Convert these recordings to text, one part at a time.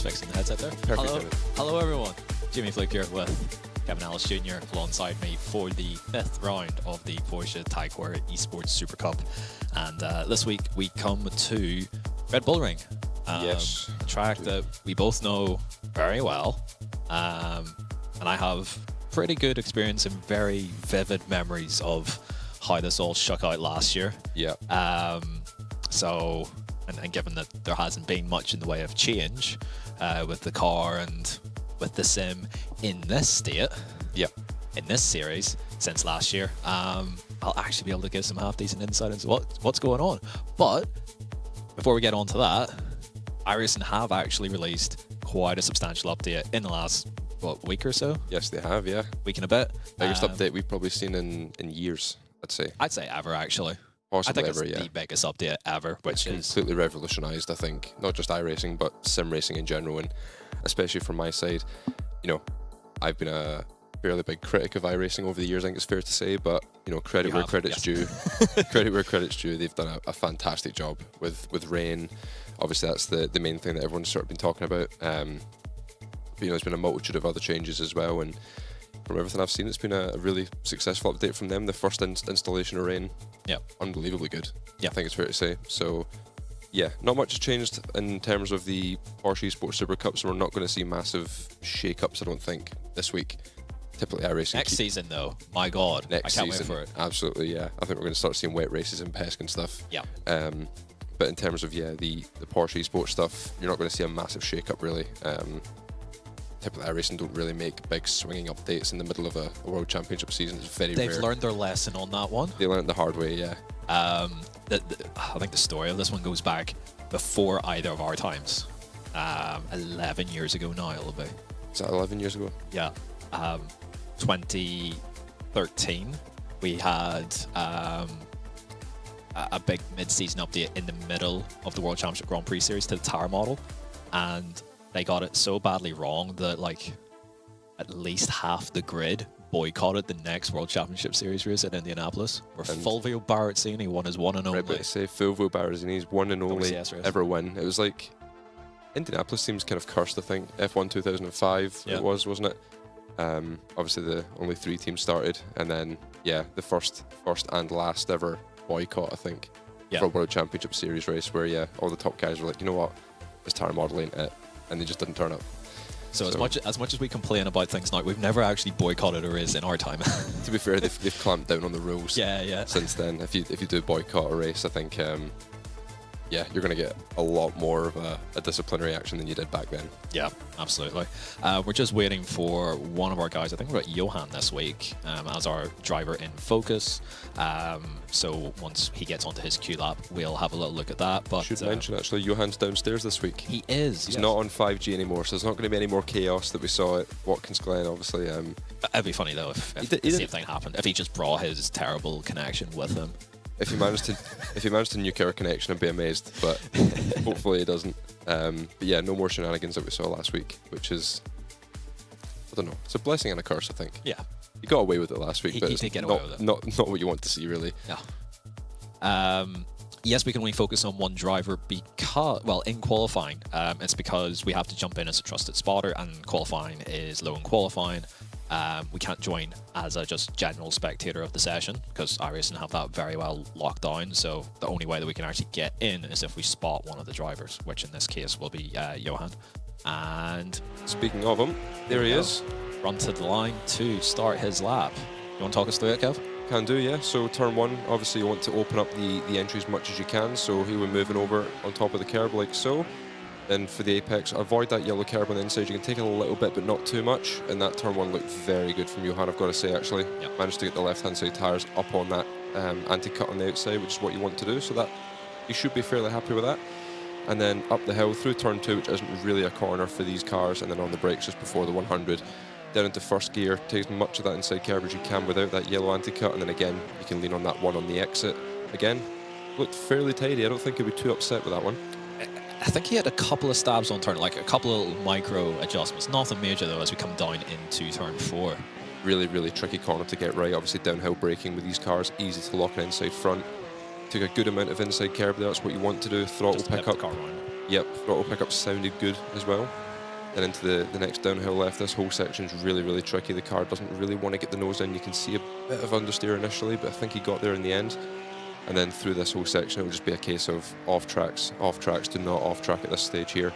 fixing the headset there. Perfect. Hello everyone. Jimmy Flick here with Kevin Ellis Jr. alongside me for the 5th round of the Porsche Heuer Esports Supercup. And this week we come to Red Bull Ring. Yes. A track that we both know very well. And I have pretty good experience and very vivid memories of how this all shook out last year. Yeah. And given that there hasn't been much in the way of change with the car and with the sim in this state, in this series since last year, I'll actually be able to give some half-decent insight into what's going on. But before we get on to that, iRacing have actually released quite a substantial update in the last week or so. Yes, they have. Yeah. Week and a bit. Biggest update we've probably seen in years, I'd say. I'd say ever, actually. Possibly I think ever, it's the biggest update ever, which is completely revolutionised, I think, not just iRacing, but sim racing in general, and especially from my side. You know, I've been a fairly big critic of iRacing over the years, I think it's fair to say, but, you know, credit where credit's due. Credit where credit's due. They've done a fantastic job with rain. Obviously, that's the main thing that everyone's sort of been talking about. But, you know, there's been a multitude of other changes as well, and from everything I've seen, it's been a really successful update from them. The first installation of rain, unbelievably good. I think it's fair to say. So, yeah, not much has changed in terms of the Porsche Esports Supercup, so we're not going to see massive shake-ups, I don't think, this week. Typically, iRacing. Next season, though, my God, I can't wait for it. Absolutely, yeah. I think we're going to start seeing wet races in Pesk and stuff. Yeah. But in terms of, the Porsche Esports stuff, you're not going to see a massive shake-up, really. Typically, iRacing don't really make big swinging updates in the middle of a World Championship season. It's very rare. They've learned their lesson on that one. They learned the hard way, yeah. I think the story of this one goes back before either of our times. 11 years ago now, it'll be. Is that 11 years ago? Yeah. 2013, we had a big mid-season update in the middle of the World Championship Grand Prix series to the tire model, and they got it so badly wrong that at least half the grid boycotted the next World Championship Series race at Indianapolis, where Fulvio Barrettini won his one and only. Right, but say Fulvio Barrettini's one and only ever win. It was like Indianapolis seems kind of cursed. I think F1 2005 it was, wasn't it? Obviously, the only 3 teams started, and then the first and last ever boycott, I think, for a World Championship Series race, where all the top guys were like, you know what, this tire model ain't it, and they just didn't turn up. So as much as we complain about things now, we've never actually boycotted a race in our time. To be fair, they've clamped down on the rules. Since then, if you do boycott a race, I think you're going to get a lot more of a disciplinary action than you did back then. Yeah, absolutely. We're just waiting for one of our guys. I think we've got Johan this week as our driver in focus. So once he gets onto his Q lap, we'll have a little look at that. But should mention, actually, Johan's downstairs this week. He is. He's not on 5G anymore, so there's not going to be any more chaos that we saw at Watkins Glen, obviously. It'd be funny, though, if the same thing happened. If he just brought his terrible connection with him. If he managed to nuke our connection, I'd be amazed. But hopefully he doesn't. But yeah, no more shenanigans that we saw last week, which is, I don't know, it's a blessing and a curse, I think. Yeah, he got away with it last week, but he it's did get away with it. Not what you want to see, really. Yeah. Yes, we can only focus on one driver because, in qualifying, it's because we have to jump in as a trusted spotter, and qualifying is low in qualifying. We can't join as a just general spectator of the session because iRacing have that very well locked down. So the only way that we can actually get in is if we spot one of the drivers, which in this case will be Johan. And speaking of him, there he is. Run to the line to start his lap. You want to talk us through it, Kev? Can do, yeah. So turn 1, obviously you want to open up the entry as much as you can. So he will moving over on top of the curb like so. Then for the apex, avoid that yellow curb on the inside. You can take it a little bit, but not too much. And that turn 1 looked very good from Johan, I've got to say, actually. Yep. Managed to get the left-hand side tyres up on that anti-cut on the outside, which is what you want to do. So that you should be fairly happy with that. And then up the hill through turn 2, which isn't really a corner for these cars, and then on the brakes just before the 100. Down into first gear, take as much of that inside curb as you can without that yellow anti-cut, and then again, you can lean on that one on the exit. Again, looked fairly tidy. I don't think he'd be too upset with that one. I think he had a couple of stabs on turn, like a couple of micro adjustments. Nothing major, though, as we come down into turn 4. Really, really tricky corner to get right. Obviously, downhill braking with these cars, easy to lock an inside front. Took a good amount of inside curb there. That's what you want to do. Throttle pickup. Yep, throttle pickup sounded good as well. and into the next downhill left. This whole section's really, really tricky. The car doesn't really want to get the nose in. You can see a bit of understeer initially, but I think he got there in the end. And then through this whole section, it will just be a case of off tracks, to not off track at this stage here.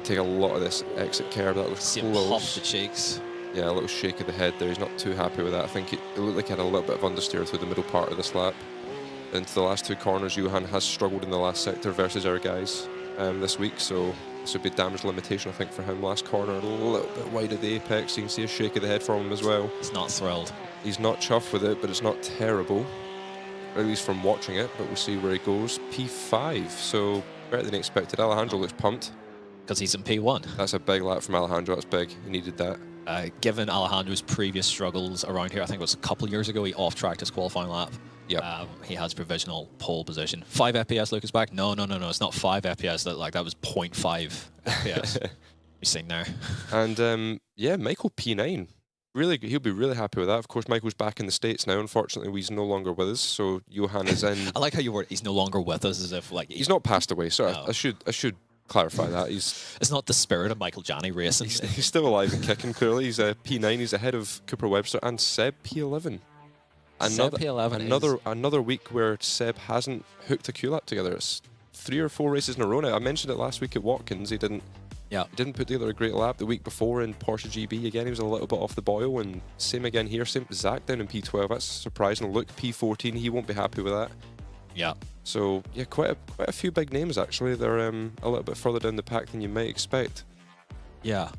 Take a lot of this exit curve. That was See close. him pop the cheeks. Yeah, a little shake of the head there. He's not too happy with that. I think it looked like he had a little bit of understeer through the middle part of this lap. Into the last two corners, Johan has struggled in the last sector versus our guys this week, so this would be damage limitation, I think, for him. Last corner, a little bit wide of the apex. You can see a shake of the head from him as well. He's not thrilled. He's not chuffed with it, but it's not terrible, at least from watching it, but we'll see where he goes. P5, so better than expected. Alejandro looks pumped. Because he's in P1. That's a big lap from Alejandro. That's big. He needed that. Given Alejandro's previous struggles around here, I think it was a couple of years ago, he off-tracked his qualifying lap. Yep. He has provisional pole position. 5 FPS, Lucas back? No. It's not 5 FPS. That was 0.5 FPS. You're seeing there. And yeah, Michael P9. Really, he'll be really happy with that. Of course, Michael's back in the States now. Unfortunately, he's no longer with us, so Johan is in. I like how you word he's no longer with us, as if like he's not passed away. Sorry, no. I should clarify that. It's not the spirit of Michael Janney racing. He's still alive and kicking. Clearly, he's a P9. He's ahead of Cooper Webster and Seb P11. Another week where Seb hasn't hooked a Q-lap together. It's 3 or 4 races in a row now. I mentioned it last week at Watkins. He didn't put together a great lap. The week before in Porsche GB, again, he was a little bit off the boil. And same again here. Same Zach down in P12. That's surprising. Luke P14. He won't be happy with that. Yeah. So yeah, quite a few big names actually. They're a little bit further down the pack than you might expect. Yeah.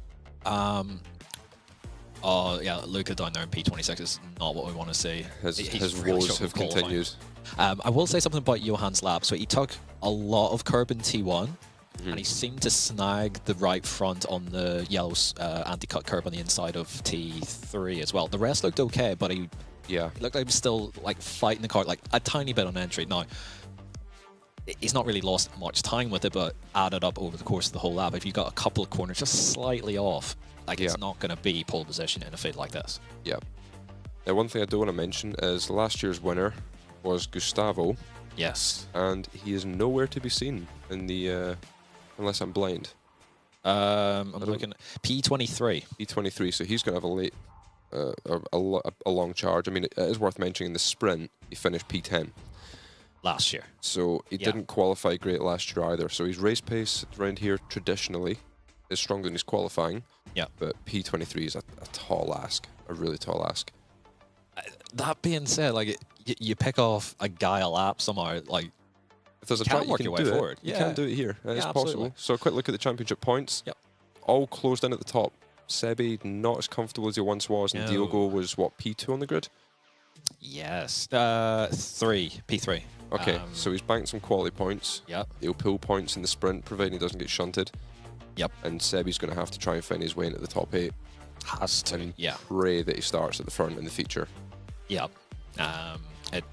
Oh yeah, Luca down there in P26 is not what we want to see. His woes have continued. I will say something about Johan's lap. So he took a lot of curb in T1, and he seemed to snag the right front on the yellow anti-cut curb on the inside of T3 as well. The rest looked okay, but he looked like he was still like fighting the car like a tiny bit on entry. Now, he's not really lost much time with it, but added up over the course of the whole lap. If you got a couple of corners just slightly off, like it's not going to be pole position in a field like this. Yeah. Now, one thing I do want to mention is last year's winner was Gustavo. Yes. And he is nowhere to be seen in the, unless I'm blind. I'm looking at P23. P23, so he's going to have a late, a long charge. I mean, it is worth mentioning in the sprint, he finished P10. Last year. So he didn't qualify great last year either. So his race pace around here traditionally is stronger than his qualifying. Yeah. But P23 is a tall ask, a really tall ask. That being said, like you pick off a guy a lap somehow, like if there's a track you can do it. You can do it here. It's possible. So a quick look at the championship points. Yep. All closed in at the top. Sebi not as comfortable as he once was, and Diogo was what, P2 on the grid? Yes. P3. Okay, so he's banked some quality points. Yep. He'll pull points in the sprint, providing he doesn't get shunted. Yep. And Sebi's going to have to try and find his way into the top 8. Has to. And pray that he starts at the front in the feature. Yep.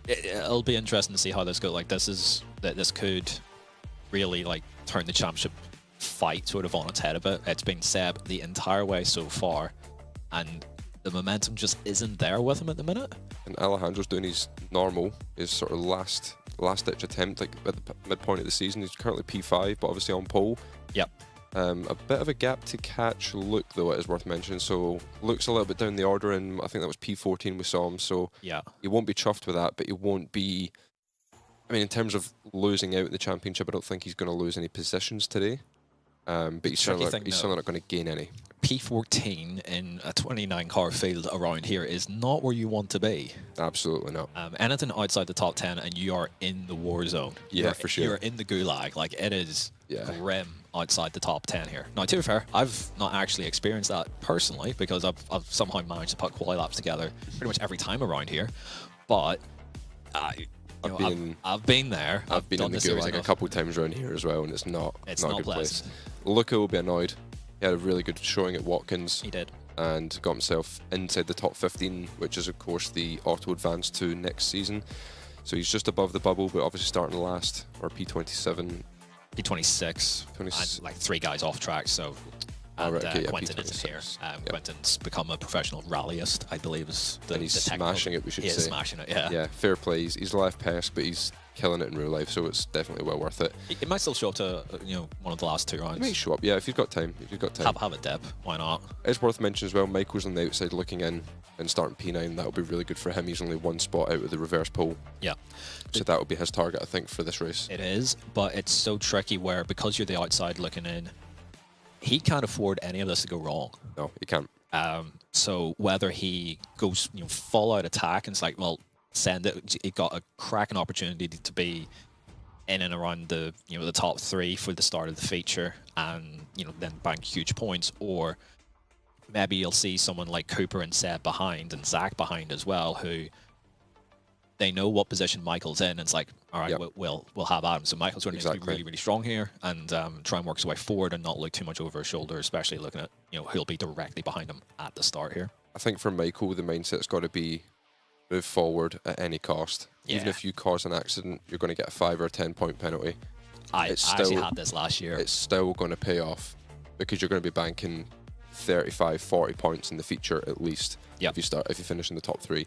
It'll be interesting to see how this goes. Like this could really like turn the championship fight sort of on its head a bit. It's been Seb the entire way so far, and the momentum just isn't there with him at the minute. And Alejandro's doing his normal, his sort of last ditch attempt, like at the midpoint of the season. He's currently P5, but obviously on pole. Yep. A bit of a gap to catch Luke, though, it is worth mentioning. So Luke's a little bit down the order, and I think that was P14 we saw him. So he won't be chuffed with that, but he won't be. I mean, in terms of losing out in the championship, I don't think he's going to lose any positions today. But he's certainly not going to gain any. P14 in a 29 car field around here is not where you want to be. Absolutely not. Anything outside the top 10 and you are in the war zone. Yeah, for sure. You're in the gulag. Like it is grim outside the top 10 here. Now, to be fair, I've not actually experienced that personally because I've somehow managed to put quality laps together pretty much every time around here. But I've been there. I've been in the gulag a couple of times around here as well, and it's not a good place. Luca will be annoyed. He had a really good showing at Watkins. He did. And got himself inside the top 15, which is, of course, the auto advance to next season. So he's just above the bubble, but obviously starting last, or P27. P26. And like 3 guys off track, so. And Quentin isn't here. Quentin's become a professional rallyist, I believe is the and he's smashing it, we should say. He is smashing it, yeah. Yeah, fair play. He's live pest, but he's killing it in real life, so it's definitely well worth it. It might still show up to one of the last 2 rounds. It may show up, yeah, if you've got time. Have a dip. Why not? It's worth mentioning as well, Michael's on the outside looking in and starting P9. That'll be really good for him. He's only one spot out of the reverse pole. Yeah. So that will be his target, I think, for this race. It is, but it's so tricky where, because you're the outside looking in, he can't afford any of this to go wrong. No, he can't. So whether he goes full out attack and it's like, well, send it, he got a cracking opportunity to be in and around the the top 3 for the start of the feature, and then bank huge points, or maybe you'll see someone like Cooper and Seb behind and Zach behind as well, who they know what position Michael's in, and it's like, all right, we'll have Adam. So Michael's going to be really, really strong here and try and work his way forward and not look too much over his shoulder, especially looking at who'll be directly behind him at the start here. I think for Michael, the mindset's got to be move forward at any cost. Yeah. Even if you cause an accident, you're going to get a 5 or a 10 point penalty. I actually had this last year. It's still going to pay off because you're going to be banking 35, 40 points in the feature at least. Yep. If you finish in the top 3.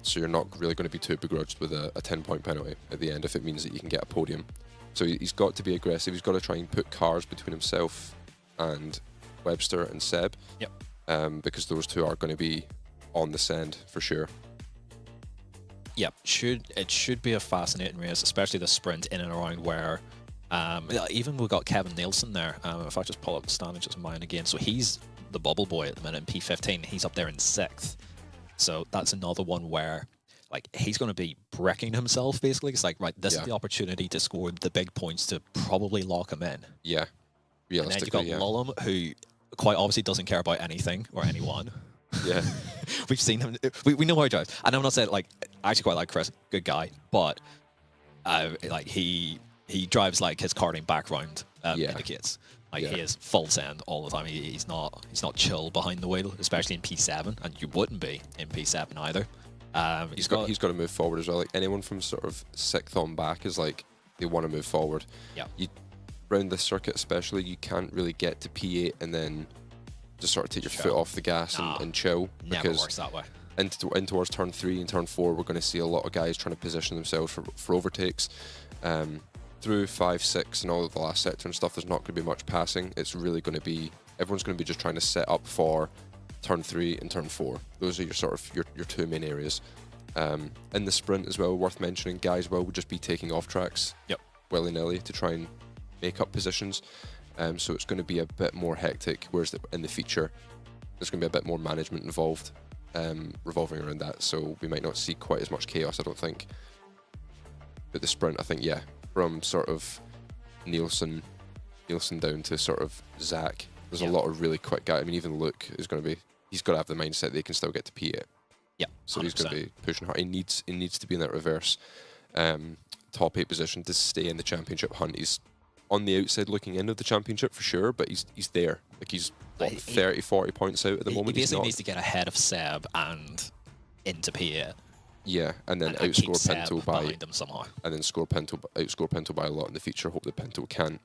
So you're not really going to be too begrudged with a 10 point penalty at the end if it means that you can get a podium. So he's got to be aggressive. He's got to try and put cars between himself and Webster and Seb. Yep. Because those two are going to be on the send for sure. Yep. It should be a fascinating race, especially the sprint in and around where even we've got Kevin Nielsen there. If I just pull up the standings just mine again, so he's the bubble boy at the minute in P15. He's up there in 6th. So that's another one where like he's going to be bricking himself basically. It's like, right, this is the opportunity to score the big points to probably lock him in. Yeah. Realistically, and then you've got Lullum, who quite obviously doesn't care about anything or anyone. Yeah. We've seen him. We know how he drives. And I'm not saying, like, I actually quite like Chris, good guy, but like he drives like his karting background indicates. Like he is full send all the time. He's not chill behind the wheel, especially in P7, and you wouldn't be in P7 either. He's got to move forward as well. Like anyone from sort of 6th on back is like they want to move forward. Yeah. Around this circuit especially, you can't really get to P8 and then just sort of take your foot off the gas and chill. Never works that way. In towards turn 3 and turn 4, we're going to see a lot of guys trying to position themselves for overtakes. Through 5, 6 and all of the last sector and stuff, there's not going to be much passing. It's really going to be, everyone's going to be just trying to set up for turn 3 and turn 4. Those are your sort of your 2 main areas. In the sprint as well, worth mentioning, guys will just be taking off tracks willy-nilly to try and make up positions. So it's going to be a bit more hectic, whereas in the feature, there's going to be a bit more management involved, revolving around that. So we might not see quite as much chaos, I don't think. But the sprint, I think, from sort of Nielsen down to sort of Zach, there's a lot of really quick guys. I mean, even Luke is going to be, he's got to have the mindset that he can still get to P8. Yeah. So 100%. He's going to be pushing hard. He needs to be in that reverse top 8 position to stay in the championship hunt. He's on the outside looking into the championship for sure, but he's there. Like he's 30, 40 points out at the moment. He basically needs to get ahead of Seb and into P8. Yeah, and then outscore Pinto behind them somehow. And then outscore Pinto by a lot in the feature. Hope that Pinto can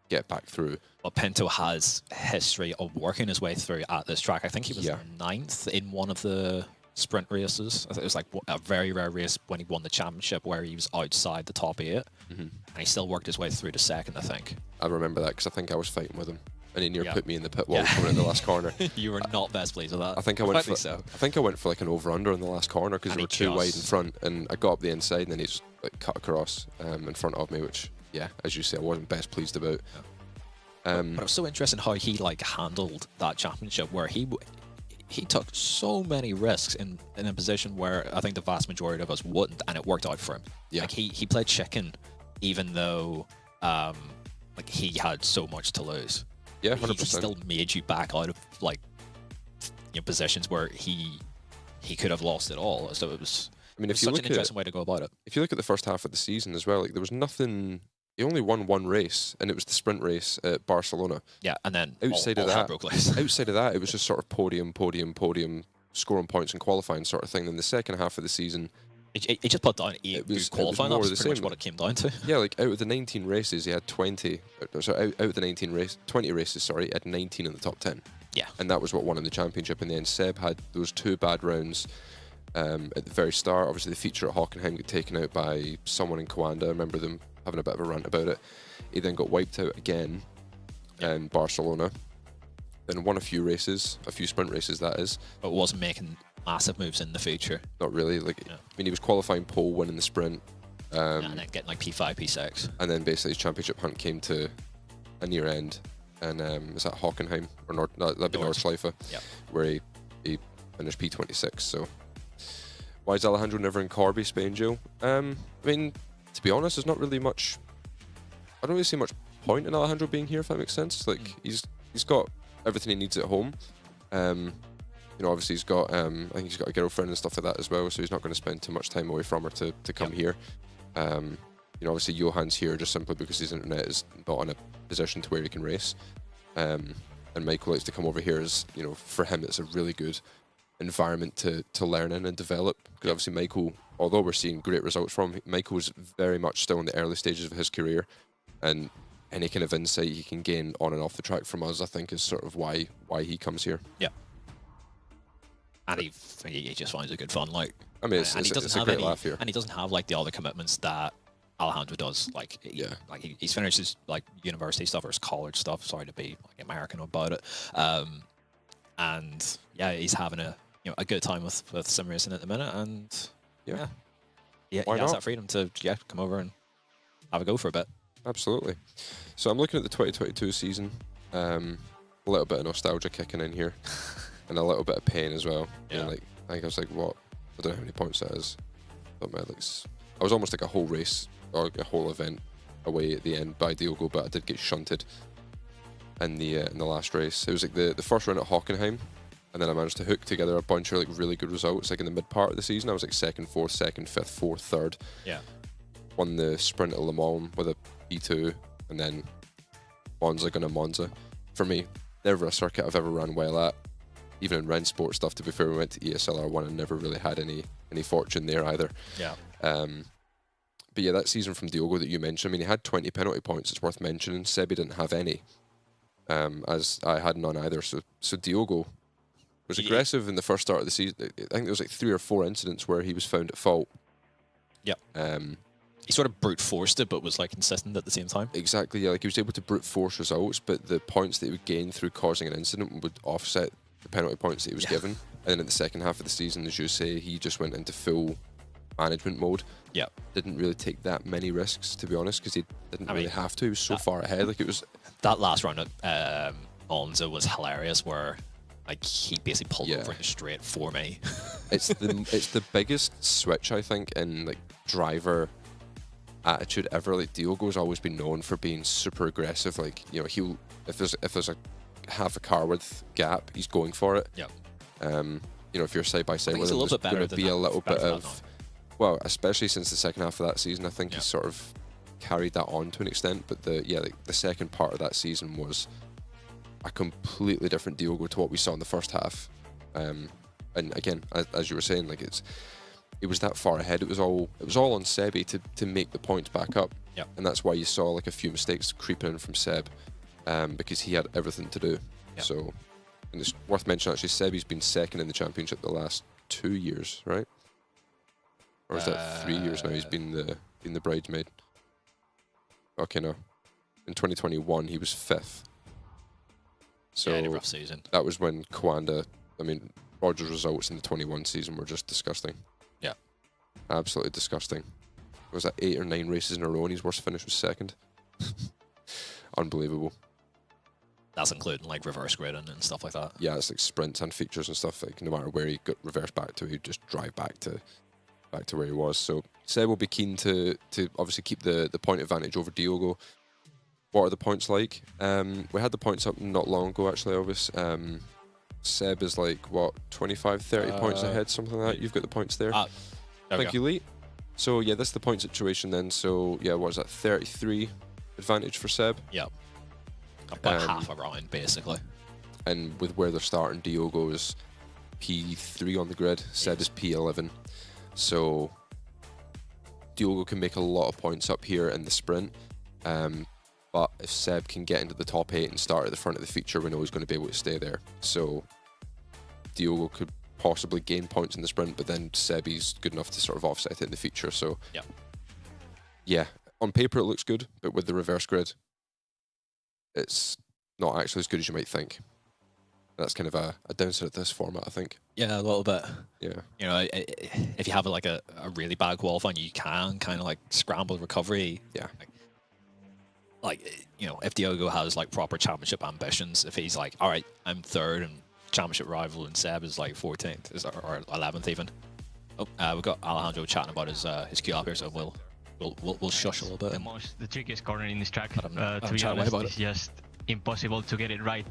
get back through. Well, Pinto has history of working his way through at this track. I think he was 9th in one of the sprint races. I think it was like a very rare race when he won the championship where he was outside the top 8. And he still worked his way through to 2nd, I think. I remember that because I think I was fighting with him. And he nearly put me in the pit wall coming in the last corner. You were not best pleased with that. I think I went for like an over-under in the last corner because they were too wide in front, and I got up the inside and then he just like cut across in front of me, which as you say, I wasn't best pleased about. But it was so interesting how he like handled that championship, where he took so many risks in a position where I think the vast majority of us wouldn't, and it worked out for him. Yeah. Like he played chicken, even though like he had so much to lose. Yeah, 100%. He still made you back out of like positions where he could have lost it all. So it was. I mean, if you look, such an interesting way to go about it. If you look at the first half of the season as well, like there was nothing. He only won one race, and it was the sprint race at Barcelona. Yeah, and then outside of that, it was just sort of podium, scoring points and qualifying sort of thing. Then the second half of the season, he just put down 8 qualifying. That's pretty much what it came down to. Yeah, like out of the 19 races, he had 20. So out of the 20 races, sorry, he had 19 in the top 10. Yeah, and that was what won him the championship. And then Seb had those 2 bad rounds at the very start. Obviously, the feature at Hockenheim got taken out by someone in Coanda. I remember them having a bit of a rant about it. He then got wiped out again in Barcelona. Then won a few races, a few sprint races, that is. But wasn't making massive moves in the future. Not really. Like, I mean, he was qualifying pole, winning the sprint. And then getting like P5, P6. And then basically his championship hunt came to a near end. And is that Hockenheim? Or that'd be Nordschleife, where he finished P26. So why is Alejandro never in Corby, Spain, Joe? I mean, to be honest, there's not really much. I don't really see much point in Alejandro being here, if that makes sense. Like he's got everything he needs at home. You know, obviously he's got I think he's got a girlfriend and stuff like that as well, so he's not going to spend too much time away from her to come here. You know, obviously Johann's here just simply because his internet is not in a position to where he can race. And Michael likes to come over here as, you know, for him it's a really good environment to learn in and develop, because obviously Michael, although we're seeing great results from him, Michael's very much still in the early stages of his career, and any kind of insight he can gain on and off the track from us, I think, is sort of why he comes here. Yeah. And he just finds it good fun. Like, I mean, it's a great laugh here. And he doesn't have like the other commitments that Alejandro does. Like, he's finished his like university stuff or his college stuff. Sorry to be like American about it. And yeah, he's having a good time with sim racing at the minute. And he has that freedom to come over and have a go for a bit. Absolutely. So I'm looking at the 2022 season. A little bit of nostalgia kicking in here, and a little bit of pain as well. Yeah. And like, I think I was like, what? I don't know how many points that is. I was almost like a whole race or a whole event away at the end by Diogo, but I did get shunted in the last race. It was like the first run at Hockenheim, and then I managed to hook together a bunch of like really good results. Like in the mid part of the season, I was like second, fourth, second, fifth, fourth, third. Yeah. Won the sprint at Le Mans with a P2, and then Monza going to Monza. For me, never a circuit I've ever run well at. Even in Rennsport stuff, to be fair, we went to ESLR1 and never really had any fortune there either. Yeah. But yeah, that season from Diogo that you mentioned, I mean, he had 20 penalty points, it's worth mentioning. Sebi didn't have any, as I had none either. So Diogo was aggressive in the first start of the season. I think there was like 3 or 4 incidents where he was found at fault. Yeah. He sort of brute forced it, but was like consistent at the same time. Exactly, yeah. Like he was able to brute force results, but the points that he would gain through causing an incident would offset the penalty points that he was given. And then in the second half of the season, as you say, he just went into full management mode. Yeah. Didn't really take that many risks, to be honest, because he didn't really have to. He was so far ahead. Like it was that last round at Monza was hilarious, where like he basically pulled over in the straight for me. It's the biggest switch, I think, in like driver attitude ever. Like Diogo's always been known for being super aggressive. Like, you know, if there's a half a car width gap, he's going for it. Yeah. You know, if you're side by side with him, there's going to be a little bit of, well, especially since the second half of that season, I think he's sort of carried that on to an extent. But the second part of that season was a completely different Diogo to what we saw in the first half. And again, as you were saying, like it was that far ahead. It was all on Sebi to make the points back up. Yeah. And that's why you saw like a few mistakes creeping in from Seb, because he had everything to do. Yeah. So, and it's worth mentioning actually, Sebi's been second in the championship the last 2 years, right? Or is that 3 years now? He's been the bridesmaid. Okay, no. In 2021, he was 5th. So yeah, a rough season. That was when Coanda, I mean, Roger's results in the 21 season were just disgusting. Yeah. Absolutely disgusting. Was that 8 or 9 races in a row and his worst finish was second? Unbelievable. That's including like reverse gridding and stuff like that. Yeah, it's like sprints and features and stuff. Like no matter where he got reversed back to, he'd just drive back to where he was. So Seb will be keen to obviously keep the point advantage over Diogo. What are the points like? We had the points up not long ago actually, Elvis. Seb is like, what, 25, 30 points ahead, something like that. You've got the points there. Thank you, Lee. So yeah, that's the point situation then. So yeah, what is that, 33 advantage for Seb? Yeah. About half a round, basically. And with where they're starting, Diogo is P3 on the grid, Seb is P11. So Diogo can make a lot of points up here in the sprint. But if Seb can get into the top 8 and start at the front of the feature, we know he's going to be able to stay there. So Diogo could possibly gain points in the sprint, but then Sebi's good enough to sort of offset it in the feature. So yeah, on paper it looks good, but with the reverse grid, it's not actually as good as you might think. That's kind of a downside of this format, I think. Yeah, a little bit. Yeah. You know, if you have like a really bad qualifying, you can kind of like scramble recovery. Yeah. Like, you know, if Diogo has like proper championship ambitions, if he's like, all right, I'm third and championship rival, and Seb is like 14th or 11th even. Oh, we've got Alejandro chatting about his queue up here, so we'll shush a little bit. The trickiest corner in this track, to be honest, is just impossible to get it right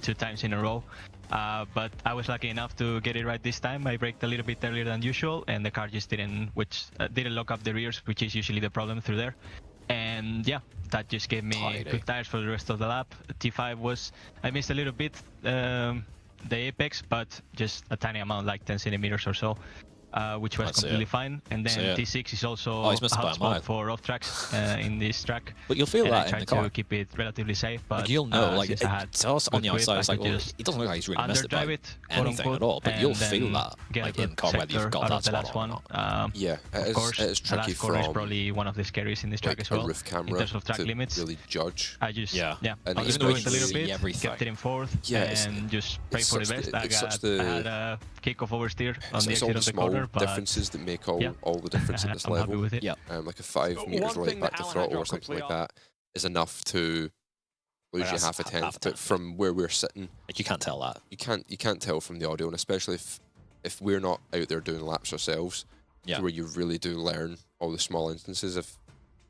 2 times in a row. But I was lucky enough to get it right this time. I braked a little bit earlier than usual, and the car just didn't lock up the rears, which is usually the problem through there. And yeah, that just gave me good tires for the rest of the lap. T5 was, I missed a little bit the apex, but just a tiny amount, like 10 centimeters or so. Which was completely fine. And then T6 is also a hotspot for off tracks in this track. But you'll feel that in the car. I tried to keep it relatively safe, but you'll know, like it's on the outside. It's like, well, it doesn't look like he's really missed it by anything at all. But you'll feel that, like in the car, whether you've got that spot on or not. Yeah, of course, it is tricky. The last corner is probably one of the scariest in this track as well. Roof camera in terms of track to moved really judge. I just and I was doing a little bit, kept it in fourth, and just pray for the best. I had a kick-off oversteer on the exit of the corner, but differences that make all the difference at this I'm level. happy with it. Yeah. Like a 5 meters right back to throttle or something like that is enough to lose you half a tenth. But from where we're sitting, like you can't tell that. You can't tell from the audio, and especially if we're not out there doing laps ourselves, where you really do learn all the small instances. If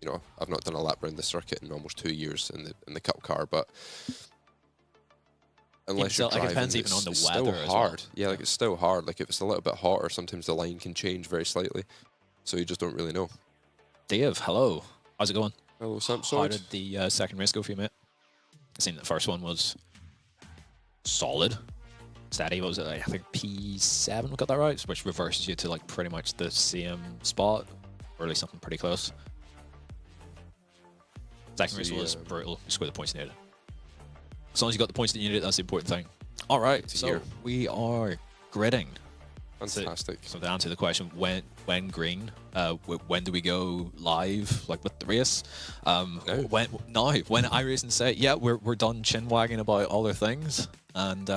you know, I've not done a lap around the circuit in almost 2 years in the cup car, but unless you're driving, it depends even on the it's weather still as hard. well. Yeah, like it's still hard. Like if it's a little bit hotter, sometimes the line can change very slightly, so you just don't really know. Dave, hello. How's it going? Hello, Samsung. How did the second race go for you, mate? I seen the first one was solid. Steady, what was it? Like, I think P7, we got that right? Which reverses you to like pretty much the same spot, or at least something pretty close. Second race was brutal. You scored the points you needed. As long as you got the points that you needed, that's the important thing. All right, so we are gridding. Fantastic. So to answer the question, when green, when do we go live, like with the race? When iRacing say, yeah, we're done chin wagging about other things, and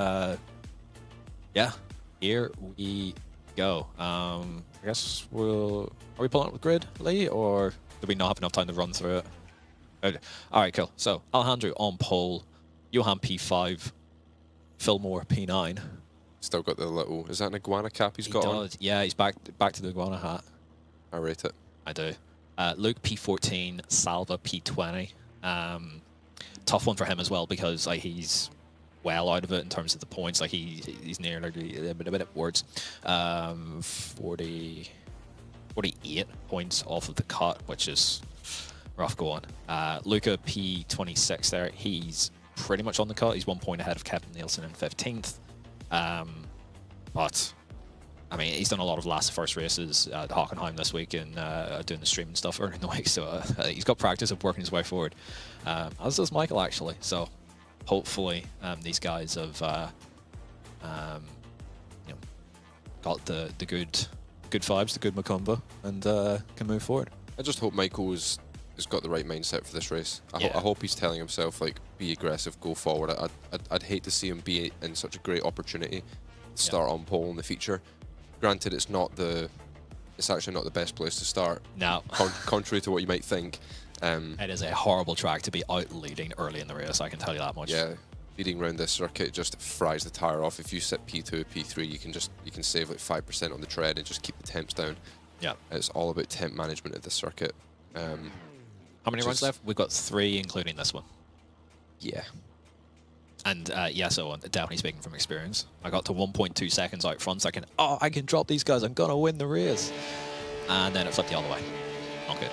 yeah, here we go. I guess are we pulling up with grid, Lee, or do we not have enough time to run through it? Okay. All right, cool. So Alejandro on pole, Johan P5, Fillmore P9. Still got the little, is that an iguana cap he's got on? Yeah, he's back to the iguana hat. I rate it. I do. Luke P14, Salva P20. Tough one for him as well because like he's well out of it in terms of the points. Like he's nearly a bit words. 48 points off of the cut, which is rough going. Luca P26 there. He's pretty much on the cut. He's 1 point ahead of Kevin Nielsen in 15th. But I mean, he's done a lot of last first races at Hockenheim this week and doing the stream and stuff early in the week. So he's got practice of working his way forward. As does Michael actually. So hopefully these guys have got the good vibes, the good Macumba, and can move forward. I just hope Michael has got the right mindset for this race. I hope he's telling himself, like, be aggressive, go forward. I'd hate to see him be in such a great opportunity to start on pole in the feature. Granted, it's actually not the best place to start. No. Contrary to what you might think. It is a horrible track to be out leading early in the race, I can tell you that much. Yeah, leading around this circuit just fries the tyre off. If you sit P2, P3, you can save like 5% on the tread and just keep the temps down. Yeah. It's all about temp management at this circuit. How many rounds left? We've got 3, including this one. Yeah. And so definitely speaking from experience, I got to 1.2 seconds out front, so I can drop these guys, I'm gonna win the race. And then it flipped the other way. Not good.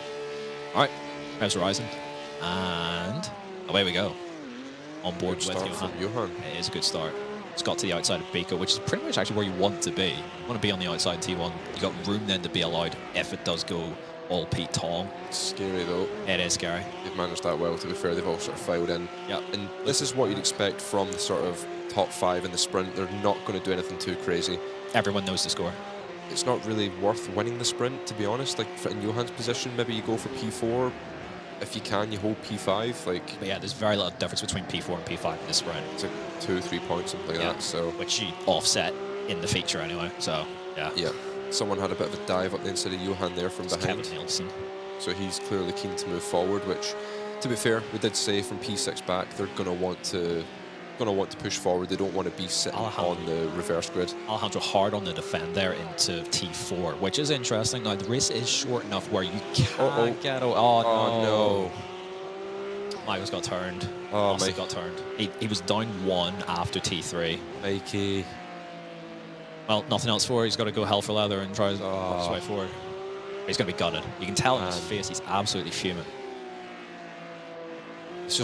All right, there's Horizon. And away we go. On board with Johan. It is a good start. It's got to the outside of Biko, which is pretty much actually where you want to be. You want to be on the outside T1. You got room then to be allowed if it does go all Pete Tong. It's scary though. It is scary. They've managed that well, to be fair. They've all sort of filed in. Yeah. And this is what you'd expect from the sort of top 5 in the sprint. They're not going to do anything too crazy. everyone knows the score. It's not really worth winning the sprint, to be honest. Like in Johann's position, maybe you go for P4. If you can, you hold P5. Like, but yeah, there's very little difference between P4 and P5 in the sprint. It's like 2-3 points, something like that. So which you offset in the feature anyway. So yeah. Yeah. Someone had a bit of a dive up the inside of Johann there from behind. Kevin Nielsen. So he's clearly keen to move forward. Which, to be fair, we did say from P6 back they're gonna want to push forward. They don't want to be sitting on the reverse grid. Alejandro hard on the defend there into T4, which is interesting. Now the race is short enough where you can't get out. Oh no! Michael's got turned. Oh, Mike got turned. He was down 1 after T3. Mikey. Well, nothing else for. He's got to go hell for leather and try his way forward. He's going to be gutted. You can tell in his face he's absolutely fuming. It's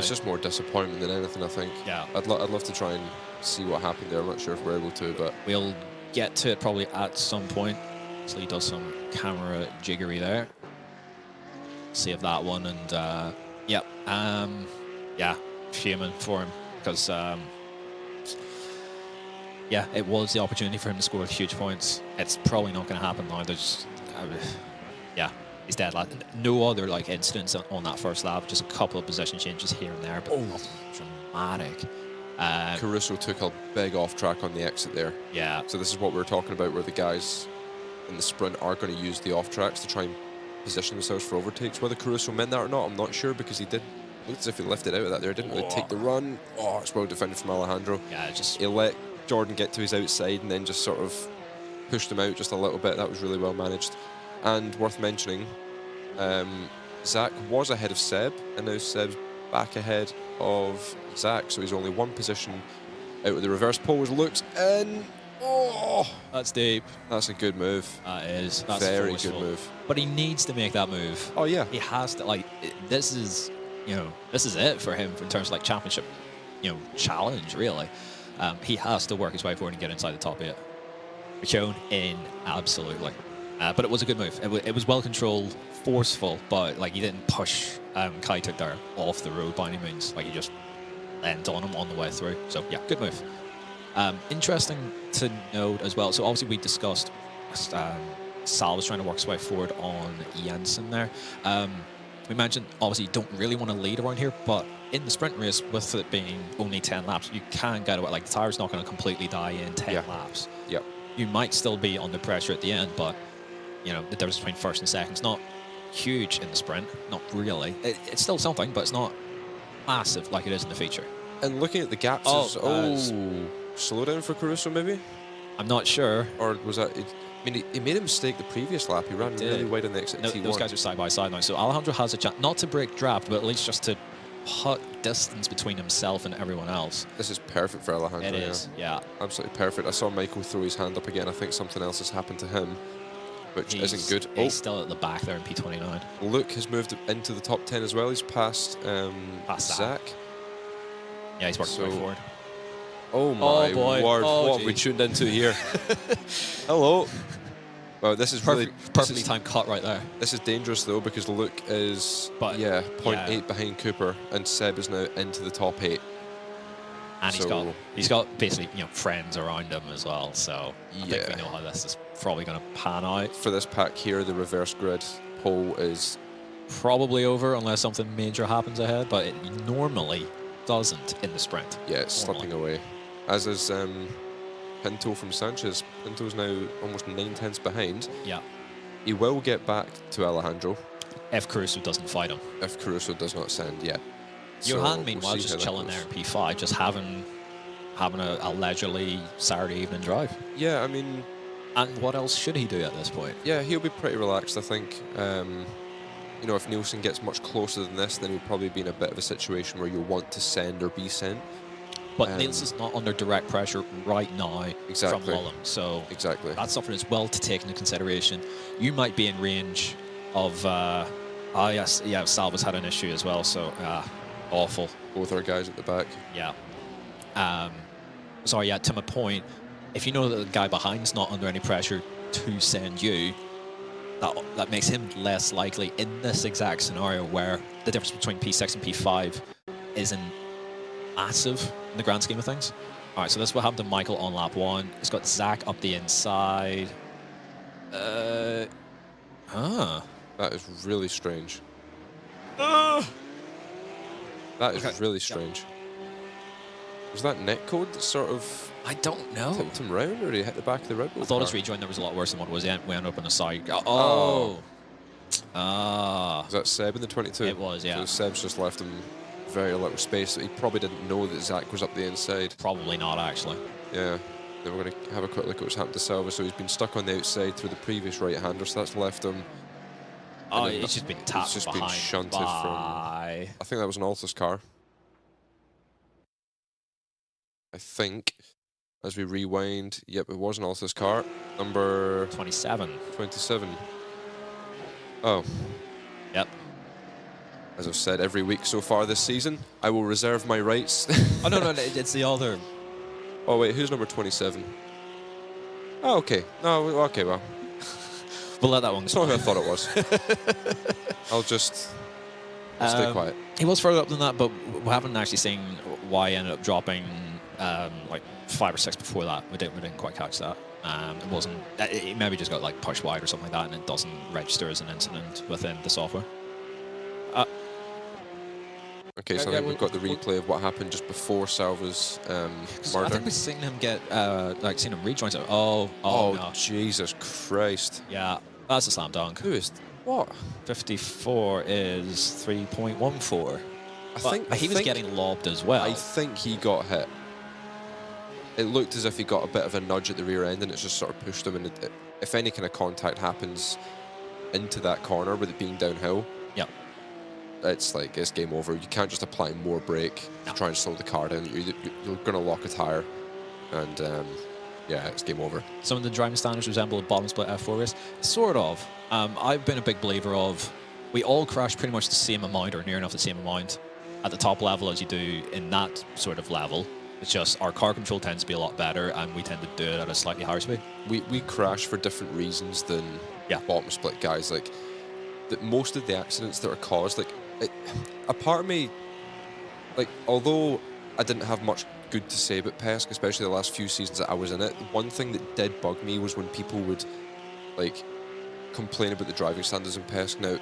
just more disappointment than anything, I think. Yeah. I'd love to try and see what happened there. I'm not sure if we're able to, but we'll get to it probably at some point. So he does some camera jiggery there. Save that one, and yeah, fuming for him because yeah, it was the opportunity for him to score huge points. It's probably not going to happen now. There's yeah. He's dead. No other like incidents on that first lap. Just a couple of position changes here and there, but nothing dramatic. Caruso took a big off track on the exit there. Yeah. So this is what we were talking about, where the guys in the sprint are going to use the off tracks to try and position themselves for overtakes. Whether Caruso meant that or not, I'm not sure, because he looked as if he lifted out of that there. Didn't really take the run. Oh, it's well defended from Alejandro. Yeah, he let Jordan get to his outside and then just sort of pushed him out just a little bit. That was really well managed. And worth mentioning, Zach was ahead of Seb, and now Seb's back ahead of Zach, so he's only one position out of the reverse pole as looks in. Oh, that's deep. That's a good move. That is. That's very forceful. good move. But he needs to make that move. Oh yeah. He has to. Like, this is it for him in terms of like championship, challenge really. He has to work his way forward and get inside the top 8. Shown in absolutely. But it was a good move. It was well controlled, forceful, but like he didn't push Kai took there off the road by any means. Like he just landed on him on the way through. So yeah, good move. Interesting to note as well. So obviously we discussed Sal was trying to work his way forward on Jensen there. We mentioned obviously you don't really want to lead around here, but in the sprint race with it being only 10 laps, you can get away. Like the tire's not going to completely die in 10 laps. Yep. You might still be under pressure at the end, but the difference between first and second is not huge in the sprint. Not really. It's still something, but it's not massive like it is in the feature. And looking at the gaps, slow down for Caruso maybe? I'm not sure. Or was that... he made a mistake the previous lap. He ran really wide on the exit T1. Those guys are side by side now. So Alejandro has a chance, not to break draft, but at least just to put distance between himself and everyone else. This is perfect for Alejandro. It is, yeah. Absolutely perfect. I saw Michael throw his hand up again. I think something else has happened to him, which isn't good. He's still at the back there in P29. Luke has moved into the top 10 as well. He's passed Zach. Yeah, he's working forward. Oh my word, what have we tuned into here? Hello. Well, this is perfectly timed cut right there. This is dangerous though, because Luke is 0.8 behind Cooper, and Seb is now into the top 8. And he's got basically friends around him as well. So I think we know how this is probably going to pan out. For this pack here, the reverse grid pole is probably over unless something major happens ahead, but it normally doesn't in the sprint. Yeah, it's slipping away. As is Pinto from Sanchez. Pinto's now almost 9/10 behind. Yeah. He will get back to Alejandro. If Caruso doesn't fight him. If Caruso does not send yet. Johann, meanwhile, just chilling there in P5, just having a leisurely Saturday evening drive. Yeah, I mean... And what else should he do at this point? Yeah, he'll be pretty relaxed, I think. If Nielsen gets much closer than this, then he'll probably be in a bit of a situation where you'll want to send or be sent. But Nielsen's not under direct pressure right now from Willem, so that's something that's well to take into consideration. You might be in range of... Salva's had an issue as well, so awful. Both our guys at the back. Yeah. To my point, if you know that the guy behind's not under any pressure to send you, that makes him less likely in this exact scenario where the difference between P6 and P5 isn't massive in the grand scheme of things. All right, so this will happen to Michael on lap 1. It's got Zach up the inside. That is really strange. That is really strange. Was that netcode that sort of I don't know. tipped him round, or did he hit the back of the Red Bull I thought car? his rejoin there was a lot worse than what it was. We ended up on the side. Oh. Was that Seb in the 22? It was, yeah. So Seb's just left him very little space. He probably didn't know that Zach was up the inside. Probably not, actually. Yeah. Then we're going to have a quick look at what's happened to Silva. So he's been stuck on the outside through the previous right-hander, so that's left him. Oh, it's just been tapped It's just behind. been shunted from... I think that was an Altus car. I think, as we rewind, yep, it was an Altus car. Number... 27. 27. Oh. Yep. As I've said every week so far this season, I will reserve my rights. Oh, no, it's the other. Oh, wait, who's number 27? Oh, okay. No, okay, well. We'll let that one go. It's not who I thought it was. I'll just stay quiet. He was further up than that, but we haven't actually seen why he ended up dropping like 5 or 6 before that. We didn't quite catch that. It wasn't. It maybe just got like pushed wide or something like that, and it doesn't register as an incident within the software. Okay, so I think we've got the replay of what happened just before Salva's I murder. think we've seen him get seen him rejoin. So, oh, no. Jesus Christ! Yeah, that's a slam dunk. Who is what? 54 is 3.14. I think he was getting lobbed as well. I think he got hit. It looked as if he got a bit of a nudge at the rear end, and it's just sort of pushed him. And if any kind of contact happens into that corner with it being downhill, yeah, it's like it's game over. You can't just apply more brake to try and slow the car down. You're going to lock a tire, and yeah, it's game over. Some of the driving standards resemble a bottom split F4 race, sort of. I've been a big believer of we all crash pretty much the same amount or near enough the same amount at the top level as you do in that sort of level. It's just our car control tends to be a lot better, and we tend to do it at a slightly higher speed. We crash for different reasons than bottom split guys. Like most of the accidents that are caused, a part of me, like, although I didn't have much good to say about PESC, especially the last few seasons that I was in it, one thing that did bug me was when people would like complain about the driving standards in PESC. Now,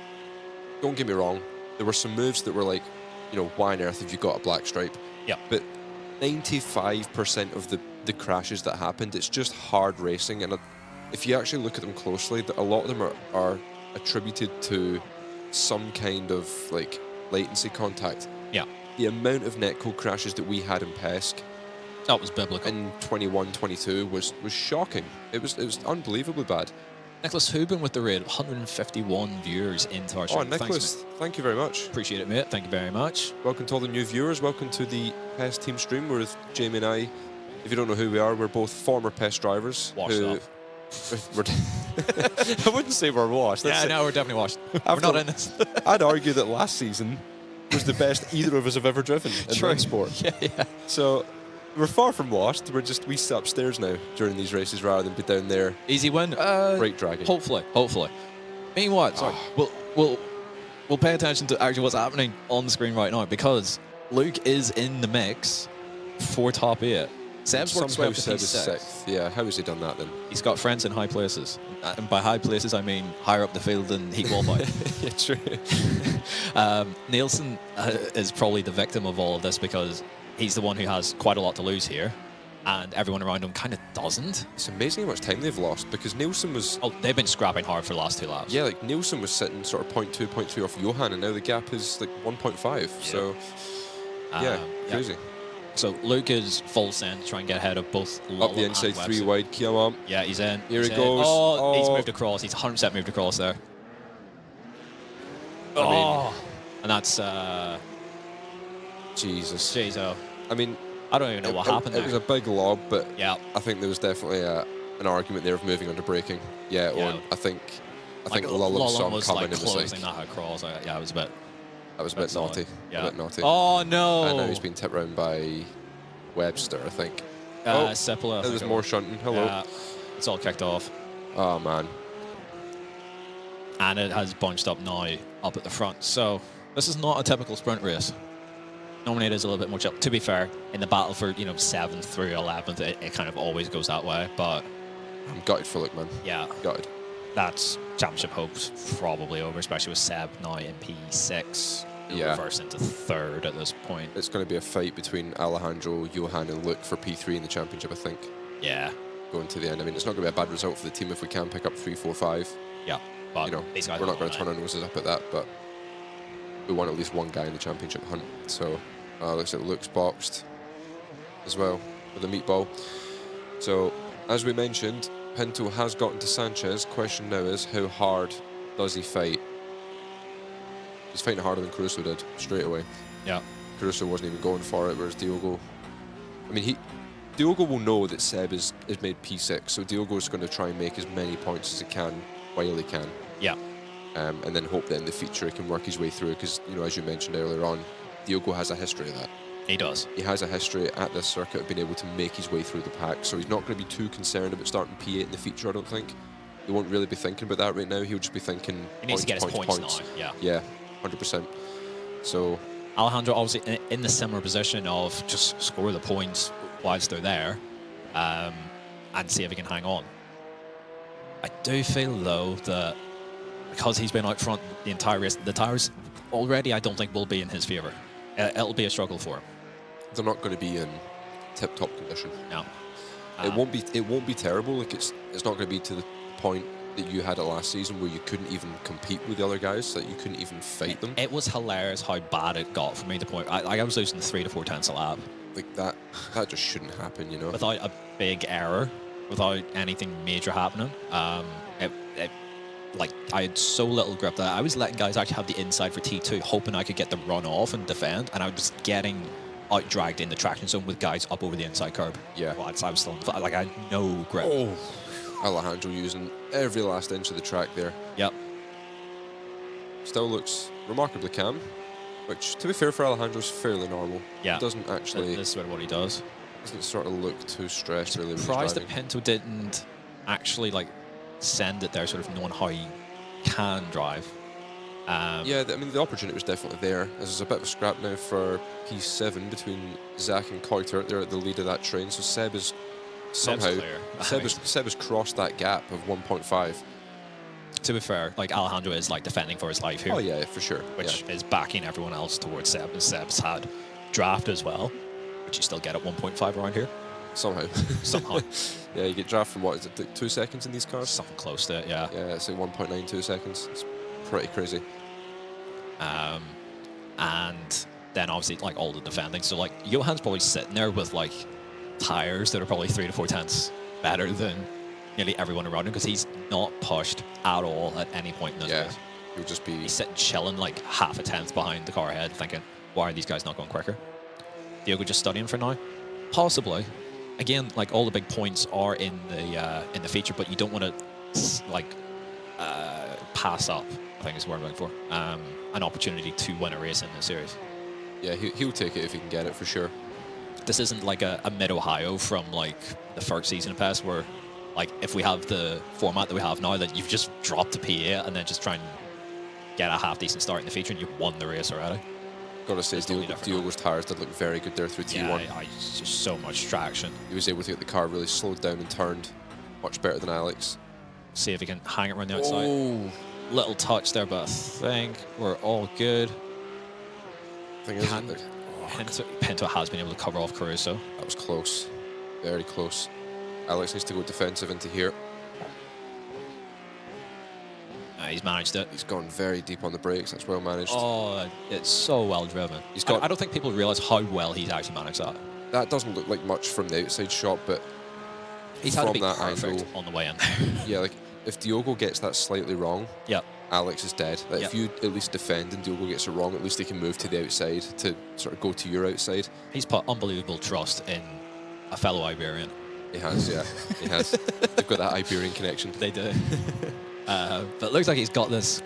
don't get me wrong, there were some moves that were like, you know, why on earth have you got a black stripe? Yeah. But 95% of the crashes that happened, it's just hard racing, and if you actually look at them closely, a lot of them are attributed to some kind of like latency contact. Yeah. The amount of netcode crashes that we had in PESC that was biblical in 21-22 was shocking. It was unbelievably bad. Nicholas Hubin with the raid of 151 viewers into our show. Oh, Nicholas, thank you very much. Appreciate it, mate. Thank you very much. Welcome to all the new viewers. Welcome to the PESC team stream. We're with Jamie and I. If you don't know who we are, we're both former PESC drivers. Washed up. I wouldn't say we're washed. Yeah, no, we're definitely washed. We're not in this. I'd argue that last season was the best either of us have ever driven in Rennsport. Yeah. So we're far from washed. We sit upstairs now during these races rather than be down there. Easy win. Break dragging. Hopefully. Meanwhile, sorry, we'll pay attention to actually what's happening on the screen right now, because Luke is in the mix for top 8. Seb's worked his way up to P6. Yeah, how has he done that then? He's got friends in high places. And by high places, I mean higher up the field than he qualified. Yeah, true. Nielsen is probably the victim of all of this, because he's the one who has quite a lot to lose here, and everyone around him kind of doesn't. It's amazing how much time they've lost, because Nielsen was... Oh, they've been scrapping hard for the last 2 laps. Yeah, like Nielsen was sitting sort of 0.2, 0.3 off Johan, and now the gap is like 1.5. Yeah. So, crazy. So Luke is full send to try and get ahead of both Lullen up the inside, and 3 wide, come on. Yeah, he's in. Here he goes. Oh, he's moved across. He's 100% moved across there. And that's... Jesus. Jeez, I mean... I don't even know what happened there. It was a big lob, but yeah, I think there was definitely an argument there of moving under braking. Yeah. I think Lullen saw him was coming like and was closing that across. Yeah, it was a bit... That was a bit naughty. Yeah. A bit naughty. Oh, no! And now he's been tipped round by Webster, I think. Sipler. There's more shunting. Hello. Yeah, it's all kicked off. Oh, man. And it has bunched up now, up at the front. So, this is not a typical sprint race. Normally it is a little bit more chill. To be fair, in the battle for 7th through 11th, it kind of always goes that way. But I'm gutted for Luke, man. yeah, Gutted. that's championship hopes probably over, especially with Seb now in P6. Yeah. Reverse into 3rd at this point. It's going to be a fight between Alejandro, Johan, and Luke for P3 in the championship, I think, Yeah, going to the end. I mean, it's not going to be a bad result for the team if we can pick up 3, 4, 5. yeah. But these guys We're not are going to turn our noses up at that, but we want at least one guy in the championship hunt. So looks like Luke's boxed as well with a meatball. So as we mentioned, Pinto has gotten to Sanchez. Question now is, how hard does he fight? He's fighting harder than Caruso did straight away. Yeah. Caruso wasn't even going for it, whereas Diogo, I mean, Diogo will know that Seb is made P6, so Diogo's going to try and make as many points as he can while he can. Yeah. And then hope that in the future he can work his way through, because, as you mentioned earlier on, Diogo has a history of that. He does. He has a history at this circuit of being able to make his way through the pack, so he's not going to be too concerned about starting P8 in the future, I don't think. He won't really be thinking about that right now. He'll just be thinking He needs to get his points now. Yeah. Yeah, 100%. So Alejandro obviously in the similar position of just score the points whilst they're there, and see if he can hang on. I do feel though that because he's been out front the entire race, the tyres already I don't think will be in his favour. It'll be a struggle for him. they're not going to be in tip-top condition. No. It won't be terrible. Like it's not going to be to the point that you had it last season where you couldn't even compete with the other guys, that you couldn't even fight them. It was hilarious how bad it got for me to the point I was losing 3 to 4 tenths a lap. Like that just shouldn't happen, you know. Without a big error, without anything major happening. Like I had so little grip that I was letting guys actually have the inside for T2, hoping I could get the run off and defend, and I was getting out dragged in the traction zone with guys up over the inside curb. Yeah. Well, I was still like I had no grip. Oh, Alejandro using every last inch of the track there. Yep. Still looks remarkably calm, which, to be fair for Alejandro, is fairly normal. Yeah. Doesn't actually. This is what he does. Doesn't sort of look too stressed really. Surprised that Pinto didn't actually like send it there, sort of knowing how he can drive. Yeah, I mean the opportunity was definitely there. There's a bit of a scrap now for P7 between Zach and Coiter. They're at the lead of that train, so Seb is somehow Seb has crossed that gap of 1.5. To be fair, like Alejandro is like defending for his life here. Oh yeah, for sure. Which is backing everyone else towards Seb, and Seb's had draft as well, which you still get at 1.5 around here. Somehow. Yeah, you get draft from what is it, like 2 seconds in these cars? Something close to it, yeah. Yeah, it's like 1.92 seconds. It's pretty crazy. And then obviously like all the defending. So like Johan's probably sitting there with like tires that are probably 3 to 4 tenths better than nearly everyone around him, because he's not pushed at all at any point in this race. He'll just be... He's sitting chilling like half a tenth behind the car ahead, thinking, why are these guys not going quicker? Diogo just studying for now? Possibly. Again, like all the big points are in the feature, but you don't want to like pass up, I think is what I'm looking for, an opportunity to win a race in this series. Yeah, he'll take it if he can get it, for sure. This isn't like a mid-Ohio from like the first season of PES where like if we have the format that we have now, that you've just dropped to P8 and then just try and get a half-decent start in the feature and you've won the race already. Gotta say, Diogo's tyres did look very good there through T1. Yeah, just so much traction. He was able to get the car really slowed down and turned much better than Alex. See if he can hang it around the outside. Oh, little touch there, but I think we're all good. Pinto has been able to cover off Caruso. That was close. Very close. Alex needs to go defensive into here. He's managed it. He's gone very deep on the brakes. That's well managed. Oh, it's so well driven. I don't think people realise how well he's actually managed that. That doesn't look like much from the outside shot, but he's had to be that perfect angle, on the way in. Yeah, like if Diogo gets that slightly wrong, Alex is dead. Like if you at least defend and Diogo gets it wrong, at least he can move to the outside to sort of go to your outside. He's put unbelievable trust in a fellow Iberian. He has, yeah. He has. They've got that Iberian connection. They do. But it looks like he's got this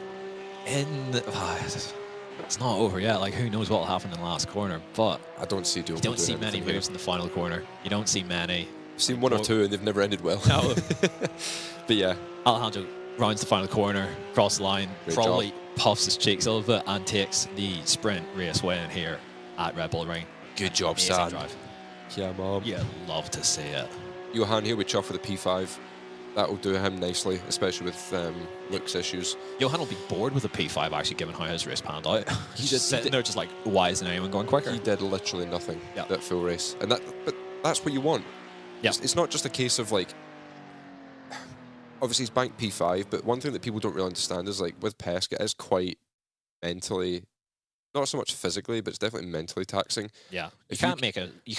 in... it's not over yet. Like, who knows what will happen in the last corner. But I don't see Diogo. You don't see many moves in the final corner. You don't see many. I've seen one or two, and they've never ended well. No. But yeah. Alejandro rounds the final corner, across the line, Great probably job. puffs his cheeks a little bit and takes the sprint race win here at Red Bull Ring. Good job, Amazing Stan. drive. Yeah, Mom. Yeah, love to see it. Johan here with chuff with a P5. That'll do him nicely, especially with Luke's issues. Johan will be bored with a P5 actually, given how his race panned out. He's just sitting there just like, why isn't anyone going quicker? He did literally nothing Yep. that full race. And but that's what you want. Yeah. It's not just a case of like, obviously he's banked P5, but one thing that people don't really understand is like with Pesk, it is quite mentally, not so much physically, but it's definitely mentally taxing. Yeah. If You can't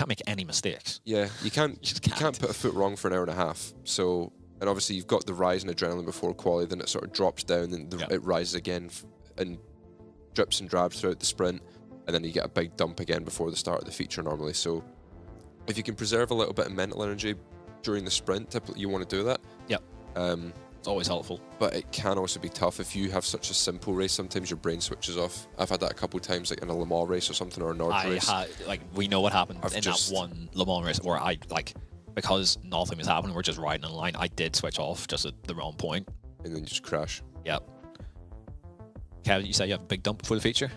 make any mistakes. Yeah, you can't just you can't put a foot wrong for an hour and a half. So, and obviously you've got the rise in adrenaline before quali, then it sort of drops down and it rises again and drips and drabs throughout the sprint, and then you get a big dump again before the start of the feature normally. So if you can preserve a little bit of mental energy during the sprint, typically you want to do that. Yep. It's always helpful. But it can also be tough if you have such a simple race. Sometimes your brain switches off. I've had that a couple of times, like in a Le Mans race or something, or a Nord race. We know what happened I've in just- that one Le Mans race where because nothing was happening, we're just riding in line. I did switch off just at the wrong point. And then you just crash. Yep. Kevin, you said you have a big dump before the feature?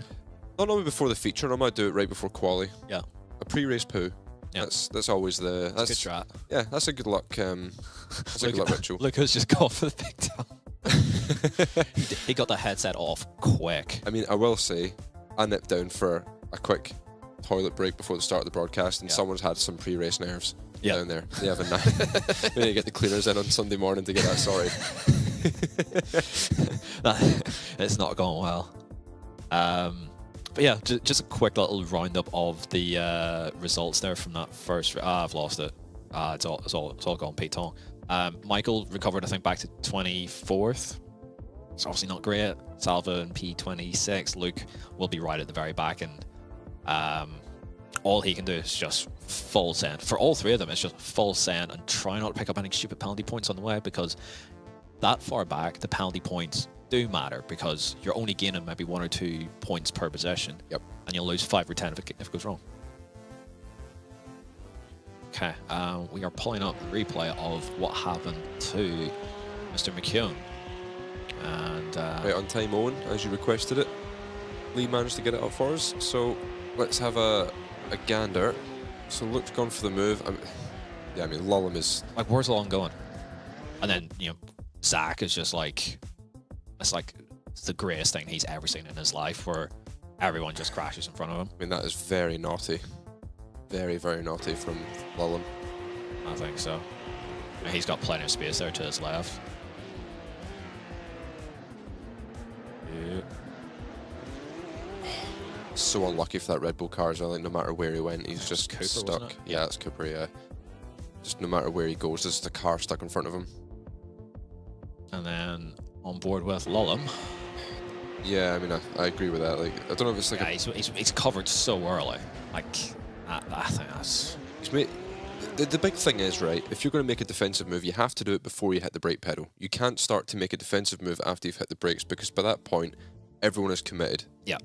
Not only before the feature, I might do it right before quali. Yeah. A pre-race poo. Yeah. That's always the. That's Good strat. Yeah, that's a good luck. That's a good luck ritual. Look who's just gone for the big dump. he got the headset off quick. I mean, I will say, I nipped down for a quick toilet break before the start of the broadcast, and someone's had some pre-race nerves down there. They have a night. We need to get the cleaners in on Sunday morning to get that sorted. It's not going well. But yeah, just a quick little roundup of the results there from that first. I've lost it. It's all gone Péton. Michael recovered, I think, back to 24th. It's obviously not great. Salva in P26. Luke will be right at the very back, and all he can do is just full send. For all three of them, it's just full send and try not to pick up any stupid penalty points on the way, because that far back, the penalty points do matter, because you're only gaining maybe 1 or 2 points per possession. Yep. And you'll lose 5 or 10 if it goes wrong. Okay, we are pulling up the replay of what happened to Mr. McKeown. And Right on time, Owen, as you requested it. Lee managed to get it up for us, so let's have a gander. So Luke's gone for the move. I mean, Lullum is... like, where's Long going? And then, Zach is just like... It's like the greatest thing he's ever seen in his life, where everyone just crashes in front of him. I mean, that is very naughty. Very, very naughty from Lullum. I think so. And he's got plenty of space there to his left. Yeah. So unlucky for that Red Bull car as well. Like, no matter where he went, he's just Cooper, stuck. wasn't it? Yeah, it's Cooper, yeah. Just no matter where he goes, there's the car stuck in front of him. And then on board with Lullum. Yeah, I mean, I agree with that. Like, I don't know if it's like... Yeah, he's covered so early. Like, I think that's... He's made, the big thing is, right, if you're going to make a defensive move, you have to do it before you hit the brake pedal. You can't start to make a defensive move after you've hit the brakes, because by that point, everyone is committed. Yeah.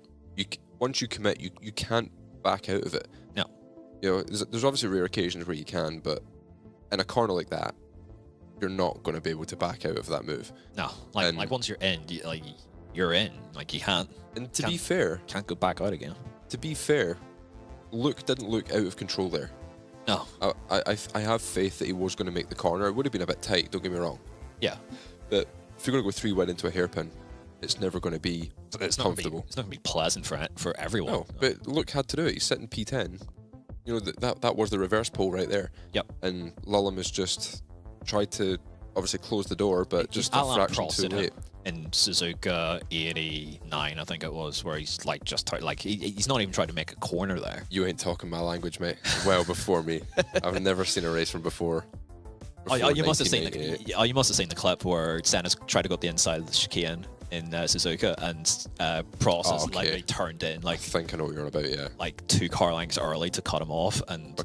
Once you commit, you can't back out of it. No. There's obviously rare occasions where you can, but in a corner like that, you're not going to be able to back out of that move. No. Like once you're in, you're in. Like, you can't... And to be fair... Can't go back out again. To be fair, Luke didn't look out of control there. No. I have faith that he was going to make the corner. It would have been a bit tight, don't get me wrong. Yeah. But if you're going to go 3 wide into a hairpin, it's never going to be comfortable. It's not going to be pleasant for everyone. No, but Luke had to do it. He's sitting P10. That was the reverse pole right there. Yep. And Lullum has just tried to obviously close the door, but just a fraction too late. In Suzuka 89, I think it was, where he's like just he's not even trying to make a corner there. You ain't talking my language, mate. Well before me. I've never seen a race from before. You must have seen the clip where Senna's tried to go up the inside of the chicane in Suzuka, and Prost has literally turned in I think I know what you're on about, yeah. like 2 car lengths early to cut him off, and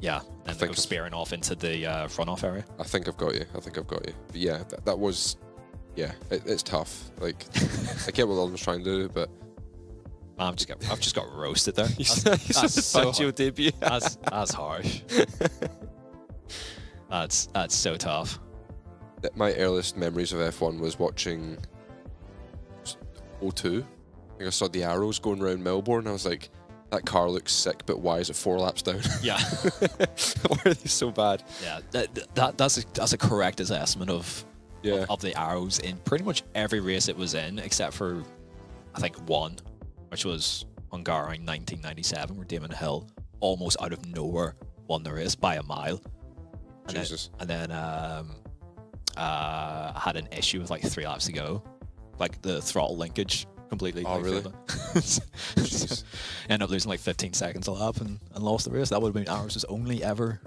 yeah, and go spearing off into the front off area. I think I've got you. But yeah, that was, yeah, it's tough. Like, I get what Lullum's trying to do, but I've just got roasted there. That's so debut. That's harsh. That's so tough. My earliest memories of F1 was watching 02. I think I saw the arrows going around Melbourne. I was like, that car looks sick, but why is it 4 laps down? Yeah. Why are they so bad? Yeah, that's a correct assessment of the arrows in pretty much every race it was in, except for I think one, which was Hungary 1997, where Damon Hill almost out of nowhere won the race by a mile. And Jesus. Then had an issue with like 3 laps to go, like the throttle linkage completely. Oh, really? Ended up losing like 15 seconds a lap and lost the race. That would have been Arrow's only ever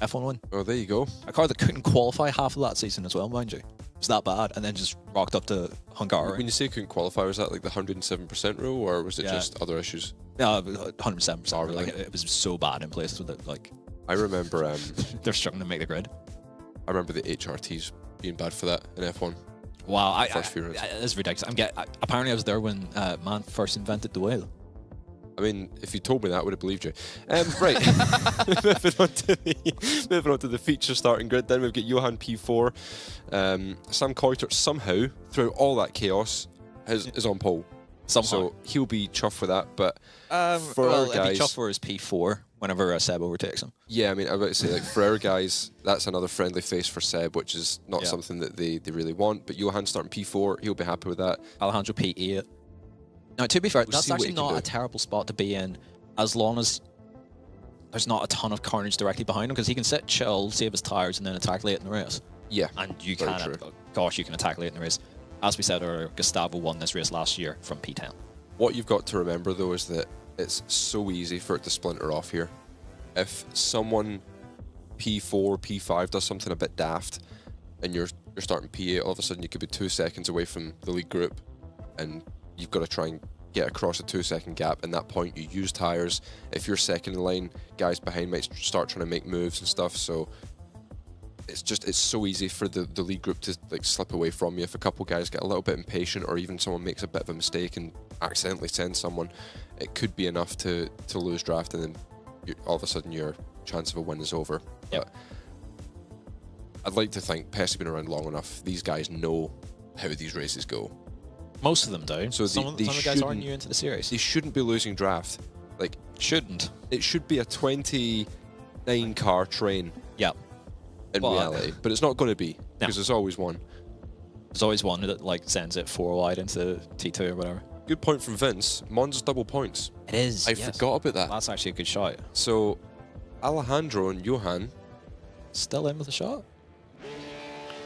F1 win. Oh, there you go. A car that couldn't qualify half of that season as well, mind you. It was that bad, and then just rocked up to Hungary. When you say couldn't qualify, was that like the 107% rule, or was it just other issues? No, 107%. Oh, really? Like, it was so bad in places with it. Like, I remember they're struggling to make the grid. I remember the HRTs being bad for that in F1. Wow, it's ridiculous. Apparently I was there when man first invented the wheel. I mean, if you told me that, I would have believed you. Right, moving on to the feature starting grid. Then we've got Johan P4. Sam Coiter somehow, through all that chaos, is on pole. Somehow. So he'll be chuffed with that. But for our guys, he'll be chuffed for his P4 whenever Seb overtakes him. Yeah, I mean, I was about to say, like, for our guys, that's another friendly face for Seb, which is not something that they really want. But Johan starting P4, he'll be happy with that. Alejandro P8. Now, to be fair, that's actually not a terrible spot to be in, as long as there's not a ton of carnage directly behind him, because he can sit chill, save his tires, and then attack late in the race. Yeah, and you can attack late in the race. As we said earlier, Gustavo won this race last year from P10. What you've got to remember, though, is that it's so easy for it to splinter off here. If someone P4, P5 does something a bit daft, and you're starting P8, all of a sudden you could be 2 seconds away from the lead group, and you've got to try and get across a 2-second gap. In that point, you use tires. If you're second in line, guys behind might start trying to make moves and stuff. So it's so easy for the lead group to like slip away from you. If a couple guys get a little bit impatient, or even someone makes a bit of a mistake and accidentally sends someone, it could be enough to lose draft, and then all of a sudden your chance of a win is over. Yep. But I'd like to think PES have been around long enough. These guys know how these races go. Most of them do. So some of the guys aren't new into the series. They shouldn't be losing draft. Like, shouldn't. It should be a 29 car train. Yeah. In reality, but it's not going to be, because there's always one. There's always one that like sends it 4 wide into T2 or whatever. Good point from Vince. Monza's double points. It is. I forgot about that. That's actually a good shot. So Alejandro and Johan still in with a shot.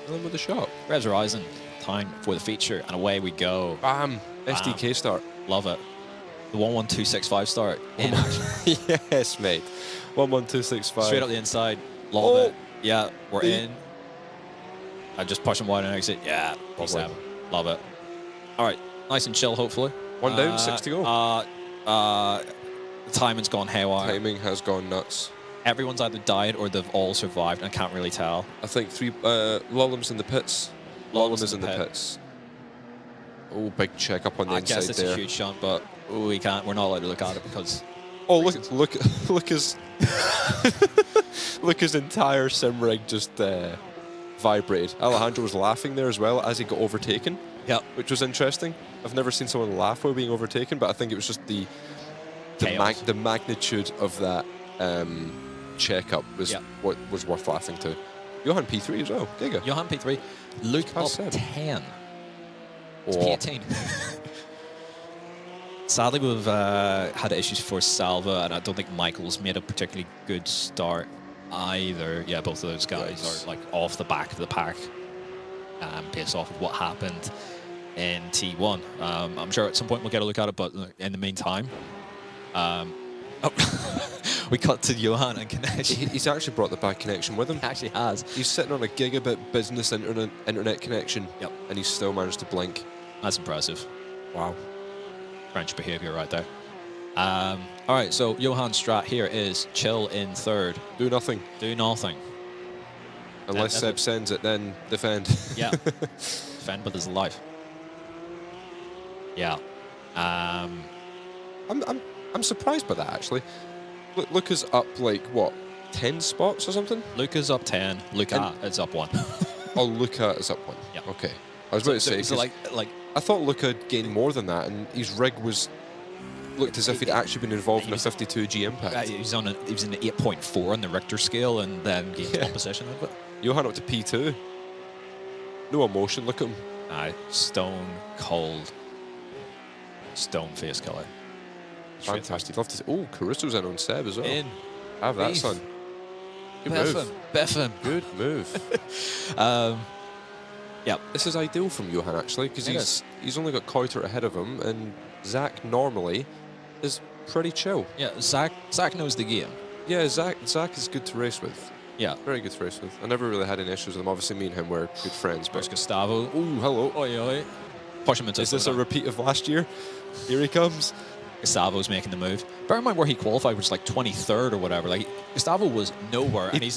Still in with a shot. Revs Horizon, time for the feature, and away we go. Bam! SDK start. Love it. The 11265 start in action. Yes, mate. 11265. Straight up the inside. Love it. Yeah, we're in. I just push him wide and exit. Yeah, P7. Love it. All right, nice and chill, hopefully. 1 down, 6 to go. The timing's gone haywire. Timing has gone nuts. Everyone's either died or they've all survived, and I can't really tell. I think Lollem's in the pits. Lollem is in the pits. Oh, big check up on the inside there. I guess it's a huge shunt, but we're not allowed to look at it because... Oh, look his look his entire sim rig just vibrated. Alejandro was laughing there as well as he got overtaken. Yeah, which was interesting. I've never seen someone laugh while being overtaken, but I think it was just the magnitude of that checkup was what was worth laughing to. Johan P3 as well. Giga. Johan P3. Luke up 10. It's P18. Sadly, we've had issues for Salva, and I don't think Michael's made a particularly good start either. Yeah, both of those guys are like off the back of the pack, based off of what happened in T1. I'm sure at some point we'll get a look at it, but in the meantime, we cut to Johan and connection. He's actually brought the bad connection with him. He actually has. He's sitting on a gigabit business internet connection. Yep. And he's still managed to blink. That's impressive. Wow. French behavior right there. All right, so Johan's strat here is chill in third. Do nothing. Do nothing. Unless Seb sends it, then defend. Yeah. Defend with his life. Yeah. I'm surprised by that, actually. Luca's up like what, 10 spots or something? Luca's up 10. Luca is up 1. Oh, Luca is up 1. Yeah. Okay. I was about to say, so like I thought Luca gained more than that, and his rig was looked as if he'd actually been involved in a 52G impact. He was in an 8.4 on the Richter scale, and then gained one position out of it. Johan up to P2. No emotion. Look at him. Aye, stone cold, stone face killer. Fantastic. Love to see. Oh, Caruso's in on Seb as well. In. Have that, Beef. son. Good Biff move. him. Biff him. Good move. Yeah. This is ideal from Johan, actually, because he's only got Koiter ahead of him, and Zach normally is pretty chill. Yeah, Zach knows the game. Yeah, Zach is good to race with. Yeah. Very good to race with. I never really had any issues with him. Obviously, me and him were good friends. There's But Gustavo. ooh, hello. Oi, oi. Push him into Is this a repeat of last year? Here he comes. Gustavo's making the move. Bear in mind where he qualified, which was like 23rd or whatever. Like, Gustavo was nowhere, and He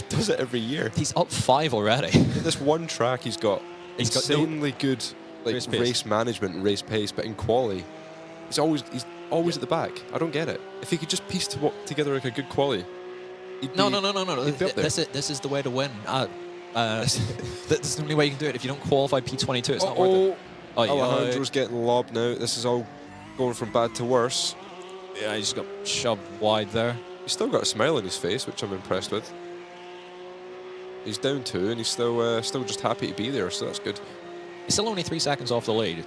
does it every year. he's up 5 already. This one track, he's got He's got no- insanely good like Race pace. race management and race pace, but in quali, he's always at the back. I don't get it. If he could just piece together like a good quali, No. he'd be up there. This is the way to win. This is the only way you can do it. If you don't qualify P22, it's not worth it. Oh, Alejandro's getting lobbed now. This is all going from bad to worse. yeah, he just got shoved wide there. He's still got a smile on his face, which I'm impressed with. He's down 2, and he's still just happy to be there, so that's good. He's still only 3 seconds off the lead.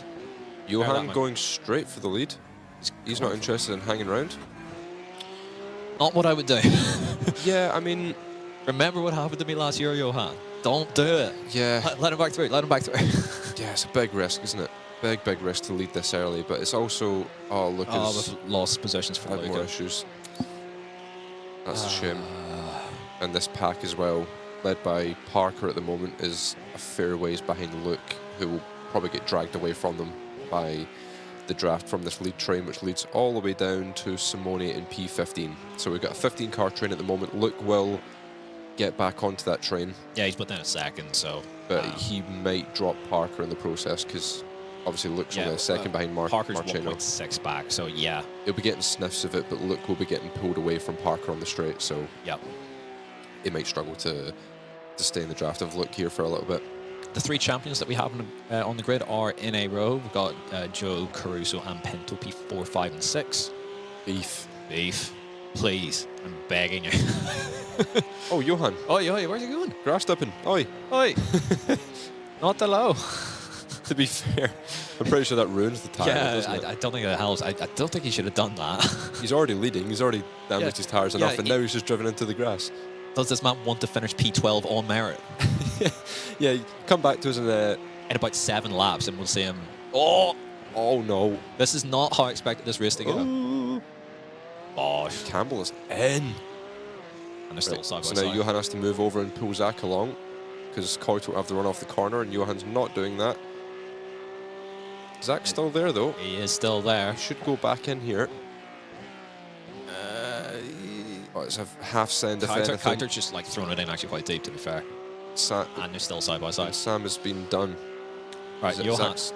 Johan going straight for the lead. He's not interested in hanging around. Not what I would do. Yeah, I mean, Remember what happened to me last year, Johan. Don't do it. yeah. Let him back through. Let him back through. Yeah, it's a big risk, isn't it? Big risk to lead this early, but it's also, Lucas we've lost positions for had more Luca. issues. That's a shame. And this pack as well, led by Parker at the moment, is a fair ways behind Luke, who will probably get dragged away from them by the draft from this lead train, which leads all the way down to Simone in P15. So we've got a 15-car train at the moment. Luke will get back onto that train, Yeah, he's within a second, so. but he might drop Parker in the process, because obviously Luke's only a second behind Parker's Marceno. 1.6 back, so yeah. He'll be getting sniffs of it, but Luke will be getting pulled away from Parker on the straight, so Yep. he might struggle to stay in the draft of Luke here for a little bit. The 3 champions that we have on the grid are in a row. We've got Joe, Caruso, and Pinto, P4, 5, and 6. Beef. Beef, please, I'm begging you. Oh, Johan. Oi, where's he going? Grass stepping. Oi. Oi. Not the low. To be fair, I'm pretty sure that ruins the tyre, Yeah, doesn't it? I don't think it helps. I don't think he should have done that. He's already leading. He's already damaged his tyres enough, and now he's just driven into the grass. Does this man want to finish P12 on merit? Yeah, come back to us in about 7 laps, and we'll see him. Oh, no. this is not how I expected this race to go. Oh. Bosh. Campbell is in. And they're still side by So side. now Johan has to move over and pull Zach along, because Coit will have the run off the corner, and Johan's not doing that. Zach's still there, though. He is still there. He should go back in here. Oh, it's a half send if anything. Kiter's just like throwing it in actually quite deep, to be fair. And they're still side by side. Sam has been done. Right, Johan. Zach's-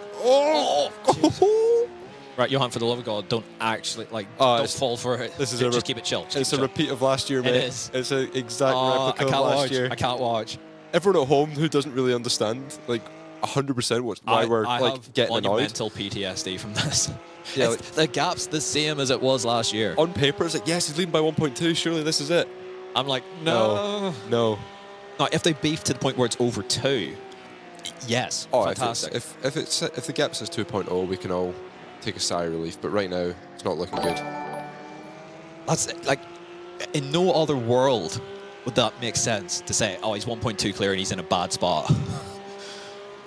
Right, Johan, for the love of God, don't actually, like, Oh, don't it's- fall for it. this is Just keep it chill. It's a repeat of last year, mate. is. It's an exact I replica can't of last watch. year. I can't watch. Everyone at home who doesn't really understand, like, 100% why we're I like have getting annoyed. monumental PTSD from this. Yeah, It's- the gap's the same as it was last year. On paper, it's like, yes, he's leading by 1.2. Surely this is it. I'm like, no. No. No, if they beef to the point where it's over 2, yes, Oh, fantastic. if the gap says 2.0, we can all take a sigh of relief. But right now, it's not looking good. That's like, in no other world would that make sense to say, oh, he's 1.2 clear and he's in a bad spot.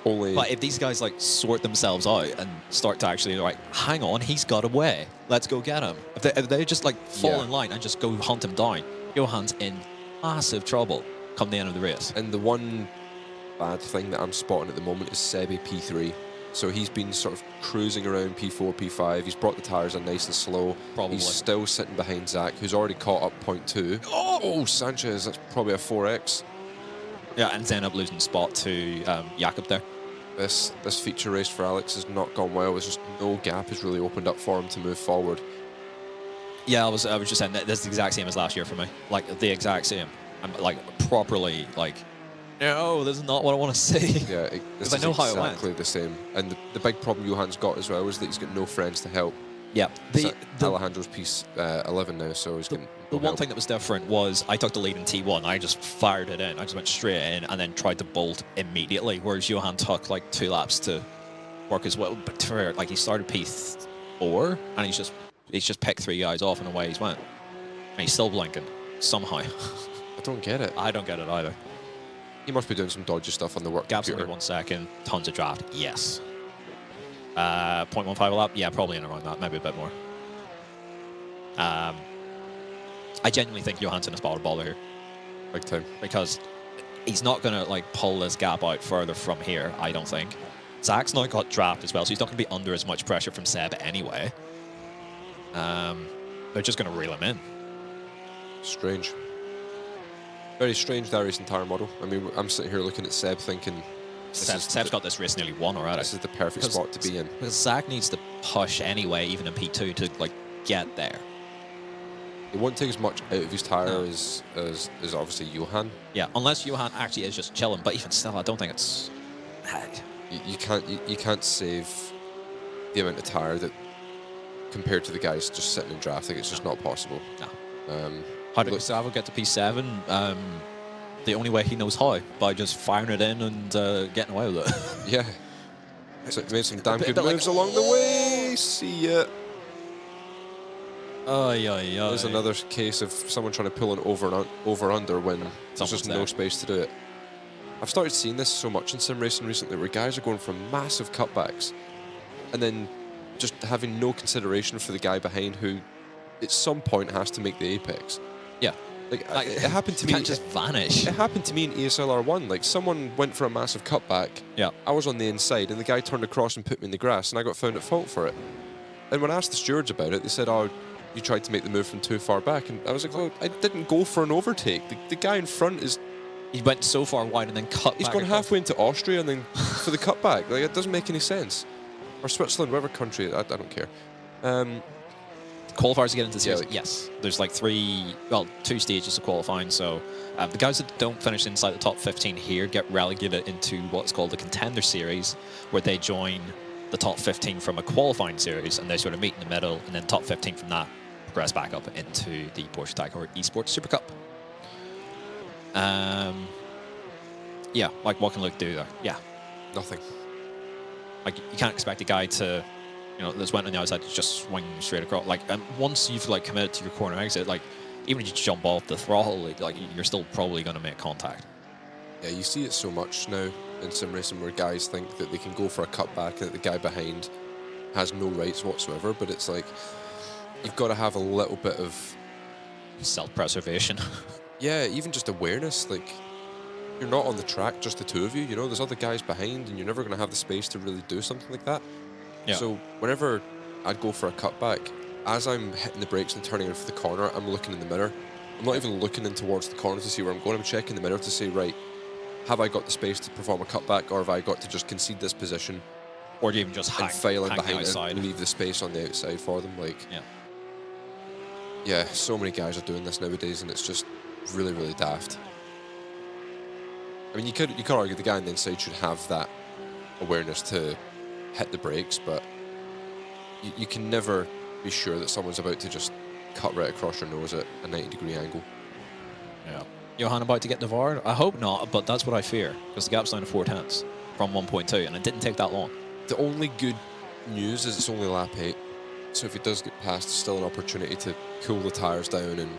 Only. But if these guys like sort themselves out and start to actually like, hang on, he's got away, let's go get him. If they just like fall in line and just go hunt him down, Johan's in massive trouble come the end of the race. And the one bad thing that I'm spotting at the moment is Sebi P3. So he's been sort of cruising around P4, P5. He's brought the tyres in nice and slow. Probably. He's still sitting behind Zach, who's already caught up 0.2. Oh, Sanchez, that's probably a 4X. Yeah, and end up losing spot to Jakob there. This feature race for Alex has not gone well. There's just no gap has really opened up for him to move forward. Yeah, I was just saying that that's the exact same as last year for me. Like the exact same. I'm like properly like, no, this is not what I want to see. Yeah, this I is know how it went. exactly the same. And the big problem Johan's got as well is that he's got no friends to help. Yeah. Alejandro's P11 now, so he's getting... The one thing that was different was I took the lead in T1. I just fired it in. I just went straight in and then tried to bolt immediately, whereas Johan took like 2 laps to work as well. But like he started P4 and he's just picked 3 guys off and away he's went. And he's still blinking somehow. I don't get it. I don't get it either. He must be doing some dodgy stuff on the work Gap's computer. only 1 second. Tons of draft. Yes. 0.15 a lap. Yeah, probably in around that. Maybe a bit more. I genuinely think Johansson has spotted baller here. Big time. Because he's not going to like pull this gap out further from here, I don't think. Zach's now got draft as well, so he's not going to be under as much pressure from Seb anyway. They're just going to reel him in. Strange. Very strange, that racing tire model. I mean, I'm sitting here looking at Seb thinking... Seb's got this race nearly won already. This is the perfect spot to be in. Because Zach needs to push anyway, even in P2, to like get there. He won't take as much out of his tyre as obviously Johan. Yeah, unless Johan actually is just chilling. But even still, I don't think it's... You can't save the amount of tyre that compared to the guys just sitting in draft. Like, it's just not possible. No. How did Gustavo get to P7? The only way he knows how, by just firing it in and getting away with it. Yeah. So he made some damn good moves along the way. See ya. There's another case of someone trying to pull an over-under when there's just no space to do it. I've started seeing this so much in sim racing recently, where guys are going for massive cutbacks and then just having no consideration for the guy behind who at some point has to make the apex. Yeah. Like it happened to me. Can't just vanish. It happened to me in ESLR1. Like, someone went for a massive cutback. Yeah. I was on the inside, and the guy turned across and put me in the grass, and I got found at fault for it. And when I asked the stewards about it, they said, "Oh, you tried to make the move from too far back." And I was like, "Well, I didn't go for an overtake. The guy in front is." He went so far wide and then cut. He's gone halfway into Austria and then for the cutback. Like, it doesn't make any sense. Or Switzerland, whatever country. I don't care. Qualifiers to get into the series? Yes. There's like 2 stages of qualifying. So the guys that don't finish inside the top 15 here get relegated into what's called the Contender Series, where they join the top 15 from a qualifying series, and they sort of meet in the middle, and then top 15 from that progress back up into the Porsche Heuer Esports Supercup. Yeah, like what can Luke do there? Yeah. Nothing. Like, you can't expect a guy to... that's went on the outside to just swing straight across. Like, once you've like committed to your corner exit, like even if you jump off the throttle, like you're still probably going to make contact. Yeah, you see it so much now in sim racing where guys think that they can go for a cutback and that the guy behind has no rights whatsoever. But it's like, you've got to have a little bit of self-preservation. Yeah, even just awareness. Like, you're not on the track, just the two of you. There's other guys behind, and you're never going to have the space to really do something like that. Yeah. So whenever I'd go for a cutback, as I'm hitting the brakes and turning in for the corner, I'm looking in the mirror. I'm not even looking in towards the corner to see where I'm going. I'm checking the mirror to say, right, have I got the space to perform a cutback, or have I got to just concede this position? Or do you even just hang behind outside and leave the space on the outside for them? Like, yeah, so many guys are doing this nowadays, and it's just really, really daft. I mean, you could argue the guy on the inside should have that awareness to hit the brakes, but you can never be sure that someone's about to just cut right across your nose at a 90-degree angle. Yeah. Johan about to get devoured? I hope not, but that's what I fear, because the gap's down to 4/10 from 1.2, and it didn't take that long. The only good news is it's only lap 8, so if he does get past, there's still an opportunity to cool the tyres down and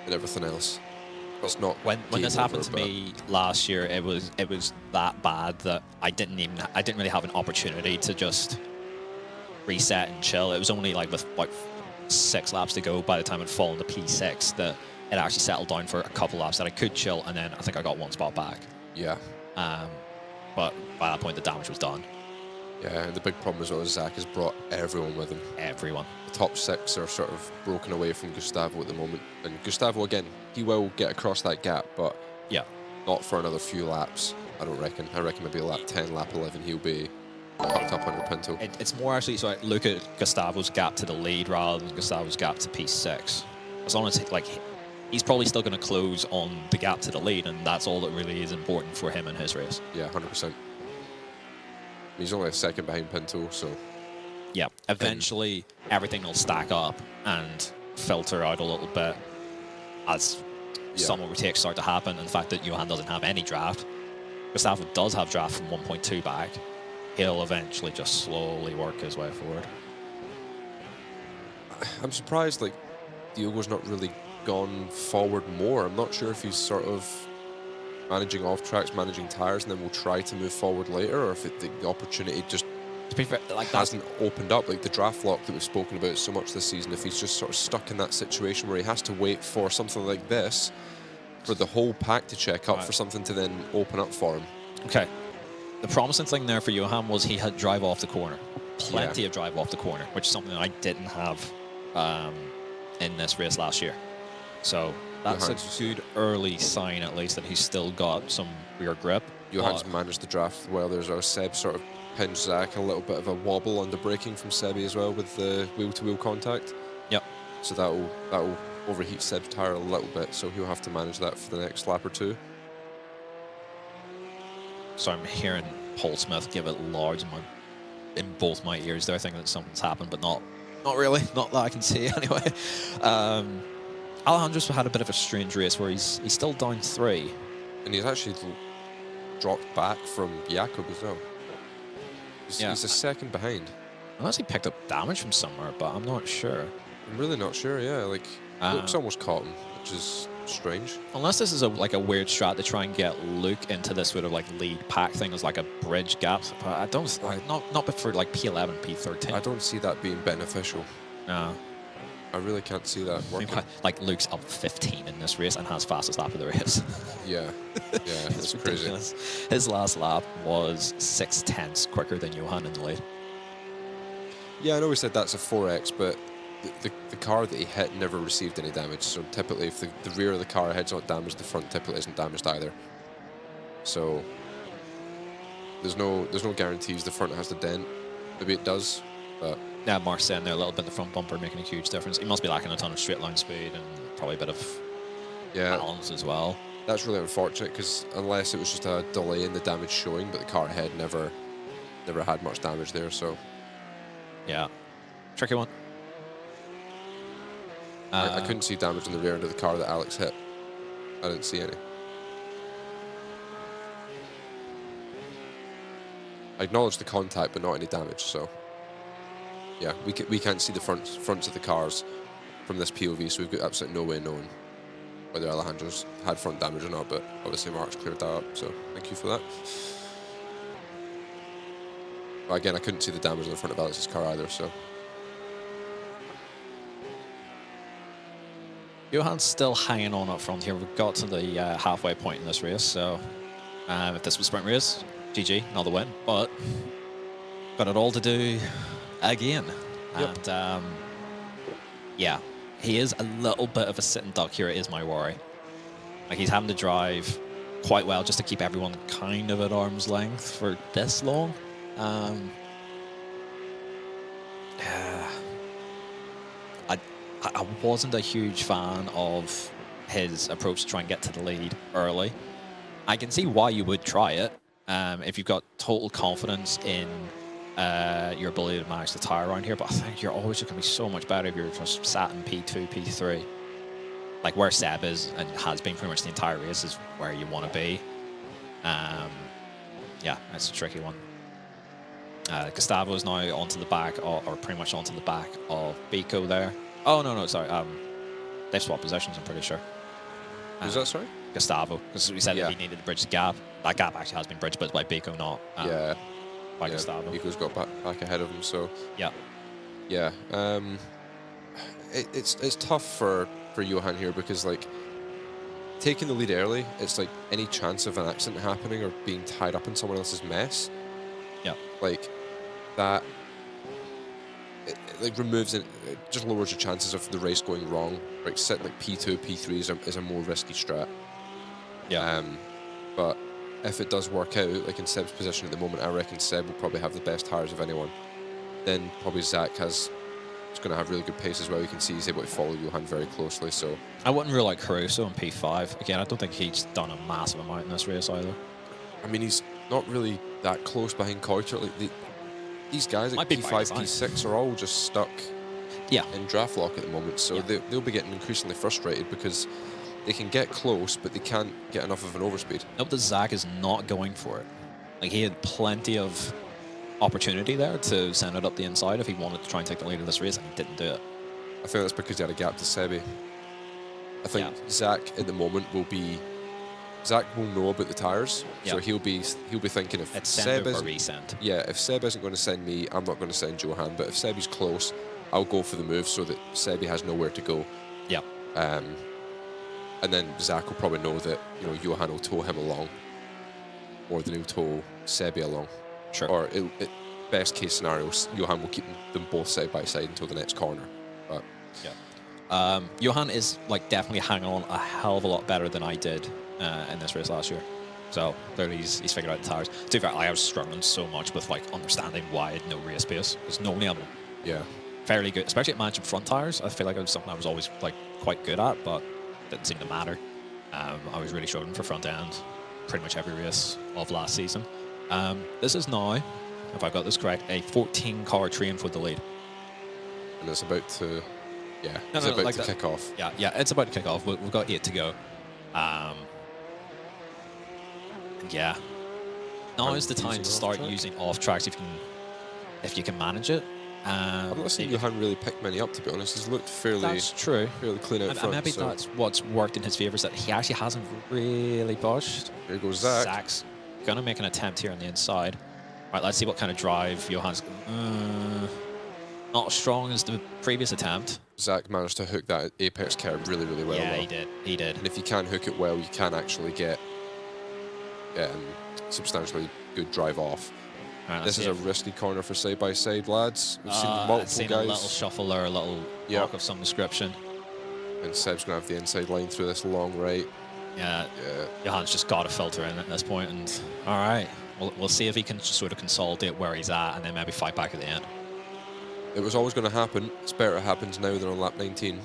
everything else. It's not when this happened to me last year, it was that bad that I didn't really have an opportunity to just reset and chill. It was only like with 6 laps to go by the time I'd fallen to P6 that it actually settled down for a couple laps that I could chill, and then I think I got 1 spot back. Yeah. But by that point the damage was done. Yeah, and the big problem as well is Zach has brought everyone with him. Everyone. The top 6 are sort of broken away from Gustavo at the moment. And Gustavo, again, he will get across that gap, but not for another few laps, I don't reckon. I reckon maybe lap 10, lap 11, he'll be tucked up on your Pinto. It's more actually, so I look at Gustavo's gap to the lead rather than Gustavo's gap to P6. As long as, he's probably still going to close on the gap to the lead, and that's all that really is important for him in his race. Yeah, 100%. He's only a second behind Pinto, so... Yeah, eventually everything will stack up and filter out a little bit as some overtakes start to happen. And the fact that Johan doesn't have any draft, Gustavo does have draft from 1.2 back, he'll eventually just slowly work his way forward. I'm surprised, like, Diogo's not really gone forward more. I'm not sure if he's sort of managing off tracks, managing tires, and then we'll try to move forward later, or if the opportunity just To be fair, like hasn't opened up. Like the draft lock that we've spoken about so much this season, if he's just sort of stuck in that situation where he has to wait for something like this, for the whole pack to check up, for something to then open up for him. Okay. The promising thing there for Johan was he had drive off the corner. Plenty of drive off the corner, which is something that I didn't have in this race last year. So that's a good early sign, at least, that he's still got some rear grip. Johan's managed the draft well. There's our Seb sort of pinched Zach, a little bit of a wobble under braking from Sebi as well with the wheel-to-wheel contact. Yep. So that'll overheat Seb's tyre a little bit, so he'll have to manage that for the next lap or two. So I'm hearing Paul Smith give it large amount in both my ears there. I think that something's happened, but not really. Not that I can see anyway. Alejandro's had a bit of a strange race where he's still down 3. And he's actually dropped back from Jakob as well. He's a second behind. Unless he picked up damage from somewhere, but I'm not sure. I'm really not sure, yeah. Like, Luke's almost caught him, which is strange. Unless this is a weird strat to try and get Luke into this sort of like lead pack thing as like a bridge gap. But I don't, not for like P11, P13. I don't see that being beneficial. No. I really can't see that working. Like Luke's up 15 in this race and has fastest lap of the race. Yeah, it's crazy. His last lap was 6/10 quicker than Johan in the lead. Yeah, I know we said that's a 4X, but the car that he hit never received any damage. So typically, if the rear of the car ahead's not damaged, the front typically isn't damaged either. So there's no guarantees the front has the dent. Maybe it does, but. Yeah, Mark's saying there a little bit in the front bumper making a huge difference. He must be lacking a ton of straight line speed and probably a bit of balance as well. That's really unfortunate because unless it was just a delay in the damage showing, but the car ahead never had much damage there. So yeah, tricky one. I couldn't see damage on the rear end of the car that Alex hit. I didn't see any. I acknowledged the contact, but not any damage. So. Yeah, we can't see the fronts of the cars from this POV, so we've got absolutely no way knowing whether Alejandro's had front damage or not, but obviously Mark's cleared that up, so thank you for that. But again, I couldn't see the damage on the front of Alex's car either, so. Johan's still hanging on up front here. We've got to the halfway point in this race, so if this was a sprint race, GG, another win, but got it all to do again. Yep. And yeah, he is a little bit of a sitting duck here, is my worry. Like, he's having to drive quite well just to keep everyone kind of at arm's length for this long. I wasn't a huge fan of his approach to try and get to the lead early. I can see why you would try it if you've got total confidence in your ability to manage the tire around here, but I think you're always going to be so much better if you're just sat in P2, P3. Like where Seb is and has been pretty much the entire race is where you want to be. Yeah, it's a tricky one. Gustavo is now onto the back, or pretty much onto the back of Biko there. Oh, no, sorry. They've swapped positions, I'm pretty sure. Who's that, sorry? Gustavo, because we said that he needed to bridge the gap. That gap actually has been bridged, but it's by Biko, not by Gustavo. Biko's got back ahead of him, so... Yeah. Yeah. It's tough for Johan here because, like, taking the lead early, it's like any chance of an accident happening or being tied up in someone else's mess. Yeah. Like, that... It removes it, just lowers your chances of the race going wrong. Like, sitting like P2, P3 is a more risky strat. Yeah. But if it does work out, like in Seb's position at the moment, I reckon Seb will probably have the best tires of anyone. Then probably Zach is going to have really good pace as well. You can see he's able to follow Johan very closely. So I wouldn't rule out Caruso in P5. Again, I don't think he's done a massive amount in this race either. I mean, he's not really that close behind Coiter. Like these guys at Might be P5, by design. P6 are all just stuck Yeah. in draft lock at the moment, so they'll be getting increasingly frustrated because they can get close, but they can't get enough of an overspeed. Note that Zach is not going for it. Like, he had plenty of opportunity there to send it up the inside if he wanted to try and take the lead of this race, and he didn't do it. I think that's because he had a gap to Sebi. I think Zach at the moment Zach will know about the tyres, so he'll be thinking if It's Seb send or isn't, resend. if Seb isn't going to send me, I'm not going to send Johan. But if Sebi's close, I'll go for the move so that Sebi has nowhere to go. Yeah. And then Zach will probably know that Johan will tow him along, or then he'll tow Sebi along. Sure. Or best case scenario, Johan will keep them both side by side until the next corner. But Johan is like definitely hanging on a hell of a lot better than I did in this race last year. So clearly he's figured out the tires. To be fair, I was struggling so much with like understanding why I had no rear space, because normally I'm fairly good, especially at managing front tires. I feel like it was something I was always like quite good at, but it didn't seem to matter. I was really struggling for front end pretty much every race of last season. This is now, if I got this correct, a 14-car train for the lead. And it's about to, kick off. Yeah, it's about to kick off. We've got 8 to go. Now is the time to start using off tracks if you can manage it. I've not seen Johan really pick many up, to be honest. He's looked fairly clean out front. And maybe that's what's worked in his favour, is that he actually hasn't really pushed. Here goes Zach. Zach's going to make an attempt here on the inside. Right, let's see what kind of drive Johan's... not as strong as the previous attempt. Zach managed to hook that apex curve really, really well. Yeah, he did. And if you can hook it well, you can actually get substantially good drive off. Right, this is a risky corner for side-by-side, lads. We've seen multiple guys. A little shuffle or a little block of some description. And Seb's going to have the inside line through this long right. Yeah. Johan's just got to filter in at this point, and all right, we'll see if he can sort of consolidate where he's at and then maybe fight back at the end. It was always going to happen. It's better it happens now than on lap 19,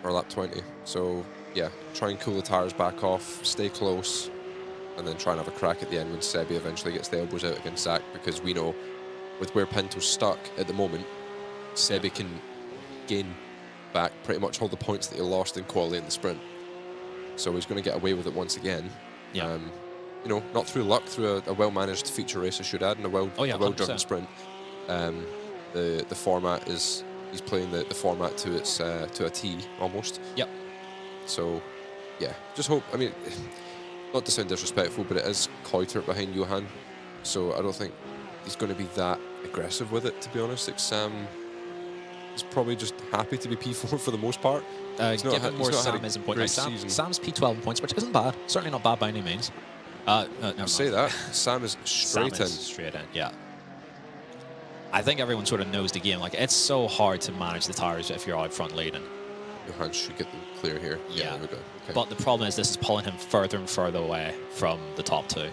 or lap 20. So yeah, try and cool the tires back off, stay close, and then try and have a crack at the end when Sebi eventually gets the elbows out against Zach, because we know with where Pinto's stuck at the moment, Sebi can gain back pretty much all the points that he lost in quali in the sprint. So he's going to get away with it once again. Yeah. Not through luck, through a well-managed feature race, I should add, and a well-driven sprint. The format is, he's playing the format to its to a T almost. Yep. So yeah, just hope. I mean, not to sound disrespectful, but it is Coiter behind Johan, so I don't think he's going to be that aggressive with it, to be honest. Like Sam is probably just happy to be P4 for the most part. Given where Sam is in points, Sam's P12 in points, which isn't bad. Certainly not bad by any means. Say that. Sam is straight in. Straight in, yeah. I think everyone sort of knows the game. Like, it's so hard to manage the tires if you're out front leading. Johan should get them clear here. Yeah. There we go. Okay. But the problem is this is pulling him further and further away from the top two.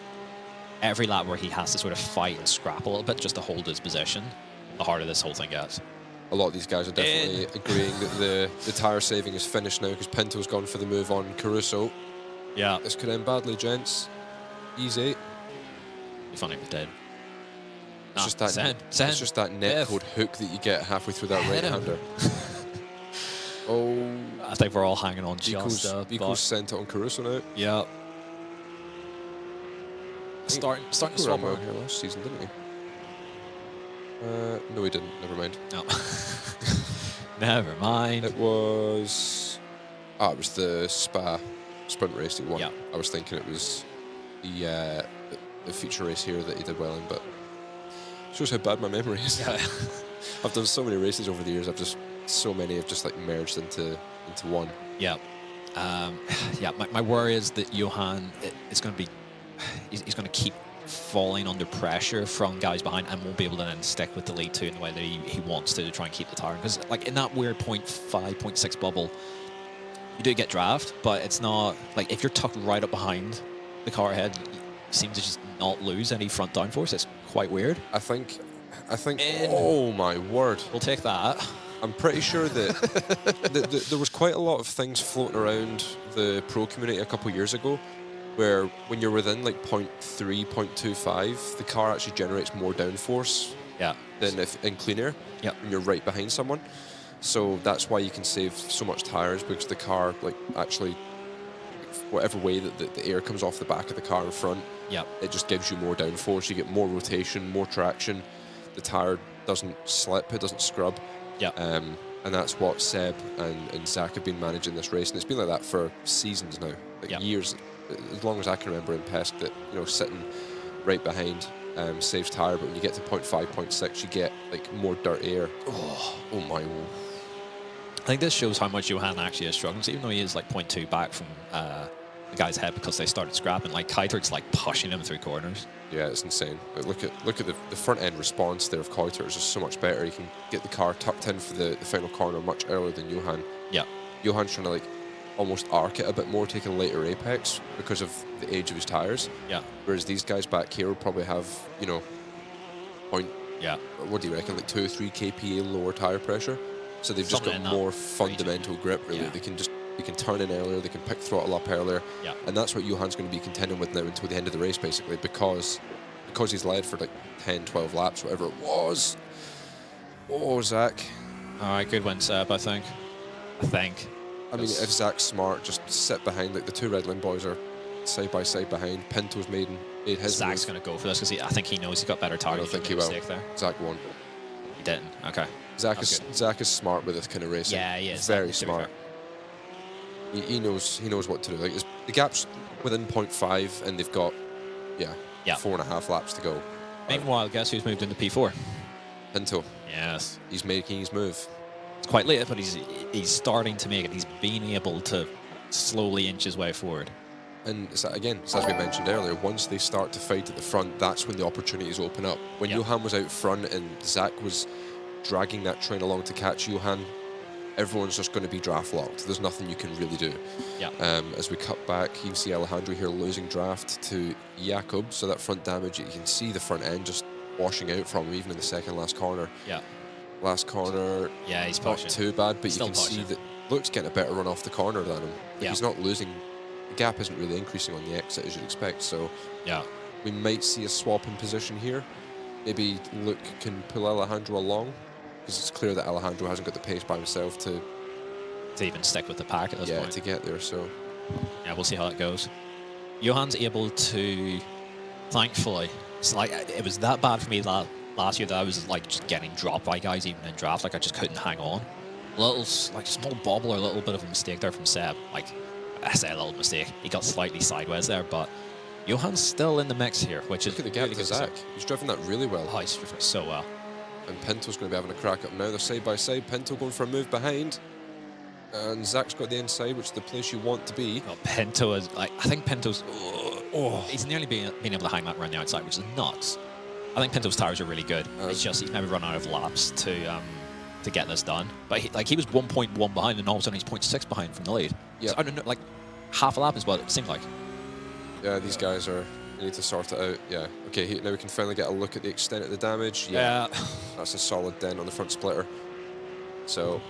Every lap where he has to sort of fight and scrap a little bit just to hold his position, the harder this whole thing gets. A lot of these guys are definitely agreeing that the tyre saving is finished now because Pinto's gone for the move on Caruso. Yeah. This could end badly, gents. Easy. Be funny if it did. It's just that net code hook that you get halfway through that right-hander. I think we're all hanging on just Vico's sent it on Caruso now. Yeah. Starting to swap around here last season, didn't he? No, he didn't. Never mind. No. Never mind. It was... it was the Spa sprint race he won. Yeah. I was thinking it was the feature race here that he did well in, but shows how bad my memory is. Yeah. I've done so many races over the years. So many have just like merged into one. Yeah. My worry is that Johan is going to be, he's going to keep falling under pressure from guys behind and won't be able to then stick with the lead two in the way that he wants to try and keep the tire. Because like in that weird 0.5, 0.6 bubble, you do get draft, but it's not like if you're tucked right up behind the car ahead, you seem to just not lose any front downforce. It's quite weird. I think. Oh my word! We'll take that. I'm pretty sure that there was quite a lot of things floating around the pro community a couple of years ago, where when you're within like 0.3, 0.25, the car actually generates more downforce than if in clean air, when you're right behind someone. So that's why you can save so much tires, because the car, like, actually, whatever way that the air comes off the back of the car in front, it just gives you more downforce. You get more rotation, more traction. The tire doesn't slip, it doesn't scrub. And that's what Seb and Zach have been managing this race, and it's been like that for seasons now, like years, as long as I can remember in PESC, that, you know, sitting right behind saves tire, but when you get to 0.5, 0.6, you get like more dirt air. Oh my. I think this shows how much Johan actually is struggling, even though he is like 0.2 back from the guy's head because they started scrapping. Like Kuitert's like pushing him through corners. Yeah, it's insane. But look at the front end response there of Kuiter is just so much better. He can get the car tucked in for the final corner much earlier than Johan. Johan's trying to like almost arc it a bit more, take a later apex because of the age of his tires. Whereas these guys back here will probably have, you know, what do you reckon, like 2 or 3 kPa lower tire pressure. So they've just got more fundamental grip, really. They can turn in earlier, they can pick throttle up earlier, and that's what Johan's going to be contending with now until the end of the race, basically, because he's led for like 10, 12 laps, whatever it was. Oh, Zach. All right, good win, Seb, I think. I mean, if Zach's smart, just sit behind. Like the 2 Red Line boys are side by side behind. Pinto's made his Zach's going to go for this because I think he knows he's got better tires. I don't think he will. There. Zach won. He didn't. Okay. Zach is smart with this kind of racing. Yeah, he is. Very smart. He knows what to do. Like the gap's within 0.5, and they've got 4.5 laps to go. Meanwhile, guess who's moved into P4? Pinto. Yes. He's making his move. It's quite late, but he's starting to make it. He's been able to slowly inch his way forward. And again, as we mentioned earlier, once they start to fight at the front, that's when the opportunities open up. When Johan was out front and Zach was dragging that train along to catch Johan, everyone's just going to be draft locked. There's nothing you can really do. As we cut back, you can see Alejandro here losing draft to Jakob, so that front damage, you can see the front end just washing out from him, even in the second last corner. Last corner, he's not pushing. too bad, but Still you can pushing. see that Luke's getting a better run off the corner than him. He's not losing. The gap isn't really increasing on the exit as you'd expect, so we might see a swap in position here. Maybe Luke can pull Alejandro along, because it's clear that Alejandro hasn't got the pace by himself to even stick with the pack at this point. To get there, so we'll see how that goes. Johan's able to, thankfully, it's like it was that bad for me last year that I was like just getting dropped by guys even in draft, like I just couldn't hang on. Little like small bobble or a little bit of a mistake there from Seb. Like I say a little mistake, he got slightly sideways there, but Johan's still in the mix here, which is look at the gap to Zach. He's driven that really well. Oh, he's driven it so well. And Pinto's going to be having a crack up now. They're side by side. Pinto going for a move behind. And Zach's got the inside, which is the place you want to be. Well, Pinto is, like, I think Pinto's, he's nearly being able to hang that around the outside, which is nuts. I think Pinto's tires are really good. It's just he's maybe run out of laps to get this done. But he was 1.1 behind, and all of a sudden he's 0.6 behind from the lead. So, I don't know, like half a lap is what it seemed like. Yeah, these guys they need to sort it out. Okay, now we can finally get a look at the extent of the damage. That's a solid dent on the front splitter. So,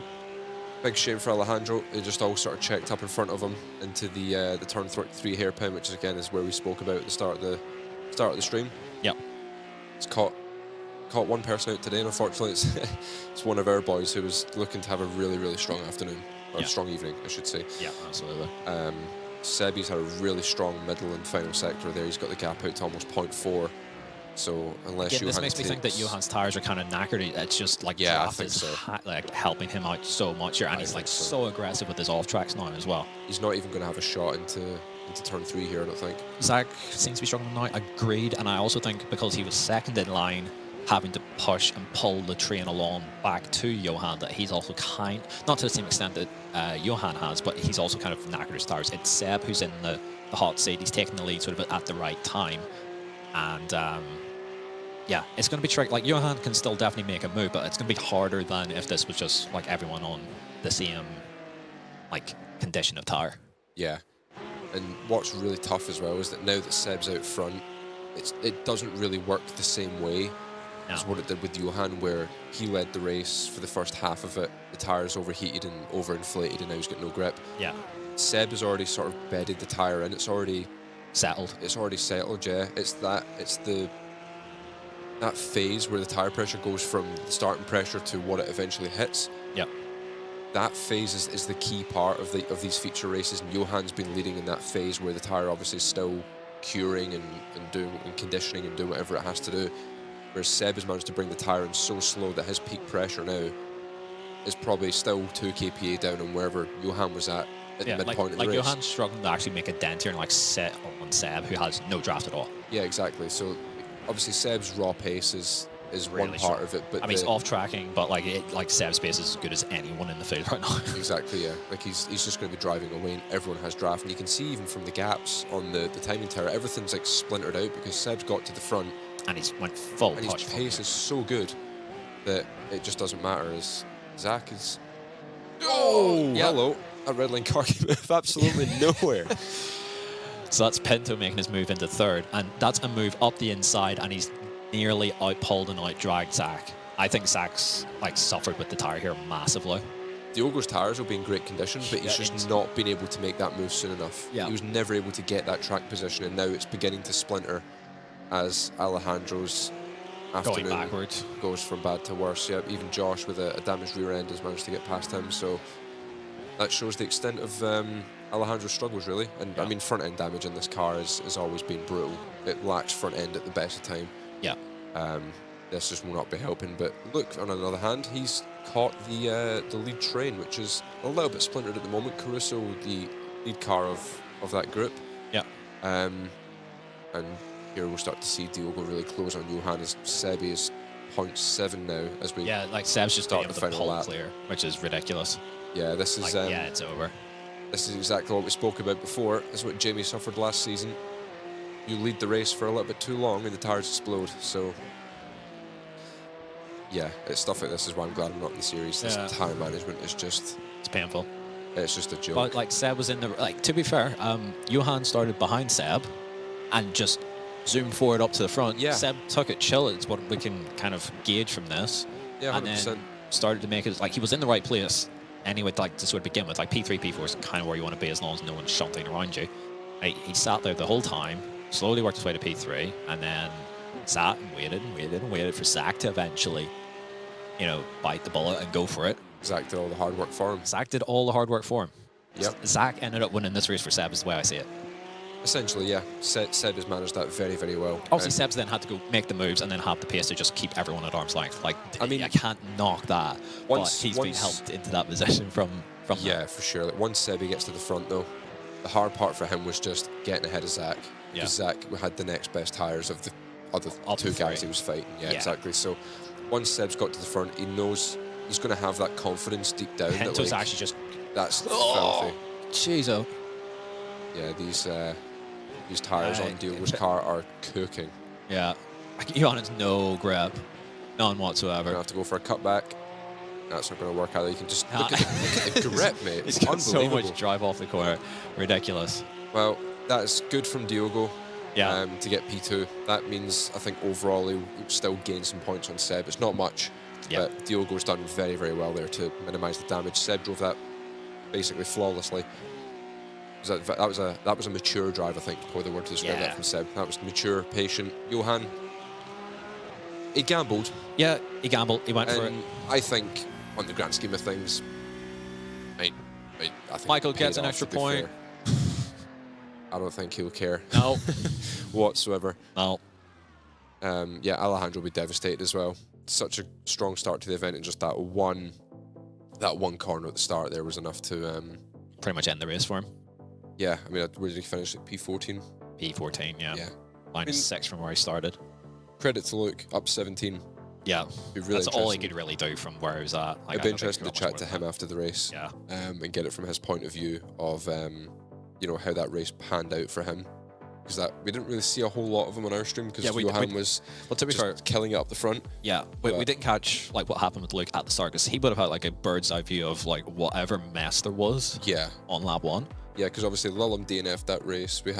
big shame for Alejandro. They just all sort of checked up in front of him into the turn 3 hairpin, which again is where we spoke about at the start of the stream. It's caught one person out today, and unfortunately it's one of our boys who was looking to have a really, really strong afternoon, or strong evening, I should say. Yeah, absolutely. Sebi's had a really strong middle and final sector there. He's got the gap out to almost 0.4. So unless Johan this makes me think that Johan's tires are kind of knackered. It's just like draft is like helping him out so much here, and he's like so aggressive with his off tracks now as well. He's not even going to have a shot into turn 3 here, I don't think. Zach seems to be struggling now. Agreed, and I also think because he was second in line, having to push and pull the train along back to Johan, that he's also not to the same extent that Johan has, but he's also kind of knackered his tires. It's Seb who's in the hot seat. He's taking the lead sort of at the right time, and it's going to be tricky. Like Johan can still definitely make a move, but it's going to be harder than if this was just like everyone on the same like condition of tire. Yeah, and what's really tough as well is that now that Seb's out front, it doesn't really work the same way as what it did with Johan, where he led the race for the first half of it. The tires overheated and overinflated, and now he's got no grip. Seb has already sort of bedded the tire in. It's already settled. It's already settled. Yeah, it's the that phase where the tire pressure goes from the starting pressure to what it eventually hits. Yep. That phase is the key part of these feature races, and Johann's been leading in that phase where the tire obviously is still curing and doing and conditioning and doing whatever it has to do. Whereas Seb has managed to bring the tire in so slow that his peak pressure now is probably still 2 kPa down on wherever Johann was at the midpoint of the race. Like Johann's struggling to actually make a dent here and like set on Seb, who has no draft at all. Yeah, exactly. So obviously Seb's raw pace is really one part of it, but I mean, he's off tracking, but like Seb's pace is as good as anyone in the field right now. Exactly, yeah. Like he's just going to be driving away, and everyone has draft, and you can see even from the gaps on the timing tower, everything's like splintered out because Seb's got to the front, and he's went full and touch. His pace is so good that it just doesn't matter. As Zach is, hello, a red line car came out of absolutely nowhere. So that's Pinto making his move into third, and that's a move up the inside, and he's nearly outpulled and outdragged Zach. I think Zach's like suffered with the tire here massively. Diogo's tires will be in great condition, but he's just not been able to make that move soon enough. Yeah. He was never able to get that track position, and now it's beginning to splinter as Alejandro's afternoon Going backwards goes from bad to worse. Yeah, even Josh with a damaged rear end has managed to get past him, so that shows the extent of Alejandro's struggles, really. And I mean, front end damage in this car has always been brutal. It lacks front end at the best of time. Yeah. This just will not be helping. But look, on another hand, he's caught the lead train, which is a little bit splintered at the moment. Caruso, the lead car of that group. Yeah. And here we'll start to see Diogo really close on Johann as Sebi is 0.7 now as we like Seb's just start able the to final pull lap. clear, which is ridiculous. Yeah, this is it's over. This is exactly what we spoke about before. This is what Jamie suffered last season. You lead the race for a little bit too long and the tires explode. So yeah, it's stuff like this is why I'm glad I'm not in the series. This tire management is just, it's painful. It's just a joke. But like Seb was in the, like, to be fair, Johann started behind Seb and just zoomed forward up to the front. Yeah. Seb took it chill, it's what we can kind of gauge from this. Yeah, 100%. And then started to make it, like, he was in the right place anyway, like, to sort of begin with. Like, P3, P4 is kind of where you want to be as long as no one's shunting around you. Like, he sat there the whole time, slowly worked his way to P3, and then sat and waited and waited and waited for Zach to eventually, you know, bite the bullet and go for it. Zach did all the hard work for him. Zach did all the hard work for him. Yep. Zach ended up winning this race for Seb, is the way I see it. Essentially, yeah. Seb has managed that very, very well. Obviously, Seb's then had to go make the moves and then have the pace to just keep everyone at arm's length. Like, I mean, I can't knock that. But he's been helped into that position from yeah, for sure. Like, once Sebi gets to the front, though, the hard part for him was just getting ahead of Zach. Yeah. Because Zach had the next best tires of the other two guys he was fighting. Yeah, exactly. So once Seb's got to the front, he knows he's going to have that confidence deep down. Pinto's that, like, actually just... That's filthy. Jeez, yeah, these tires on Diogo's car are cooking. Yeah. Johann has no grip. None whatsoever. Going to have to go for a cutback. That's not going to work either. You can just look at the grip, mate. He's It's got so unbelievable. much drive off the corner. Ridiculous. Well, that's good from Diogo. Yeah. To get P2. That means, I think, overall, he'll still gain some points on Seb. It's not much, but Diogo's done very, very well there to minimise the damage. Seb drove that basically flawlessly. That was a mature drive, I think, probably the word to describe that from Seb. That was mature, patient. Johann, he gambled. Yeah, he gambled. He went for it. I think, on the grand scheme of things, I think Michael it paid gets an off, extra to be point. fair. I don't think he'll care. No. Whatsoever. No. Yeah, Alejandro will be devastated as well. Such a strong start to the event, and just that one corner at the start there was enough to pretty much end the race for him. Yeah, I mean, where did he finish? At P14? P14, yeah. I mean, 6 from where he started. Credit to Luke, up 17. Yeah, really that's all he could really do from where he was at. Like, I'd be interested to chat to him after the race. Yeah. And get it from his point of view of, you know, how that race panned out for him. Because we didn't really see a whole lot of him on our stream because Johann was to be fair, killing it up the front. Yeah, we didn't catch like what happened with Luke at the start because he would have had like a bird's eye view of like whatever mess there was. Yeah. On lap 1. Yeah, because obviously Lillum DNF that race. We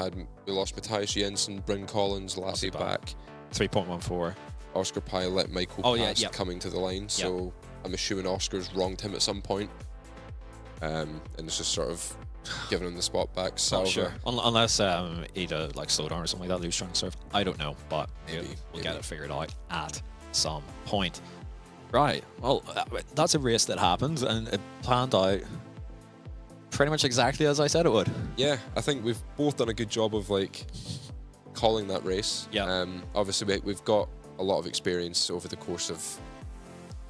lost Matthias Jensen, Bryn Collins, Lassie back. 3.14. Oscar Pilot, Michael Past coming to the line. So I'm assuming Oscar's wronged him at some point. And it's just sort of giving him the spot back. Salva. Sure. Unless either like slow down or something like that, lose trying to serve. I don't know, but we'll get it figured out at some point. Right. Well, that's a race that happened, and it planned out pretty much exactly as I said it would. Yeah, I think we've both done a good job of like calling that race. Yeah. Obviously, we've got a lot of experience over the course of,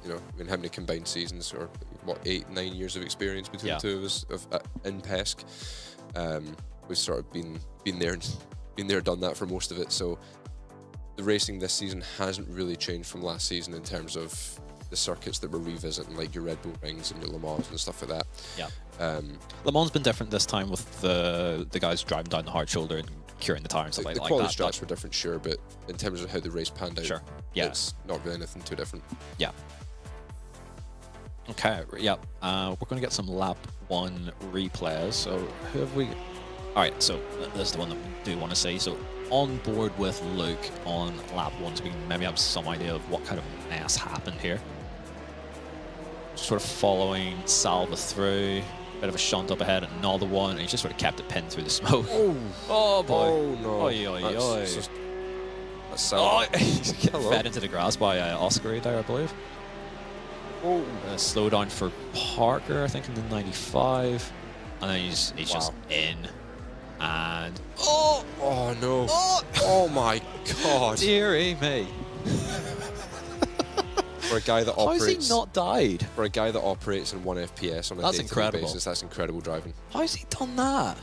you know, I mean, how many combined seasons, or what, 8-9 years of experience between the two of us in PESC. We've sort of been there, done that for most of it. So the racing this season hasn't really changed from last season in terms of the circuits that we're revisiting, like your Red Bull Rings and your Le Mans and stuff like that. Yeah. Le Mans been different this time with the guys driving down the hard shoulder and curing the tire and stuff like that. The quality strats were different, sure, but in terms of how the race panned out, sure. Yeah. It's not really anything too different. Yeah. Okay, yeah. We're going to get some lap 1 replays. So who have we... Alright, so this is the one that we do want to see. So on board with Luke on lap 1, so we can maybe have some idea of what kind of mess happened here. Sort of following Salva through. Bit of a shunt up ahead, another one, and he's just sort of kept it pinned through the smoke. Oh boy. Oh no. Oi, oi, oi. That's Salva. Oh, he's fed into the grass by Oscar there, I believe. Oh. Slow down for Parker, I think, in the 95. And then he's just in. And... Oh no. Oh my god. Dearie me. For a guy that operates... How's he not died? For a guy that operates in 1 FPS on a day-to-day basis, that's incredible driving. How's he done that?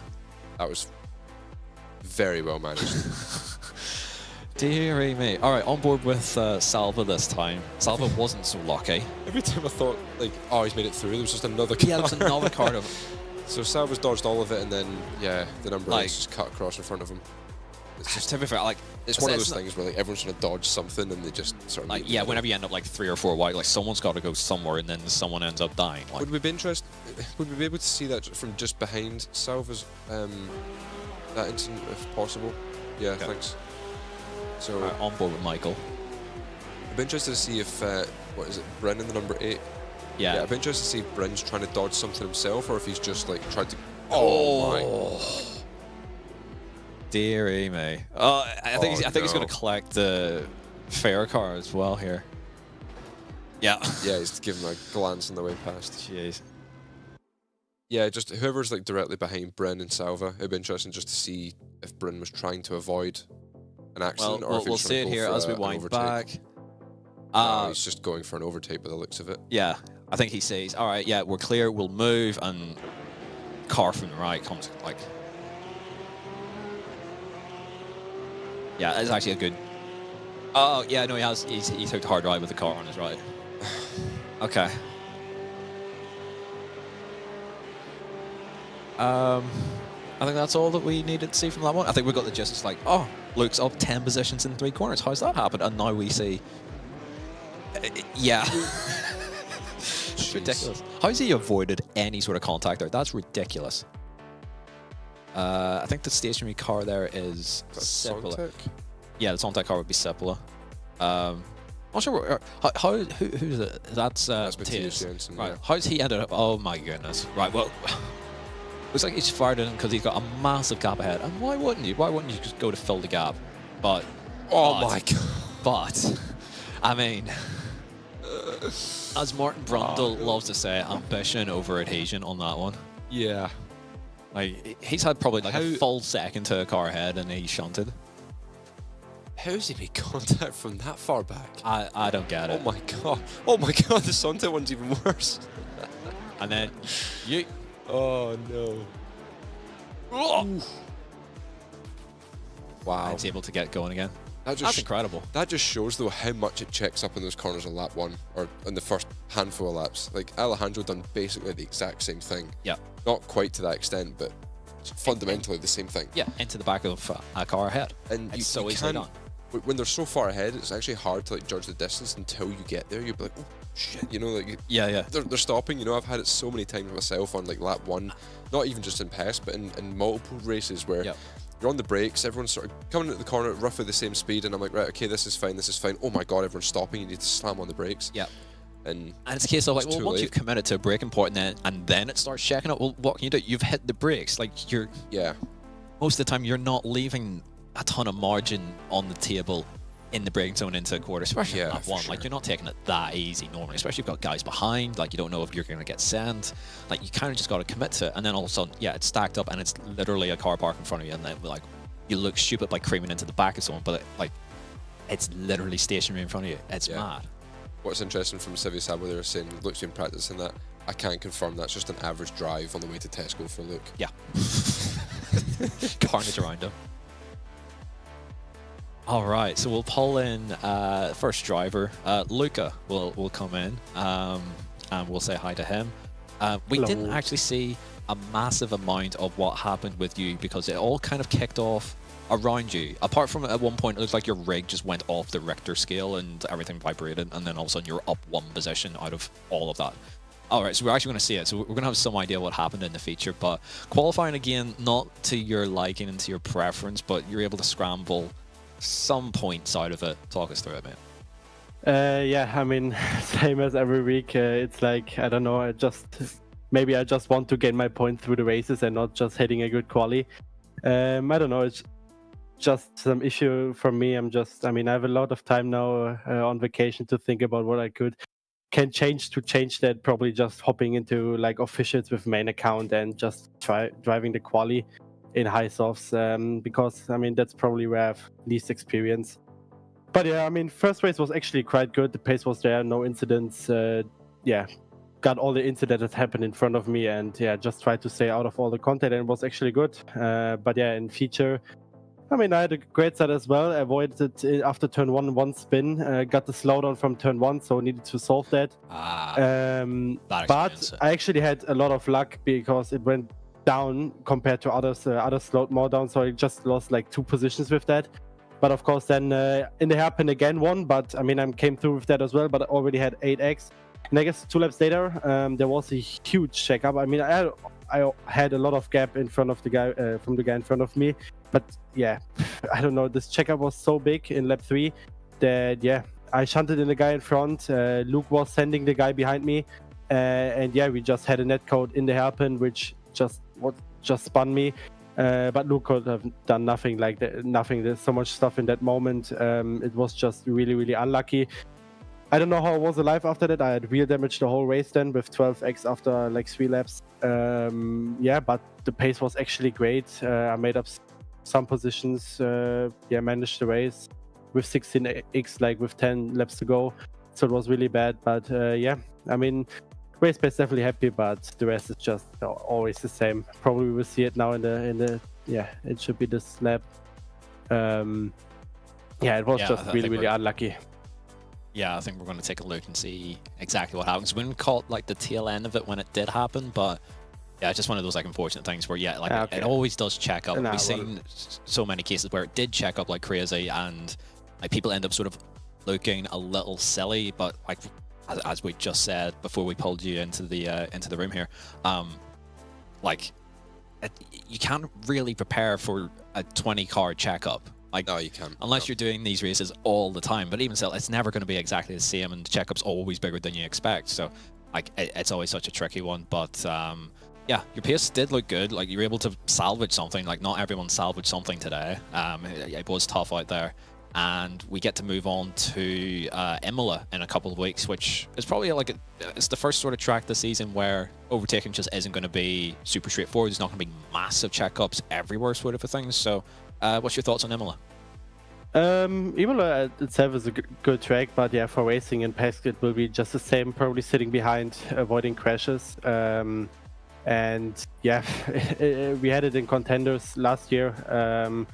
That was very well managed. Dearie me. Alright, on board with Salva this time. Salva wasn't so lucky. Every time I thought, like, oh, he's made it through, there was just another car. Yeah, there was another car of it. So Salva's dodged all of it, and then, yeah, the number 8 just cut across in front of him. It's just, to be fair, like... It's one of those things where, like, everyone's trying to dodge something, and they just sort of... Like, yeah, whenever you end up, like, 3 or 4 wide, like, someone's got to go somewhere, and then someone ends up dying. Like, would we be able to see that from just behind Salva's, that incident, if possible? Yeah, okay. Thanks. So on board with Michael. I'd be interested to see if, what is it, Brennan, the number 8? Yeah, I'd be interested to see if Brennan's trying to dodge something himself, or if he's just, like, tried to... Oh my... Dearie me. I think he's going to collect the fair car as well here. Yeah. Yeah, he's giving a glance on the way past. Jeez. Yeah, just whoever's like directly behind Bryn and Salva, it'd be interesting just to see if Bryn was trying to avoid an accident, or if we'll see it here as we wind back. No, he's just going for an overtake by the looks of it. Yeah, I think he says, all right, yeah, we're clear, we'll move, and car from the right comes like... Yeah, it's actually a good... Oh, yeah, no, he took the hard ride with the car on his right. Okay. I think that's all that we needed to see from that one. I think we got the gist. It's like, oh, Luke's up 10 positions in 3 corners. How's that happened? And now we see... yeah. It's ridiculous. How's he avoided any sort of contact there? That's ridiculous. I think the stationary car there is Seppala. Yeah, the Sontec car would be Seppala. I'm not sure who's it? That's Matthias. Right. Yeah. How's he ended up? Oh my goodness. Right. Well, looks like he's fired in because he's got a massive gap ahead. And why wouldn't you? Why wouldn't you just go to fill the gap? But my god. But I mean, as Martin Brundle loves to say, ambition over adhesion on that one. Yeah. Like, he's had probably like a full second to a car ahead, and he shunted. How's he made contact from that far back? I don't get it. Oh my god. Oh my god, the Sonta one's even worse. And then you... Oh no. Oh. Wow. And it's able to get going again. That's incredible. That just shows, though, how much it checks up in those corners on lap 1, or in the first handful of laps. Like, Alejandro done basically the exact same thing. Yeah. Not quite to that extent, but fundamentally the same thing. Yeah, into the back of a car ahead. And it's so easily done. When they're so far ahead, it's actually hard to like judge the distance until you get there. You'll be like, oh shit, you know, like yeah. They're stopping. You know, I've had it so many times myself on like lap 1, not even just in PES, but in multiple races where. Yep. You're on the brakes, everyone's sort of coming at the corner at roughly the same speed, and I'm like, right, okay, this is fine. Oh my god, everyone's stopping, you need to slam on the brakes. Yeah. And it's a case of like, it's well, too once late. you've committed to a braking point and then it starts checking up, well, what can you do? You've hit the brakes. Like, you're yeah, most of the time you're not leaving a ton of margin on the table in the braking zone into a quarter, especially in Yeah, lap for one. sure. Like, you're not taking it that easy normally, especially if you've got guys behind. Like, you don't know if you're going to get sent. Like, you kind of just got to commit to it. And then all of a sudden, yeah, it's stacked up and it's literally a car park in front of you. And then, like, you look stupid by creaming into the back of someone, but it's literally stationary in front of you. It's mad. What's interesting from Civi Sab, where they were saying Luke's been practicing that, I can't confirm that's just an average drive on the way to Tesco for Luke. Yeah. Carnage around him. All right, so we'll pull in first driver. Luca will come in, and we'll say hi to him. We Hello. didn't actually see a massive amount of what happened with you because it all kind of kicked off around you. Apart from at one point, it looked like your rig just went off the Richter scale and everything vibrated, and then all of a sudden you're up one position out of all of that. All right, so we're actually going to see it. So we're going to have some idea what happened in the feature, but qualifying again, not to your liking and to your preference, but you're able to scramble some points out of it. Talk us through it, mate. Yeah, I mean, same as every week. It's like, I don't know, maybe I just want to get my point through the races and not just hitting a good quali. I don't know, it's just some issue for me. I have a lot of time now on vacation to think about what I can change that, probably just hopping into like officials with main account and just try driving the quali in high softs, because I mean that's probably where I have least experience. But yeah, I mean, first race was actually quite good. The pace was there, no incidents. Got all the incidents that happened in front of me, and yeah, just tried to stay out of all the content, and it was actually good. But yeah, in feature, I mean, I had a great start as well. I avoided it after turn one spin. Got the slowdown from turn one, so needed to solve that. But I actually had a lot of luck because it went down compared to others. Others slowed more down, so I just lost like 2 positions with that. But of course, then in the hairpin again won. But I mean, I came through with that as well. But I already had 8x, and I guess 2 laps later, there was a huge checkup. I mean, I had a lot of gap in front of the guy from the guy in front of me. But yeah, I don't know. This checkup was so big in lap 3 that I shunted in the guy in front. Luke was sending the guy behind me, and yeah, we just had a netcode in the hairpin, which just spun me. But Luke could have done nothing like that. Nothing. There's so much stuff in that moment. It was just really, really unlucky. I don't know how I was alive after that. I had wheel damage the whole race then with 12x after like 3 laps. But the pace was actually great. I made up some positions. Managed the race with 16x, like with 10 laps to go. So it was really bad. But I mean, race pace definitely happy, but the rest is just always the same. Probably we'll see it now in the it should be this lap. It was just really unlucky. Yeah, I think we're going to take a look and see exactly what happens. We didn't caught like the tail end of it when it did happen, but yeah, it's just one of those like unfortunate things where it always does check up. We've seen so many cases where it did check up like crazy, and like people end up sort of looking a little silly, but like as we just said before we pulled you into the room here, you can't really prepare for a 20 car checkup. Like, no, you can't. Unless you're doing these races all the time. But even still, it's never going to be exactly the same, and the checkup's always bigger than you expect. So, like, it's always such a tricky one. But your pace did look good. Like, you were able to salvage something. Like, not everyone salvaged something today. It was tough out there. And we get to move on to Imola in a couple of weeks, which is probably it's the first sort of track this season where overtaking just isn't going to be super straightforward. There's not going to be massive checkups everywhere, sort of a thing. So, what's your thoughts on Imola? Imola itself is a good track, but yeah, for racing and PESC it will be just the same, probably sitting behind, avoiding crashes. And yeah, we had it in contenders last year.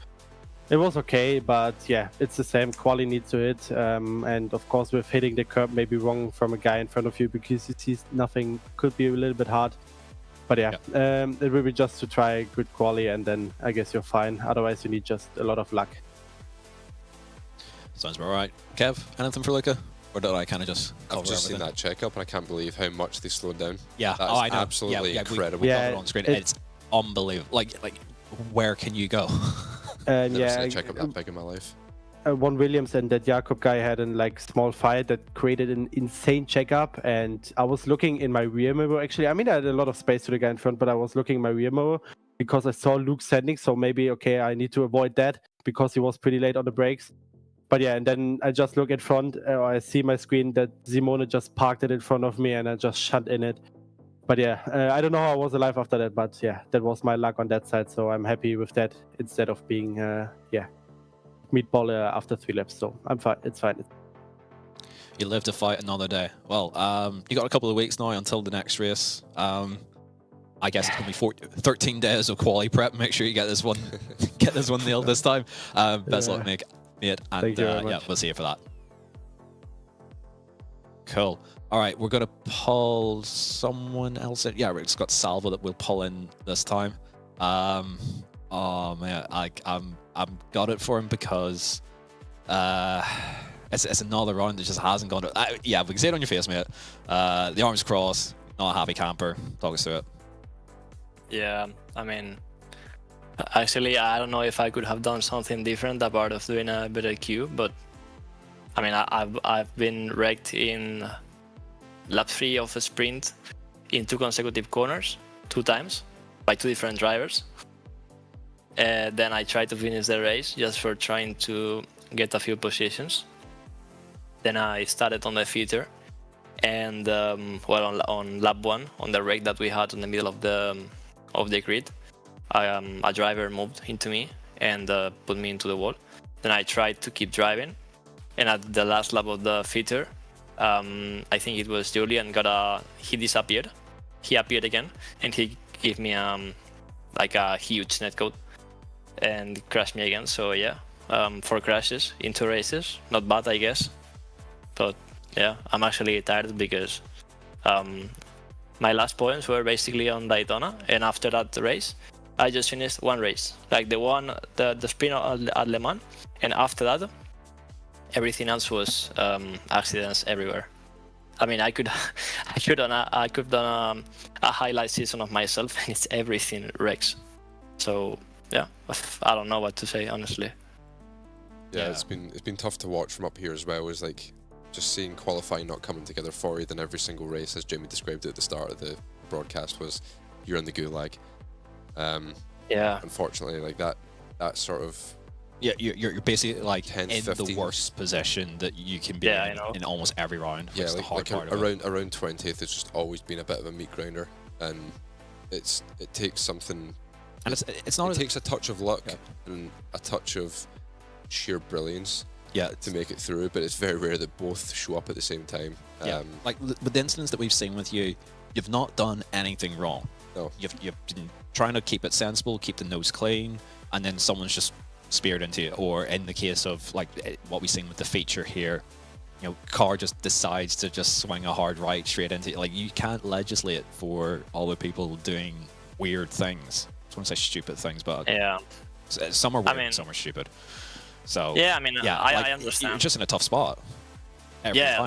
It was okay, but yeah, it's the same. Quali needs to hit, and of course with hitting the curb maybe wrong from a guy in front of you because you see nothing, could be a little bit hard. But yeah, it will be just to try good quali, and then I guess you're fine. Otherwise you need just a lot of luck. Sounds about right. Kev, anything for Luca? Or did I kind of just cover I've just everything? seen that checkup, and I can't believe how much they slowed down. Yeah, that is I know. Absolutely incredible. We covered it on screen. It's unbelievable. Like, where can you go? Never seen a checkup that big in my life. one Williams and that Jakob guy had a like small fight that created an insane checkup, and I was looking in my rear mirror. Actually, I mean, I had a lot of space to the guy in front, but I was looking in my rear mirror because I saw Luke sending. So maybe okay, I need to avoid that because he was pretty late on the brakes. But yeah, and then I just look in front. I see my screen that Simone just parked it in front of me, and I just shut in it. But yeah, I don't know how I was alive after that. But yeah, that was my luck on that side. So I'm happy with that instead of being meatball after 3 laps. So I'm fine. It's fine. You live to fight another day. Well, you got a couple of weeks now until the next race. I guess it's going to be 13 days of quali prep. Make sure you get this one, nailed this time. Best luck, mate. And Thank you very much. yeah, we'll see you for that. Cool. All right, we're gonna pull someone else in. Yeah, it's got Salvo that we'll pull in this time. Oh man, I'm got it for him because it's another round that just hasn't gone. Yeah, we can see it on your face, mate. The arms crossed, not a happy camper. Talk us through it. Yeah, I mean, actually, I don't know if I could have done something different apart of doing a better queue, but I mean, I've been wrecked in lap 3 of a sprint in 2 consecutive corners, 2 times, by 2 different drivers. Then I tried to finish the race just for trying to get a few positions. Then I started on the feature, and well, on lap 1, on the wreck that we had in the middle of the grid, a driver moved into me and put me into the wall. Then I tried to keep driving, and at the last lap of the feature, I think it was Julian he disappeared. He appeared again, and he gave me like a huge netcode and crashed me again. So yeah, 4 crashes in 2 races, not bad, I guess. But yeah, I'm actually tired because my last points were basically on Daytona, and after that race, I just finished 1 race, like the sprint at Le Mans, and after that, everything else was accidents everywhere. I mean, I could done a highlight season of myself, and it's everything wrecks. So yeah, I don't know what to say, honestly. Yeah, it's been tough to watch from up here as well. It's like just seeing qualifying not coming together for you. Then every single race, as Jamie described it at the start of the broadcast, was you're in the gulag. Yeah. Unfortunately, like that sort of. Yeah, you're basically like 10, in 15. the worst position that you can be in almost every round. Yeah, the hard part of around 20th, it's just always been a bit of a meat grinder, and it takes something. And it's not. It takes a touch of luck and a touch of sheer brilliance. Yeah, to make it through, but it's very rare that both show up at the same time. Yeah, like with the incidents that we've seen with you, you've not done anything wrong. No, you've been trying to keep it sensible, keep the nose clean, and then someone's just speared into it. Or in the case of like what we've seen with the feature here, you know, car just decides to just swing a hard right straight into it. Like, you can't legislate for other people doing weird things. I want to say stupid things, but yeah, some are weird, some are stupid. So yeah, I mean, I understand. You're just in a tough spot. Yeah,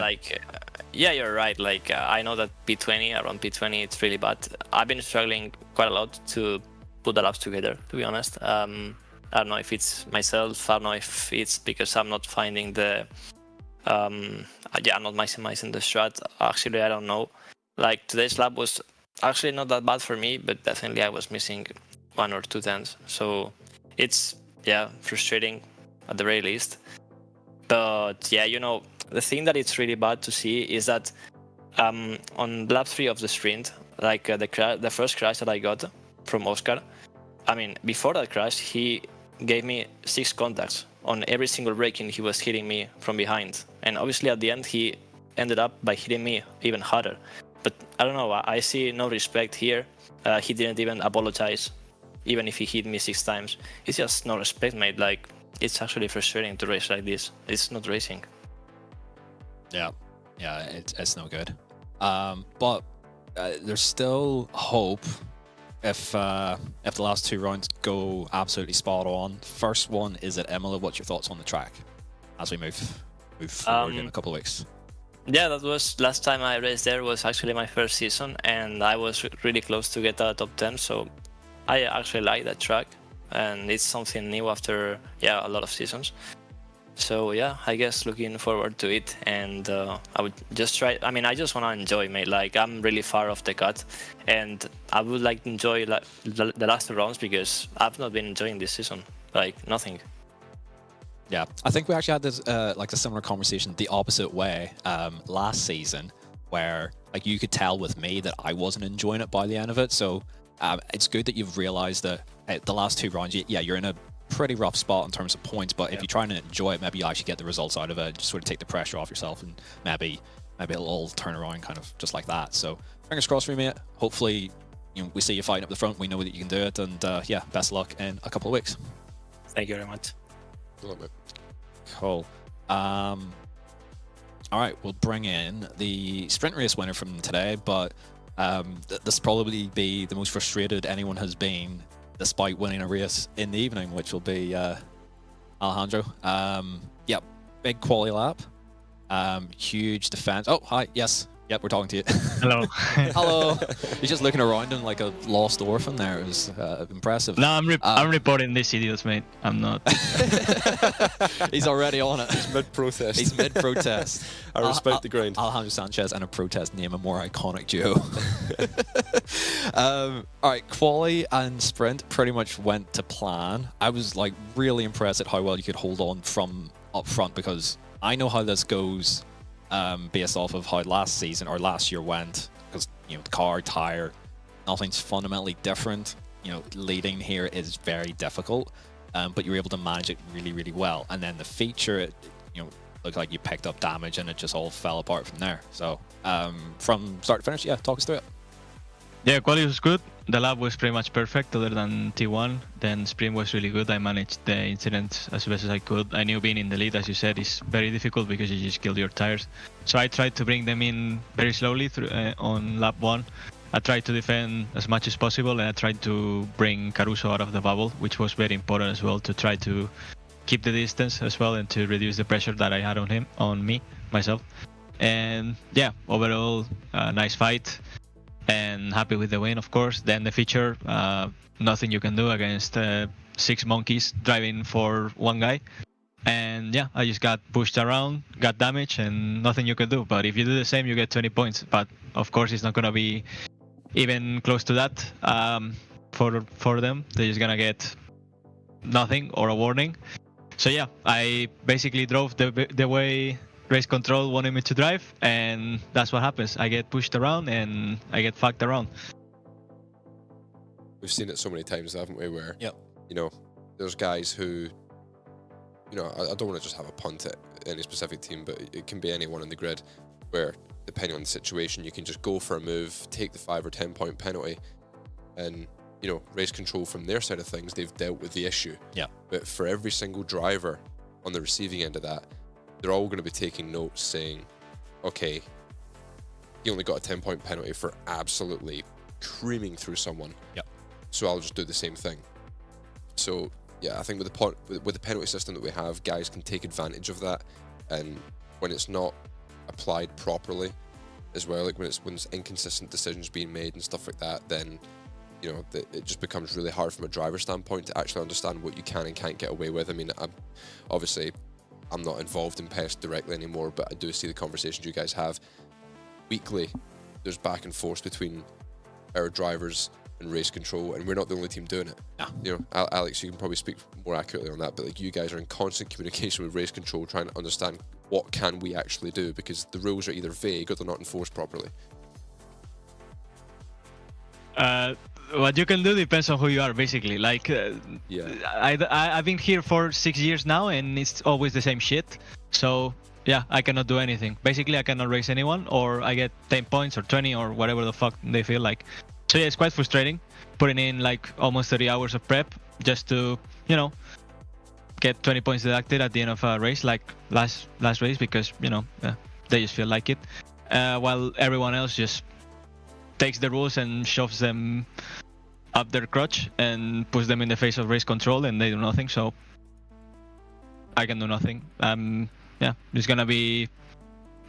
you're right. Like, I know that P20, around P20, it's really bad. I've been struggling quite a lot to put the laps together, to be honest. I don't know if it's myself. I don't know if it's because I'm not finding the, I'm not maximizing the strat. Actually, I don't know. Like, today's lap was actually not that bad for me, but definitely I was missing 1 or 2 tenths. So it's, frustrating at the very least. But yeah, you know, the thing that it's really bad to see is that on lap 3 of the sprint, like the first crash that I got from Oscar, I mean, before that crash, he gave me 6 contacts. On every single braking, he was hitting me from behind. And obviously at the end, he ended up by hitting me even harder. But I don't know, I see no respect here. He didn't even apologize, even if he hit me 6 times. It's just no respect, mate. Like, it's actually frustrating to race like this. It's not racing. Yeah, it's no good. But there's still hope if the last 2 rounds go absolutely spot on. First one is at Imola. What's your thoughts on the track as we move forward in a couple of weeks? Yeah, that was last time I raced there was actually my first season, and I was really close to get a top 10. So I actually like that track, and it's something new after a lot of seasons. So yeah, I guess looking forward to it, and I would just try. I mean, I just want to enjoy, mate. Like I'm really far off the cut, and I would like to enjoy like the last 2 rounds because I've not been enjoying this season, like nothing. Yeah, I think we actually had this like a similar conversation the opposite way last season, where like you could tell with me that I wasn't enjoying it by the end of it. So it's good that you've realized that the last 2 rounds, you're in a pretty rough spot in terms of points, but if you're trying to enjoy it, maybe you actually get the results out of it, just sort of take the pressure off yourself, and maybe it'll all turn around kind of just like that. So fingers crossed for you, mate. Hopefully, we see you fighting up the front. We know that you can do it, and yeah, best of luck in a couple of weeks. Thank you very much. Good luck, mate. Cool. All right, we'll bring in the sprint race winner from today, but this probably be the most frustrated anyone has been despite winning a race in the evening, which will be Alejandro. Yep, big quali lap. Huge defense. Oh, hi. Yes. Yep, we're talking to you. Hello. Hello. He's just looking around him like a lost orphan there. It was impressive. No, I'm reporting these idiots, mate. I'm not. He's already on it. He's mid-protest. He's mid-protest. I respect the grind. Alejandro Sanchez and a protest name a more iconic duo. All right, quali and sprint pretty much went to plan. I was like really impressed at how well you could hold on from up front, because I know how this goes based off of how last season or last year went, because the car, tire, nothing's fundamentally different. Leading here is very difficult, but you were able to manage it really, really well. And then the feature, it looked like you picked up damage and it just all fell apart from there. So from start to finish, yeah, talk us through it. Yeah, quality was good. The lap was pretty much perfect other than T1. Then sprint was really good. I managed the incident as best as I could. I knew being in the lead, as you said, is very difficult because you just kill your tires. So I tried to bring them in very slowly through, on lap 1. I tried to defend as much as possible, and I tried to bring Caruso out of the bubble, which was very important as well, to try to keep the distance as well and to reduce the pressure that I had on myself. And yeah, overall, nice fight. And happy with the win, of course. Then the feature, nothing you can do against 6 monkeys driving for 1 guy. And yeah, I just got pushed around, got damaged, and nothing you can do. But if you do the same, you get 20 points. But of course, it's not going to be even close to that for them. They're just going to get nothing or a warning. So yeah, I basically drove the way race control wanted me to drive, and that's what happens. I get pushed around and I get fucked around. We've seen it so many times, haven't we, where yep. There's guys who I don't want to just have a punt at any specific team, but it can be anyone in the grid, where depending on the situation you can just go for a move, take the 5 or 10 point penalty, and race control from their side of things, they've dealt with the issue. Yeah. But for every single driver on the receiving end of that, they're all going to be taking notes saying, okay, he only got a 10 point penalty for absolutely creaming through someone. Yep. So I'll just do the same thing. So yeah, I think with the penalty system that we have, guys can take advantage of that, and when it's not applied properly as well, like when it's inconsistent decisions being made and stuff like that, then it just becomes really hard from a driver standpoint to actually understand what you can and can't get away with. I mean, I'm not involved in PES directly anymore, but I do see the conversations you guys have weekly. There's back and forth between our drivers and race control, and we're not the only team doing it. Yeah. Alex, you can probably speak more accurately on that, but like you guys are in constant communication with race control, trying to understand what can we actually do, because the rules are either vague or they're not enforced properly. What you can do depends on who you are, basically. Like, yeah, I've been here for 6 years now, and it's always the same shit. So yeah, I cannot do anything. Basically, I cannot race anyone, or I get 10 points or 20 or whatever the fuck they feel like. So yeah, it's quite frustrating putting in like almost 30 hours of prep just to get 20 points deducted at the end of a race, like last race, because they just feel like it, while everyone else just takes the rules and shoves them up their crotch and puts them in the face of race control, and they do nothing. So I can do nothing. Yeah, it's gonna be.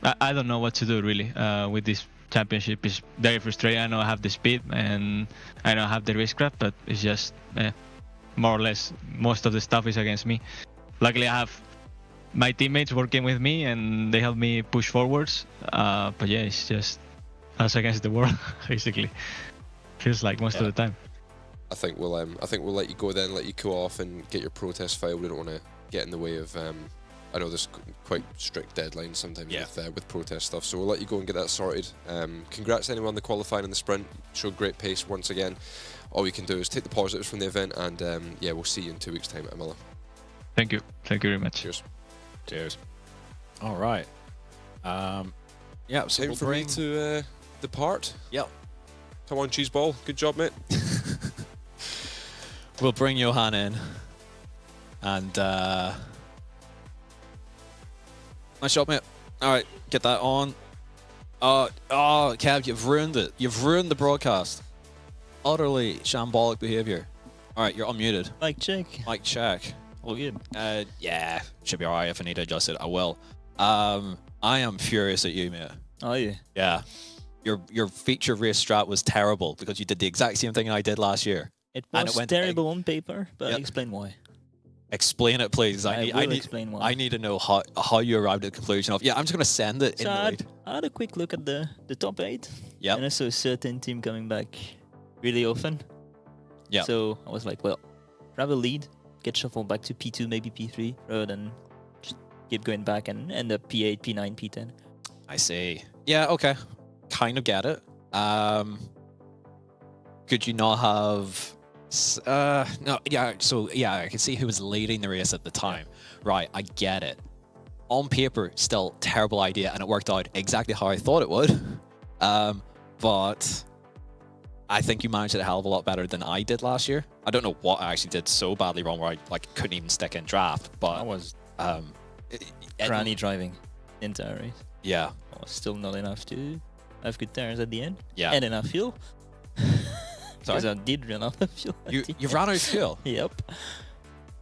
I don't know what to do really with this championship. It's very frustrating. I know I have the speed and I know I have the racecraft, but it's just more or less most of the stuff is against me. Luckily, I have my teammates working with me and they help me push forwards. But yeah, it's just us against the world, basically. Feels like most of the time. I think we'll let you go then, let you cool off and get your protest filed. We don't want to get in the way of. I know there's quite strict deadlines sometimes with protest stuff, so we'll let you go and get that sorted. Congrats to anyone on the qualifying and the sprint. Showed great pace once again. All we can do is take the positives from the event, and yeah, we'll see you in 2 weeks' time at Imola. Thank you very much. Cheers. All right. Yeah, so Time for me to depart. Yep. Come on, cheeseball. Good job, mate. We'll bring Johan in, and nice job, mate. All right, get that on. Oh, Kev, you've ruined it. You've ruined the broadcast. Utterly shambolic behavior. All right, you're unmuted. Mic check. Mic check. All good. Yeah, should be all right. If I need to adjust it, I will. I am furious at you, mate. Are you? Yeah. Your feature race strat was terrible because you did the exact same thing I did last year. It And was it went terrible on paper, but Yep. explain why. Explain it, please. I will explain why. I need to know how you arrived at the conclusion of, yeah, I'm just going to send it in So the I lead. had a quick look at the top 8. Yep. And I saw a certain team coming back really often. Yep. So I was like, well, grab a lead, get shuffled back to P2, maybe P3, rather than just keep going back and end up P8, P9, P10. I see. Yeah, okay. Kind of get it. Could you not have... no, yeah, so, yeah, I can see who was leading the race at the time. Right, I get it. On paper, still terrible idea, and it worked out exactly how I thought it would. But I think you managed it a hell of a lot better than I did last year. I don't know what I actually did so badly wrong where I couldn't even stick in draft, I but... was it- granny driving the entire race. Yeah, I was still not enough to have good tires at the end. yeah. And enough fuel. Sorry? Because I did run out of fuel. at You the you end. ran out of fuel. Yep.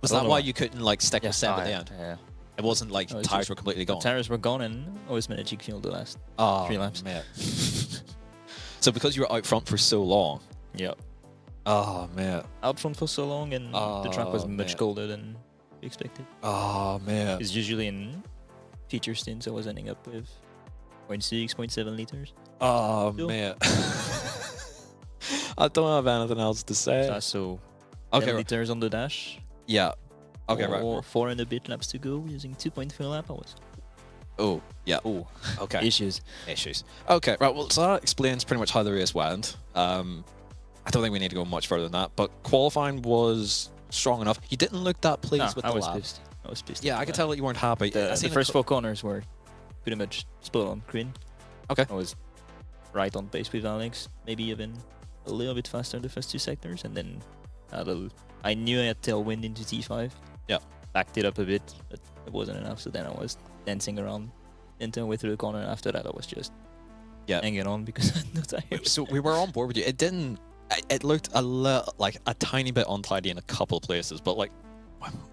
Was I don't that know why why. you couldn't like stick with Seb at the end? Yeah. It wasn't like No, it's tires just were completely The gone. tires were gone and I was managing fuel the last. Oh, 3 laps. mate. So because you were out front for so long. Yep. Oh man. Out front for so long and the track was Oh, much man. colder than expected. Oh man. Because usually in feature stints I was ending up with 0.6, 0.7 liters. Oh Still. man. I don't have anything else to say. So I saw 10 Okay. liters on the dash. Yeah. Okay. Or Right. 4 and a bit laps to go using 2.3 lap. I was Oh. Yeah. Oh. Okay. issues. Issues. Okay. Right. Well, so that explains pretty much how the race went. I don't think we need to go much further than that. But qualifying was strong enough. You didn't look that pleased Nah, with I the was lap. pissed. I was pissed. Yeah, with I could that. tell that you weren't happy. I The seen a first cou- 4 corners were pretty much spot on green. Okay. I was right on pace with Alex, maybe even a little bit faster the first 2 sectors, and then I knew I had tailwind into T5. Yeah. Backed it up a bit, but it wasn't enough. So then I was dancing around until way through the corner. After that, I was just hanging on because I had no tires. So we were on board with you. It didn't. It looked like a tiny bit untidy in a couple of places, but like,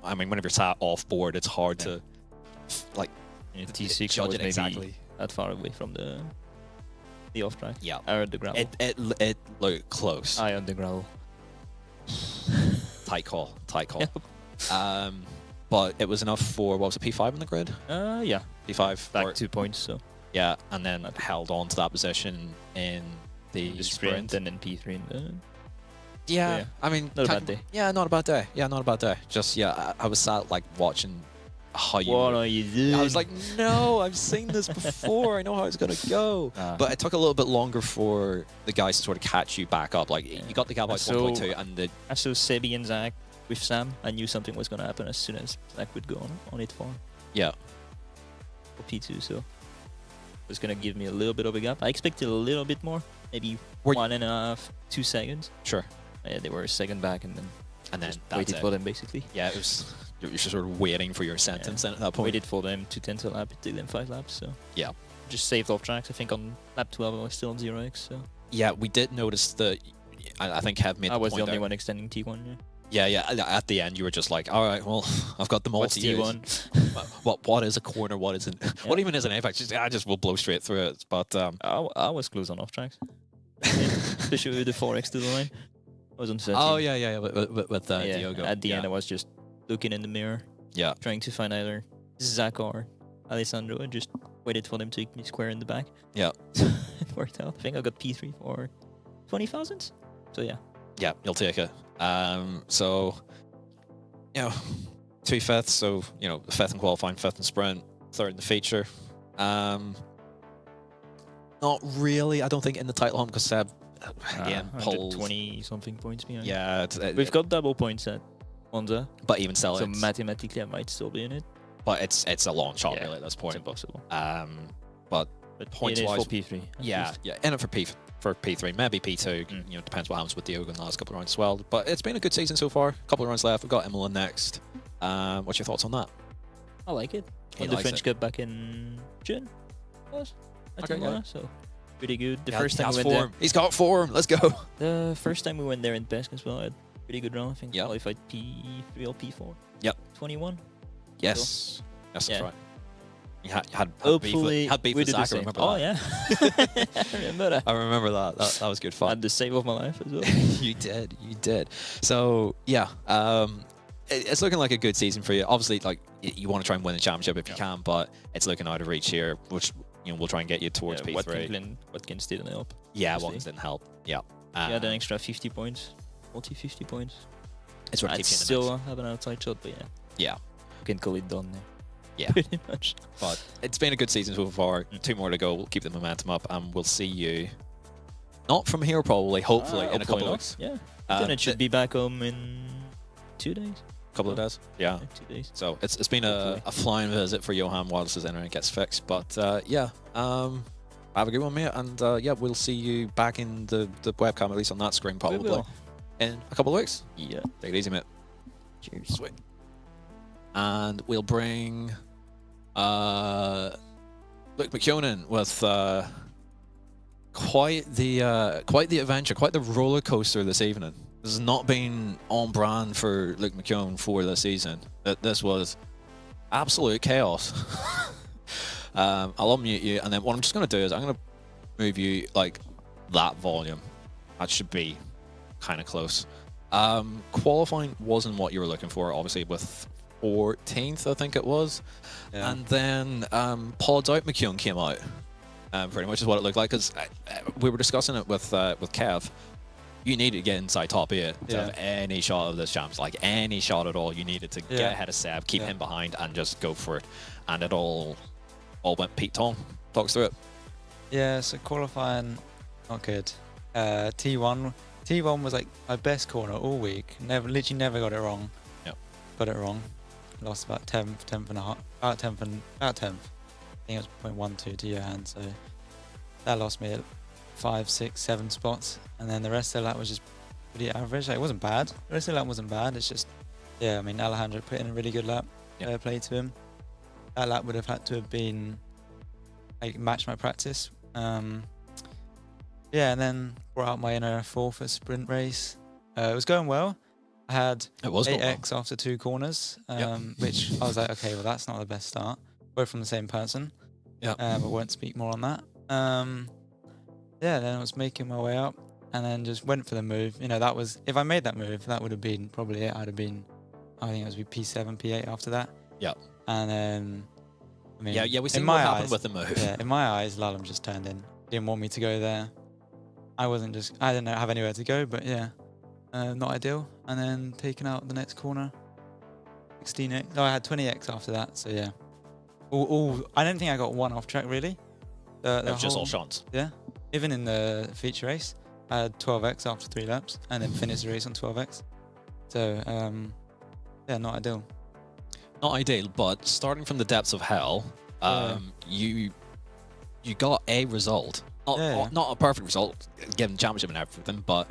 I mean, whenever you're sat off board, it's hard to like In T6, I judge was it maybe exactly. that far away from the off track. Yeah. I heard the gravel. It looked close. I heard the gravel. Tight call. Tight call. Yep. But it was enough for what was it, P5 in the grid? Yeah. P5 Back or- 2 points, so yeah, and then held on to that position in the sprint. and then P3 in the. Yeah, yeah. I mean, Not a bad day. Yeah, not a bad day. Yeah, not a bad day. Just I was sat like watching how you. What are you doing? I was like, no, I've seen this before. I know how it's gonna go. But it took a little bit longer for the guys to sort of catch you back up. Like you got the gap out to So- 1.2, and the I saw Sebi and Zach with Sam. I knew something was gonna happen as soon as Zach would go on it for P2, so it was gonna give me a little bit of a gap. I expected a little bit more, maybe Were you- 1.5, 2 seconds. sure, They were a second back, and then just that's waited it. for them basically. Yeah, it was. You're just sort of waiting for your sentence then at that point. Waited for them to 10 a lap. It took them 5 laps, so Yeah. just saved off tracks. I think on lap 12 I was still on 0x, so Yeah, we did notice that. I think Kev made I was the the point only there. one extending T1. Yeah. At the end, you were just like, all right, well, I've got them all What's to use. T1? What is a corner? What isn't? What even is an apex? I just will blow straight through it. But I was close on off tracks, especially with the 4x to the line. I was on 13. oh yeah, with Yeah, Diogo. at the end, I was just looking in the mirror, Yeah. trying to find either Zach or Alessandro and just waited for them to hit me square in the back. Yeah. It worked out. I think I got P3 for 20,000. So yeah. Yeah, you'll take it. So, 2 fifths. So, 5th in qualifying, 5th in sprint, 3rd in the feature. Not really, I don't think, in the title hunt because Seb, again, pulls 20 something points behind. Yeah. We've got double points at Monza. But even still, So mathematically, I might still be in it. but it's a long shot really at this It's point. impossible. But But points it is wise- for P3. at yeah, least. in it for P3, maybe P2. Depends what happens with Diogo in the last couple of rounds as well. But it's been a good season so far. A couple of rounds left. We've got Imola next. What's your thoughts on that? I like it. He Won the likes French it. Cup back in June. Okay, yeah. So pretty good. The Yeah, first he time has we went form. He's got form. Let's go. there. The first time we went there in Pesca as well, I had pretty good run. I think Yeah. qualified P3 or P4. Yep. 21. Yes, that's Yeah. right. You had Hopefully, beef we with do the Zach. I same. remember Oh that. yeah, I remember that. I remember that. That was good I fun. had the save of my life as well. You did. So yeah, it's looking like a good season for you. Obviously, like you want to try and win the championship if you can, but it's looking out of reach here, which we'll try and get you towards Yeah, P3. Watkins didn't help. Yeah, obviously. Watkins didn't help. Yeah, He had an extra 50 points, 50 points. it's what I'd keeps you in the still mix. have an outside shot, but yeah, Yeah, you can call it done now. Yeah. Pretty much. but it's been a good season so far. 2 more to go. We'll keep the momentum up, and we'll see you. Not from here, probably. Hopefully, in a couple of weeks. Yeah. Uh, Then it should be back home in 2 days. Couple of days. Yeah. Yeah, 2 days. So it's been a flying visit for Johan whilst his internet gets fixed. But have a good one, mate. And we'll see you back in the webcam, at least on that screen, probably will. in a couple of weeks. Yeah. Take it easy, mate. Cheers. Sweet. And we'll bring Luke McKeown with quite the adventure, quite the roller coaster this evening. This has not been on brand for Luke McKeown for this season. This was absolute chaos. I'll unmute you, and then what I'm just going to do is I'm going to move you like that volume. That should be kind of close. Qualifying wasn't what you were looking for, obviously, with 14th, I think it was. Yeah. And then Pods Out McKeown came out. Pretty much is what it looked like, because we were discussing it with Kev. You needed to get inside top 8 to have any shot of this champs, like any shot at all. You needed to get ahead of Seb, keep him behind, and just go for it. And it all went Pete Tong. Talk us through it. Yeah, so qualifying, not good. T1 was like my best corner all week. Literally never got it wrong. Yep. Got it wrong. Lost about 10th and a half, about 10th. I think it was 0.12 to Johan, so that lost me at 5, 6, 7 spots. And then the rest of the lap was just pretty average. Like, it wasn't bad. The rest of the lap wasn't bad. It's just, yeah, I mean, Alejandro put in a really good lap. Fair play to him. That lap would have had to have been, like, matched my practice. And then brought out my inner 4th sprint race. It was going well. I had It was going well. 8x after 2 corners, which I was like, okay, well, that's not the best start. Both from the same person. Yeah. But won't speak more on that. Then I was making my way up and then just went for the move. You know, that was, if I made that move, that would have been probably it. I'd have been, I think it was P7, P8 after that. Yeah. And then, I mean, Yeah, we see in what my happened eyes, with the move. yeah, in my eyes, Lalum just turned in. Didn't want me to go there. I didn't have anywhere to go, but yeah, not ideal. And then taking out the next corner, 16x. No, I had 20x after that. So yeah, I don't think I got one off track really. It was just all shots. Yeah, even in the feature race, I had 12x after 3 laps, and then finished the race on 12x. So yeah, not ideal. Not ideal, but starting from the depths of hell, you got a result. Not a perfect result, given championship and everything, but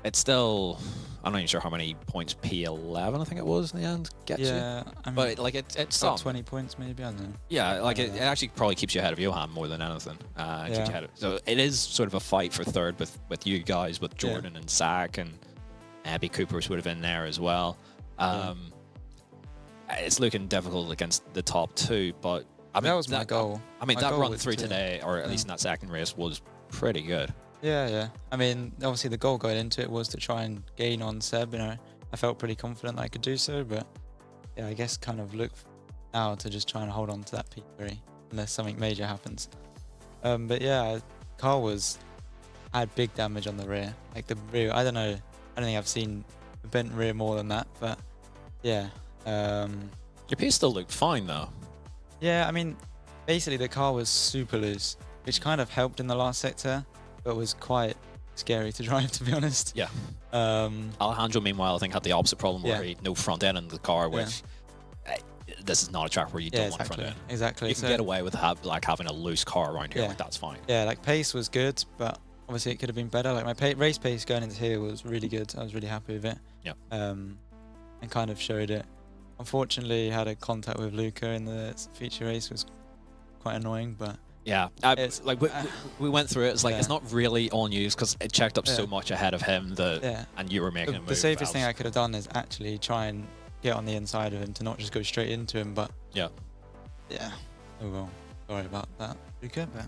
it's still, I'm not even sure how many points P11 I think it was in the end gets you. I mean, But like it's about some. 20 points maybe, I don't know. Yeah, like it actually probably keeps you ahead of Johan more than anything. Keeps you ahead of, so it is sort of a fight for third with you guys, with Jordan and Zach, and Abby Cooper's would have been there as well. It's looking difficult against the top 2, but I mean, that was my goal. I mean, My that goal run was through to- today, or at least in that second race, was pretty good. Yeah. I mean, obviously the goal going into it was to try and gain on Seb. You know, I felt pretty confident that I could do so, but yeah, I guess kind of look now to just try and hold on to that P3 unless something major happens. But yeah, car had big damage on the rear. Like the rear, I don't think I've seen a bent rear more than that, but yeah. Your pace still looked fine though. Yeah, I mean, basically the car was super loose, which kind of helped in the last sector, but was quite scary to drive, to be honest. Yeah. Alejandro, meanwhile, I think had the opposite problem where he had no front end in the car, which this is not a track where you don't want front end. Exactly. You can get away with having a loose car around here, like that's fine. Yeah, like pace was good, but obviously it could have been better. Like my race pace going into here was really good. I was really happy with it. Yeah. And kind of showed it. Unfortunately, had a contact with Luca in the feature race, was quite annoying, but yeah, like we went through it. It's like it's not really on you because it checked up so much ahead of him that, and you were making a move. The safest thing I could have done is actually try and get on the inside of him to not just go straight into him. But yeah. Oh well, sorry about that, Luca. But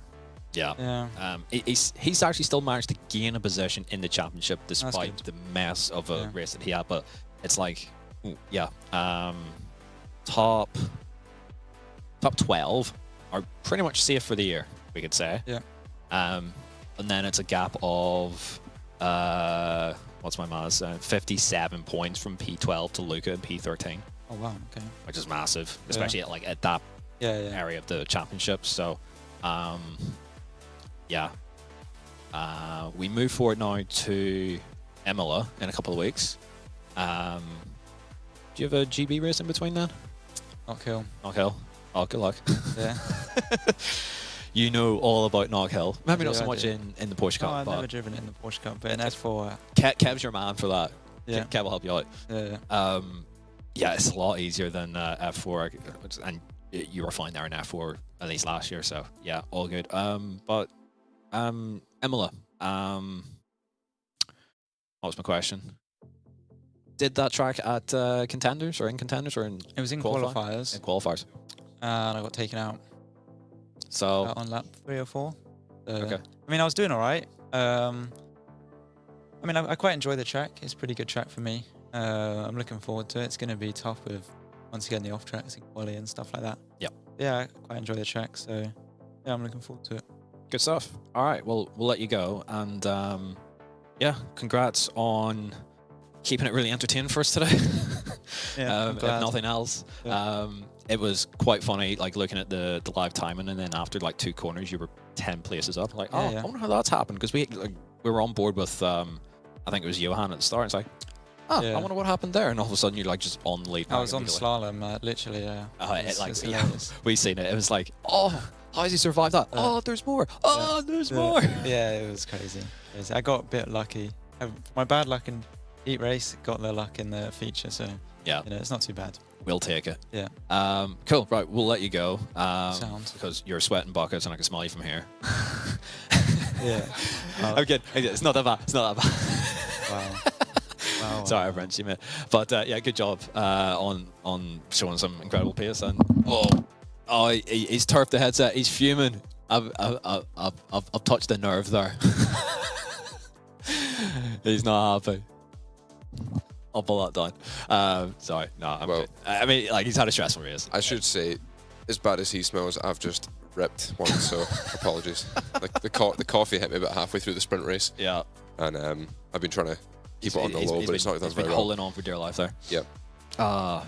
he's actually still managed to gain a position in the championship despite the mess of a race that he had. But it's like, top 12 are pretty much safe for the year, we could say. Yeah. And then it's a gap of what's my maths? 57 points from P12 to Luca in P13. Oh wow, okay. Which is massive, especially at that area of the championship. So, we move forward now to Imola in a couple of weeks. Do you have a GB race in between then? Knockhill. Knockhill. Oh, good luck. Yeah. You know all about Knockhill. Maybe not so much in the Porsche Cup. I've never driven it in the Porsche Cup, but in F4. Kev's your man for that. Yeah. Kev will help you out. Yeah. It's a lot easier than F4, and you were fine there in F4 at least last year. So yeah, all good. But Imola. What was my question? Did that track at contenders or in contenders or in? It was in qualifiers. In qualifiers. And I got taken out. So on lap 3 or 4. Okay. I mean, I was doing all right. I mean, I quite enjoy the track. It's a pretty good track for me. I'm looking forward to it. It's going to be tough with once again the off tracks and quali and stuff like that. Yep. Yeah, I quite enjoy the track. So yeah, I'm looking forward to it. Good stuff. All right. Well, we'll let you go. And congrats on keeping it really entertaining for us today. If nothing else. Yeah. It was quite funny, like looking at the live timing, and then after like 2 corners, you were 10 places up. Like, I wonder how that's happened, because we were on board with I think it was Johan at the start. It's like, I wonder what happened there, and all of a sudden you're like just on the lead. I was on slalom, literally. We seen it. It was like, how has he survived that? There's more. There's more. Yeah, it was crazy. I got a bit lucky. My bad luck in heat race got the luck in the feature, so yeah, it's not too bad. We'll take it. Yeah. Cool. Right, we'll let you go. Sounds. Because you're sweating buckets and I can smell you from here. Yeah. I'm kidding. It's not that bad. It's not that bad. Wow. Sorry, I've wrenched you, mate. But yeah, good job on showing some incredible pace. And he's turfed the headset. He's fuming. I've touched the nerve there. He's not happy. I'll pull that down. Sorry, no. I'm good. I mean, like, he's had a stressful race. I should say, as bad as he smells, I've just ripped one, so apologies. Like the coffee hit me about halfway through the sprint race. Yeah. And I've been trying to keep it on the low, but it's not done very well. Holding on for dear life there. Yeah.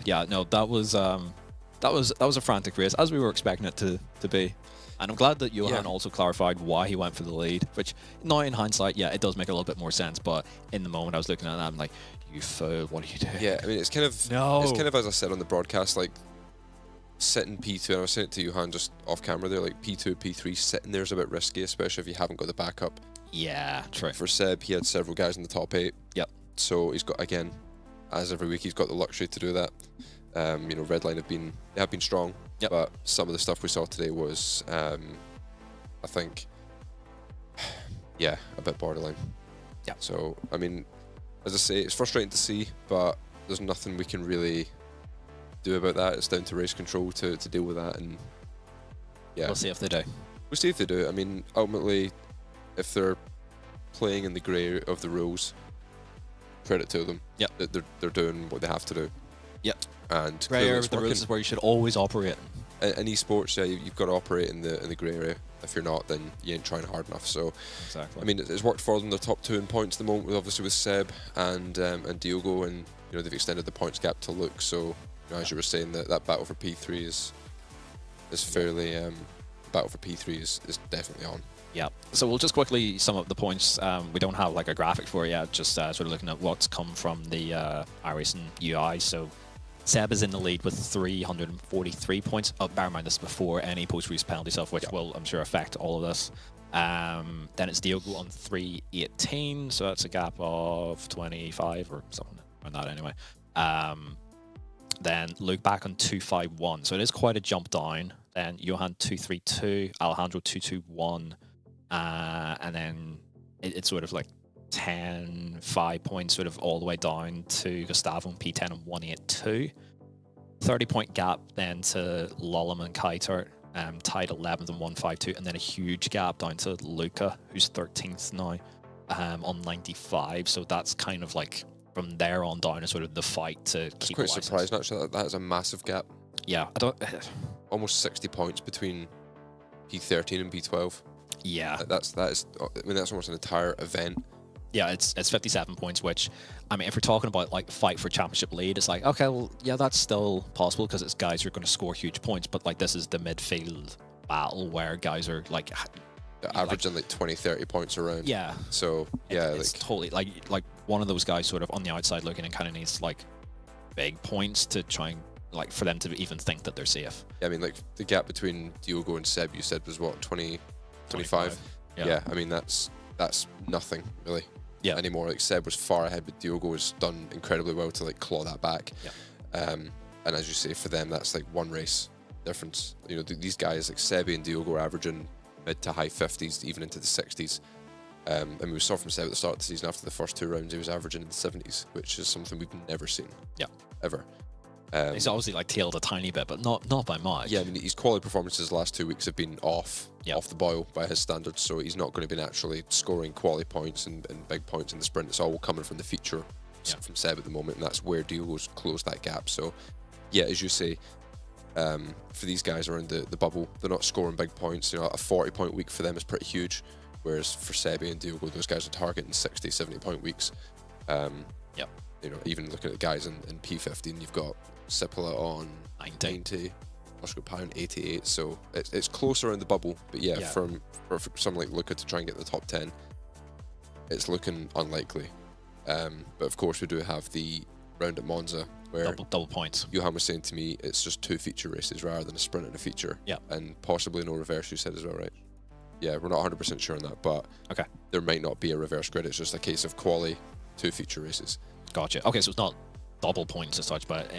Yeah. No, that was a frantic race, as we were expecting it to be. And I'm glad that Johan also clarified why he went for the lead, which now in hindsight, it does make a little bit more sense. But in the moment I was looking at that, I'm like, you fool, what are you doing? Yeah, I mean, it's kind of as I said on the broadcast, like sitting P2, and I was saying it to Johan just off camera there, like P2, P3 sitting there is a bit risky, especially if you haven't got the backup. Yeah, true. For Seb, he had several guys in the top 8. Yep. So he's got, again, as every week, he's got the luxury to do that. Redline have been strong. Yep. But some of the stuff we saw today was, I think, a bit borderline. Yeah. So, I mean, as I say, it's frustrating to see, but there's nothing we can really do about that. It's down to race control to deal with that, and we'll see if they do. We'll see if they do. I mean, ultimately, if they're playing in the grey of the rules, credit to them. Yep. They're doing what they have to do. Yep. and Grey clearly area it's of the working. rules is where you should always operate. In esports, yeah, you've got to operate in the grey area. If you're not, then you ain't trying hard enough. So, Exactly. I mean, it's worked for them. They're top 2 in points at the moment, obviously with Seb and Diogo, and they've extended the points gap to Luke. So, as you were saying, that battle for P3 is fairly battle for P3 is definitely on. Yeah. So we'll just quickly sum up the points. We don't have like a graphic for it yet. Just sort of looking at what's come from the iRacing UI. So Seb is in the lead with 343 points. Oh, bear in mind this is before any post-race penalty stuff, which will, I'm sure, affect all of this. Then it's Diogo on 318, so that's a gap of 25 or something around that anyway. Then Luke back on 251, so it is quite a jump down. Then Johan 232, Alejandro 221, and then it's sort of like 10, 5 points sort of all the way down to Gustavo and P10 and 182. 30-point gap then to Lolem and Kiter, tied 11th and 152, and then a huge gap down to Luca, who's 13th now, on 95. So that's kind of like from there on down is sort of the fight to keep. Quite surprised actually that is a massive gap. Yeah, I don't. Almost 60 points between P13 and P12. Yeah, that is. I mean, that's almost an entire event. Yeah, it's 57 points, which, I mean, if we're talking about like fight for championship lead, it's like, okay, well, yeah, that's still possible because it's guys who are going to score huge points, but like this is the midfield battle where guys are like they're averaging like 20, 30 points around. Yeah. So yeah, it's totally like one of those guys sort of on the outside looking and kind of needs like big points to try and like for them to even think that they're safe. Yeah, I mean, like the gap between Diogo and Seb, you said was what, 20, 25? Yeah, I mean that's nothing really. Yeah. Anymore. Like Seb was far ahead, but Diogo has done incredibly well to like claw that back. Yeah. And as you say, for them that's like one race difference. These guys like Sebi and Diogo are averaging mid to high 50s, even into the 60s. And we saw from Seb at the start of the season after the first 2 rounds, he was averaging in the 70s, which is something we've never seen. Yeah. Ever. He's obviously like tailed a tiny bit, but not by much. Yeah, I mean, his quality performances the last 2 weeks have been off the boil by his standards, so he's not going to be naturally scoring quality points and big points in the sprint. It's all coming from the feature from Seb at the moment, and that's where Diogo's closed that gap. So, yeah, as you say, for these guys around the bubble, they're not scoring big points. A 40-point week for them is pretty huge, whereas for Sebi and Diogo, those guys are targeting 60, 70-point weeks. Even looking at the guys in P15, you've got Sipola on 90, Oscar Pie on 88, so it's close around the bubble, but for someone like Luca to try and get the top 10, it's looking unlikely. But of course we do have the round at Monza where double points. Johan was saying to me it's just 2 feature races rather than a sprint and a feature, and possibly no reverse, you said as well, right? Yeah, we're not 100% sure on that, but okay, there might not be a reverse grid. It's just a case of quali 2 feature races. Gotcha. Okay, so it's not double points as such, but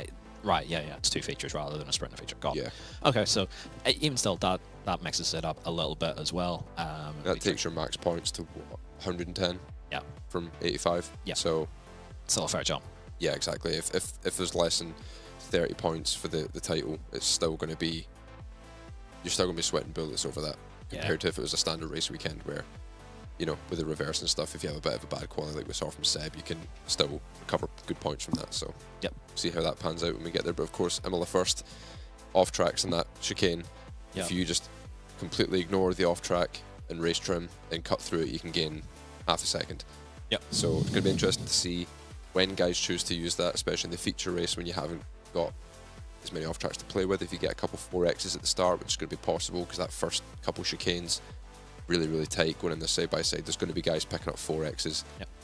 right, it's 2 features rather than a sprint and a feature. Got it. Okay, so even still, that mixes it up a little bit as well. That takes your max points to what, 110. Yeah. From 85. Yeah. So still a fair jump. Yeah, exactly. If there's less than 30 points for the title, it's still going to be, you're still going to be sweating bullets over that compared to if it was a standard race weekend where, with the reverse and stuff, if you have a bit of a bad quality like we saw from Seb, you can still recover good points from that. So see how that pans out when we get there. But of course, Imola first, off tracks and that chicane. If you just completely ignore the off track and race trim and cut through it, you can gain half a second. So it's going to be interesting to see when guys choose to use that, especially in the feature race when you haven't got as many off tracks to play with. If you get a couple 4Xs at the start, which is going to be possible because that first couple chicanes really, really tight going in the side by side, there's going to be guys picking up 4Xs.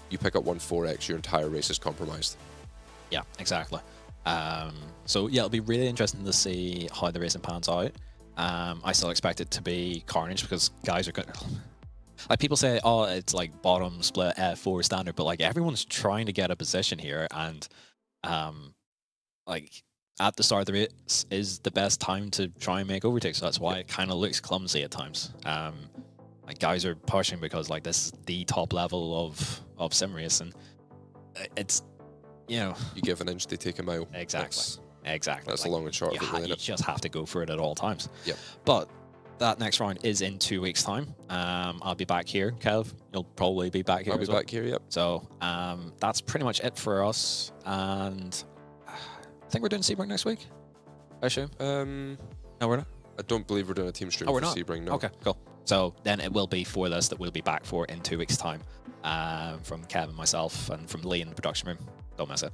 You pick up one 4X, your entire race is compromised. Yeah, exactly. So it'll be really interesting to see how the racing pans out. I still expect it to be carnage because guys are going to, like, people say, oh, it's like bottom split F4 standard, but like everyone's trying to get a position here, and like at the start of the race is the best time to try and make overtakes. So that's why it kind of looks clumsy at times. Like guys are pushing because like this is the top level of sim race, and it's you give an inch, they take a mile. Exactly. That's like, a long and short. You just have to go for it at all times. Yep. But that next round is in 2 weeks' time. I'll be back here, Kev. You'll probably be back here. I'll be back here. Yep. So that's pretty much it for us. And think we're doing Sebring next week. I assume. No, we're not. I don't believe we're doing a team stream Oh, we're for not? Sebring, no. Okay, cool. So then it will be for this that we'll be back for in 2 weeks' time. From Kev and myself and from Lee in the production room. Don't miss it.